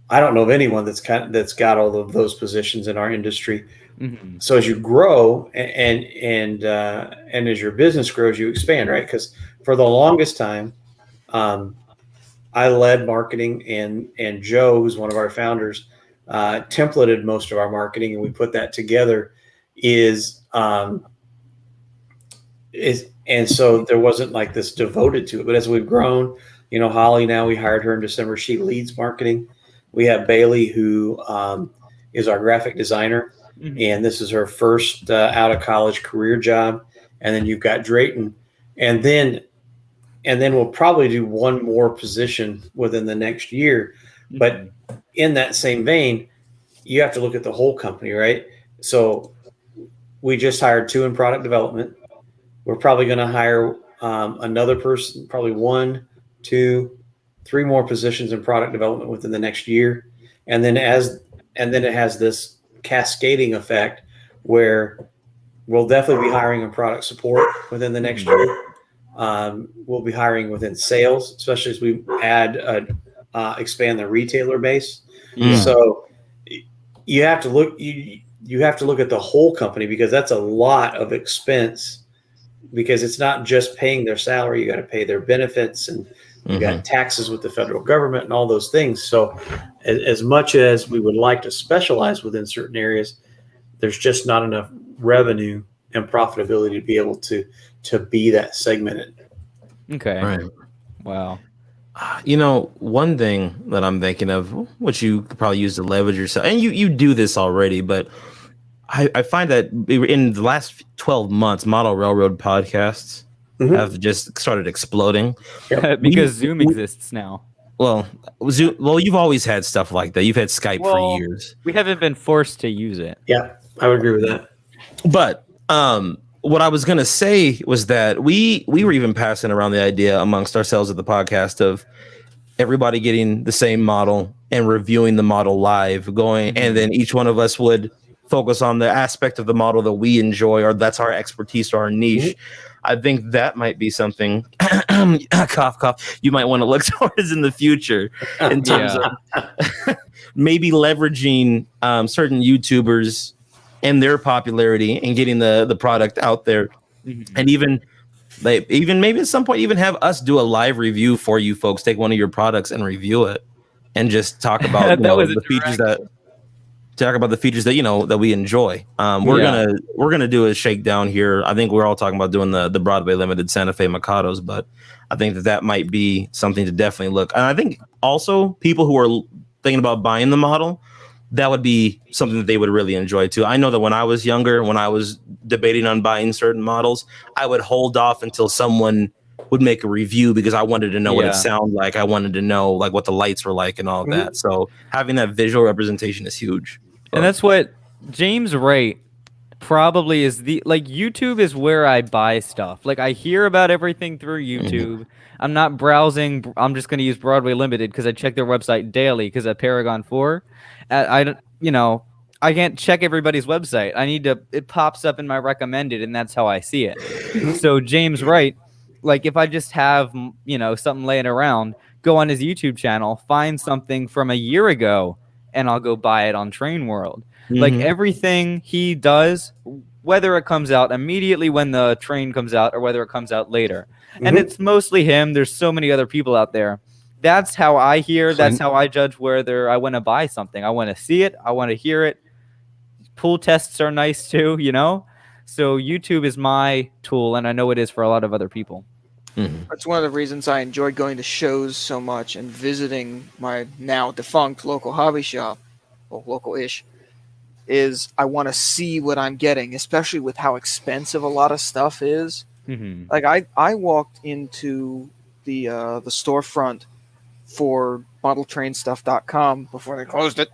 I don't know of anyone that's got all of those positions in our industry. Mm-hmm. So as you grow and as your business grows, you expand, right? Because for the longest time, I led marketing, and Joe, who's one of our founders, templated most of our marketing and we put that together and so there wasn't like this devoted to it. But as we've grown, Holly, now we hired her in December. She leads marketing. We have Bailey, who is our graphic designer, and this is her first out of college career job. And then you've got Drayton, and then we'll probably do one more position within the next year. But in that same vein, you have to look at the whole company, right? So we just hired 2 in product development. We're probably going to hire another person, probably 1, 2, 3 more positions in product development within the next year. And then it has this cascading effect where we'll definitely be hiring in product support within the next year. We'll be hiring within sales, especially as we expand the retailer base. So you have to look at the whole company, because that's a lot of expense, because it's not just paying their salary. You got to pay their benefits, and you got taxes with the federal government and all those things. So as much as we would like to specialize within certain areas, there's just not enough revenue and profitability to be able to be that segmented. Okay. Right. Wow. One thing that I'm thinking of, which you could probably use to leverage yourself, and you do this already, but I find that in the last 12 months, Model Railroad podcasts have just started exploding. Because Zoom exists now. Well, you've always had stuff like that. You've had Skype for years. We haven't been forced to use it. Yeah, I would agree with that. But what I was going to say was that we were even passing around the idea amongst ourselves at the podcast of everybody getting the same model and reviewing the model live, and then each one of us would focus on the aspect of the model that we enjoy, or that's our expertise or our niche. I think that might be something cough, cough, you might want to look towards in the future in terms of maybe leveraging certain YouTubers and their popularity and getting the product out there. And even maybe at some point even have us do a live review for you folks, take one of your products and review it and just talk about the features that we enjoy. We're gonna do a shakedown here. I think we're all talking about doing the Broadway limited Santa Fe Mikados, but I think that might be something to definitely look. And I think also people who are thinking about buying the model, that would be something that they would really enjoy too. I know that when I was younger, when I was debating on buying certain models, I would hold off until someone would make a review because I wanted to know what it sounded like. I wanted to know like what the lights were like and all of that. So having that visual representation is huge. And that's what James Wright probably is YouTube is where I buy stuff. Like I hear about everything through YouTube. I'm not browsing. I'm just going to use Broadway Limited because I check their website daily because at Paragon 4, I can't check everybody's website. It pops up in my recommended and that's how I see it. So James Wright, like if I just have, something laying around, go on his YouTube channel, find something from a year ago, and I'll go buy it on Train World. Like everything he does, whether it comes out immediately when the train comes out or whether it comes out later. And it's mostly him. There's so many other people out there. That's how I hear. That's how I judge whether I want to buy something. I want to see it. I want to hear it. Pull tests are nice too, So YouTube is my tool, and I know it is for a lot of other people. That's one of the reasons I enjoy going to shows so much and visiting my now defunct local hobby shop, well, local-ish, is I want to see what I'm getting, especially with how expensive a lot of stuff is. Like I walked into the storefront for modeltrainstuff.com before they closed it,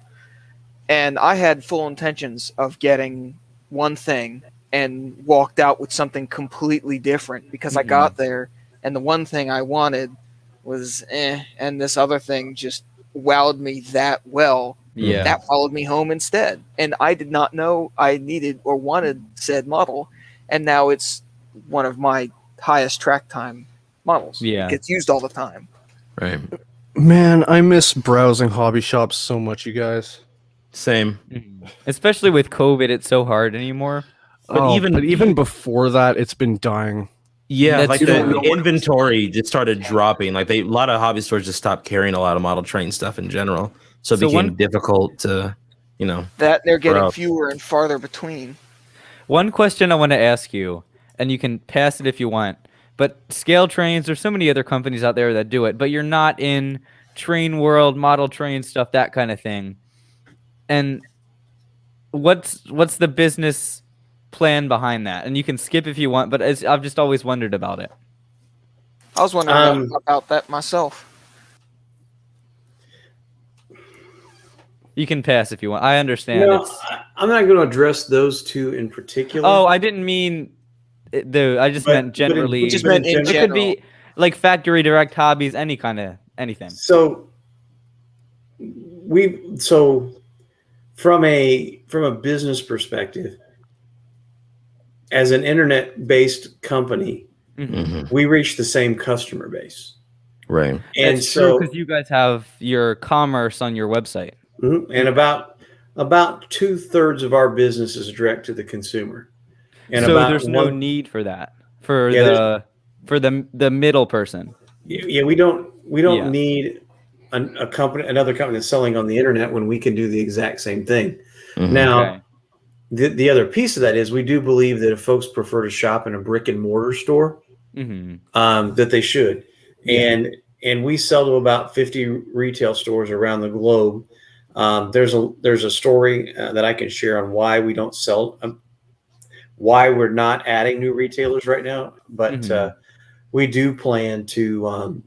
and I had full intentions of getting one thing and walked out with something completely different because I got there and the one thing I wanted was and this other thing just wowed me that well. That followed me home instead. And I did not know I needed or wanted said model. And now it's one of my highest track time models. Yeah. It gets used all the time. Right. Man, I miss browsing hobby shops so much, you guys. Same. Especially with COVID, it's so hard anymore. But even before that, it's been dying. Yeah, like the inventory just started dropping. Like a lot of hobby stores just stopped carrying a lot of model train stuff in general. So it became difficult to That they're getting Bro. fewer and farther between. One question I want to ask you, and you can pass it if you want, but Scale Trains, there's so many other companies out there that do it, but you're not in train world, model train stuff, that kind of thing. And what's the business plan behind that? And you can skip if you want, but I've just always wondered about it. I was wondering about that myself. You can pass if you want. I understand. No, I'm not going to address those two in particular. Oh, I didn't mean I just meant generally. just meant in it could general. be like factory direct hobbies, anything. So from a business perspective, as an internet-based company, we reach the same customer base. Right. And That's so because you guys have your commerce on your website. and about 2/3 of our business is direct to the consumer. And So about there's no need for that for Yeah, the middle person. Yeah, we don't Yeah. need another company that's selling on the internet when we can do the exact same thing. Mhm. Now, Okay. the other piece of that is we do believe that if folks prefer to shop in a brick and mortar store, that they should. Yeah. And we sell to about 50 retail stores around the globe. There's a story that I can share on why we don't sell, why we're not adding new retailers right now, but we do plan to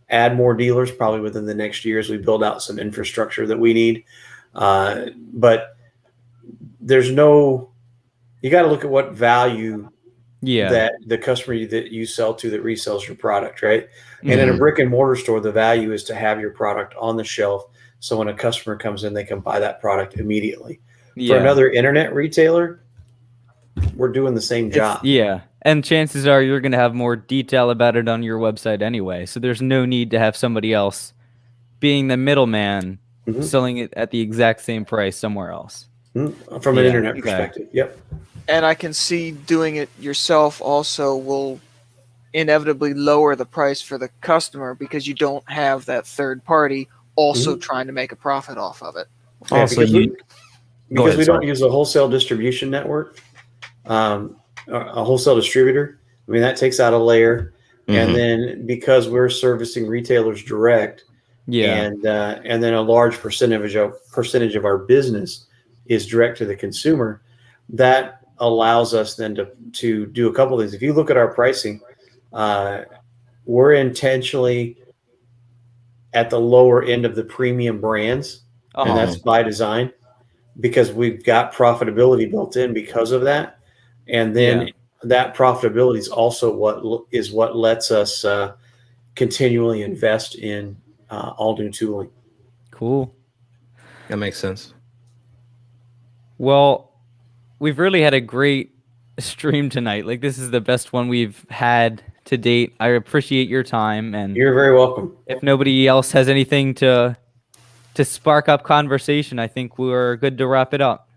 add more dealers probably within the next year as we build out some infrastructure that we need. But you got to look at what value that the customer that you sell to that resells your product, right? And in a brick and mortar store, the value is to have your product on the shelf. So when a customer comes in, they can buy that product immediately. For another internet retailer, we're doing the same job. And chances are you're going to have more detail about it on your website anyway. So there's no need to have somebody else being the middleman selling it at the exact same price somewhere else. From an internet perspective. Yep. And I can see doing it yourself also will inevitably lower the price for the customer because you don't have that third party also trying to make a profit off of it. Yeah, Also, because we don't use a wholesale distribution network, a wholesale distributor. I mean, that takes out a layer. And then because we're servicing retailers direct, and then a large percentage of our business is direct to the consumer, that allows us then to do a couple of things. If you look at our pricing, we're intentionally at the lower end of the premium brands, and that's by design because we've got profitability built in because of that. And then that profitability is also what lets us continually invest in all new tooling. Cool. That makes sense. Well, we've really had a great stream tonight. Like, this is the best one we've had to date. I appreciate your time, and you're very welcome. If nobody else has anything to spark up conversation, I think we're good to wrap it up.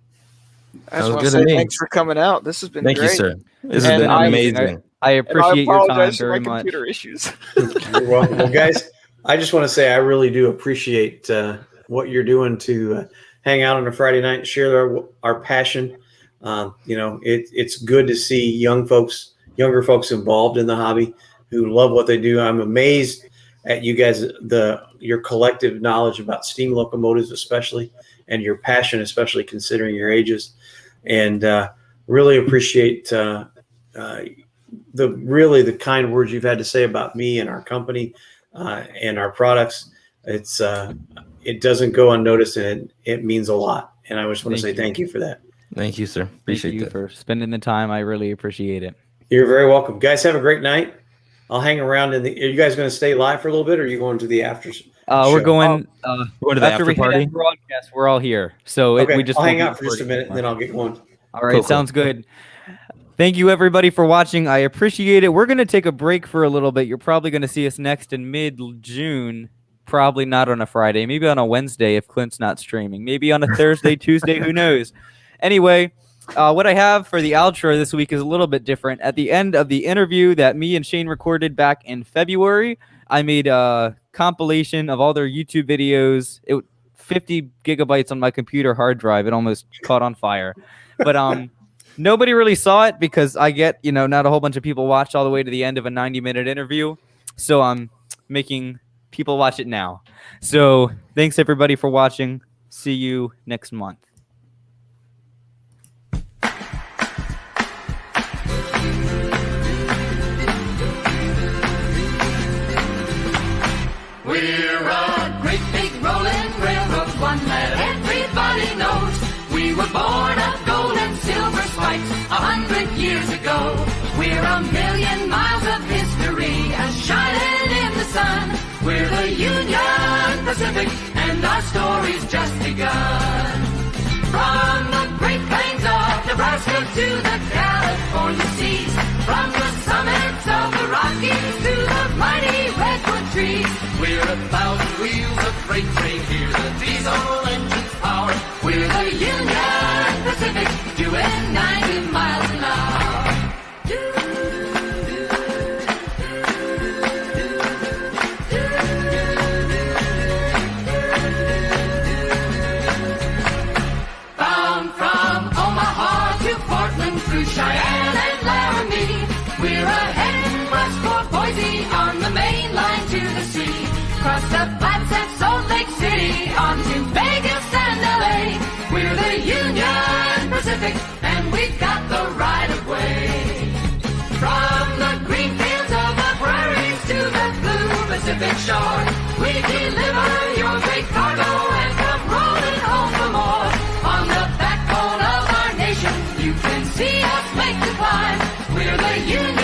I just want to say thanks for coming out. This has been great. Thank you, sir. This has been amazing. I appreciate your time very for my much. computer issues. You're welcome. Well, guys, I just want to say I really do appreciate what you're doing to hang out on a Friday night and share our passion. It's good to see younger folks involved in the hobby who love what they do. I'm amazed at you guys, your collective knowledge about steam locomotives, especially, and your passion, especially considering your ages, and really appreciate the kind words you've had to say about me and our company and our products. It doesn't go unnoticed, and it means a lot. And I just want to say thank you for that. Thank you, sir. Appreciate you for spending the time. I really appreciate it. You're very welcome. Guys, have a great night. I'll hang around. Are you guys going to stay live for a little bit, or are you going to the after show? We're going to the after after party. Broadcast. We're all here, so Okay, we I'll hang out for just a minute, and then I'll get going. All right, sounds good. Thank you, everybody, for watching. I appreciate it. We're going to take a break for a little bit. You're probably going to see us next in mid-June. Probably not on a Friday. Maybe on a Wednesday if Clint's not streaming. Maybe on a Thursday, Tuesday. Who knows? Anyway, what I have for the outro this week is a little bit different. At the end of the interview that me and Shane recorded back in February, I made a compilation of all their YouTube videos. 50 gigabytes on my computer hard drive. It almost caught on fire. But nobody really saw it because I get, not a whole bunch of people watched all the way to the end of a 90-minute interview. So I'm making people watch it now. So thanks everybody for watching. See you next month. We're a great big rolling railroad, one that everybody knows. We were born of gold and silver spikes 100 years ago. We're a million miles of history, as shining in the sun. We're the Union Pacific, and our story's just begun. From the Great Plains of Nebraska to the California seas, from the summits of the Rockies to the mighty redwood trees, we're 1,000 wheels of freight train here, the diesel engine's power. We're the Union Pacific, doing 90 miles an hour. Bound from Omaha to Portland through Cheyenne and Laramie, we're heading west for Boise on the main line to the sea. Across the Flats at Salt Lake City, on to Vegas and LA. We're the Union Pacific, and we've got the right of way. From the green fields of the prairies to the blue Pacific shore, we deliver your great cargo and come rolling home for more. On the backbone of our nation, you can see us make the climb. We're the Union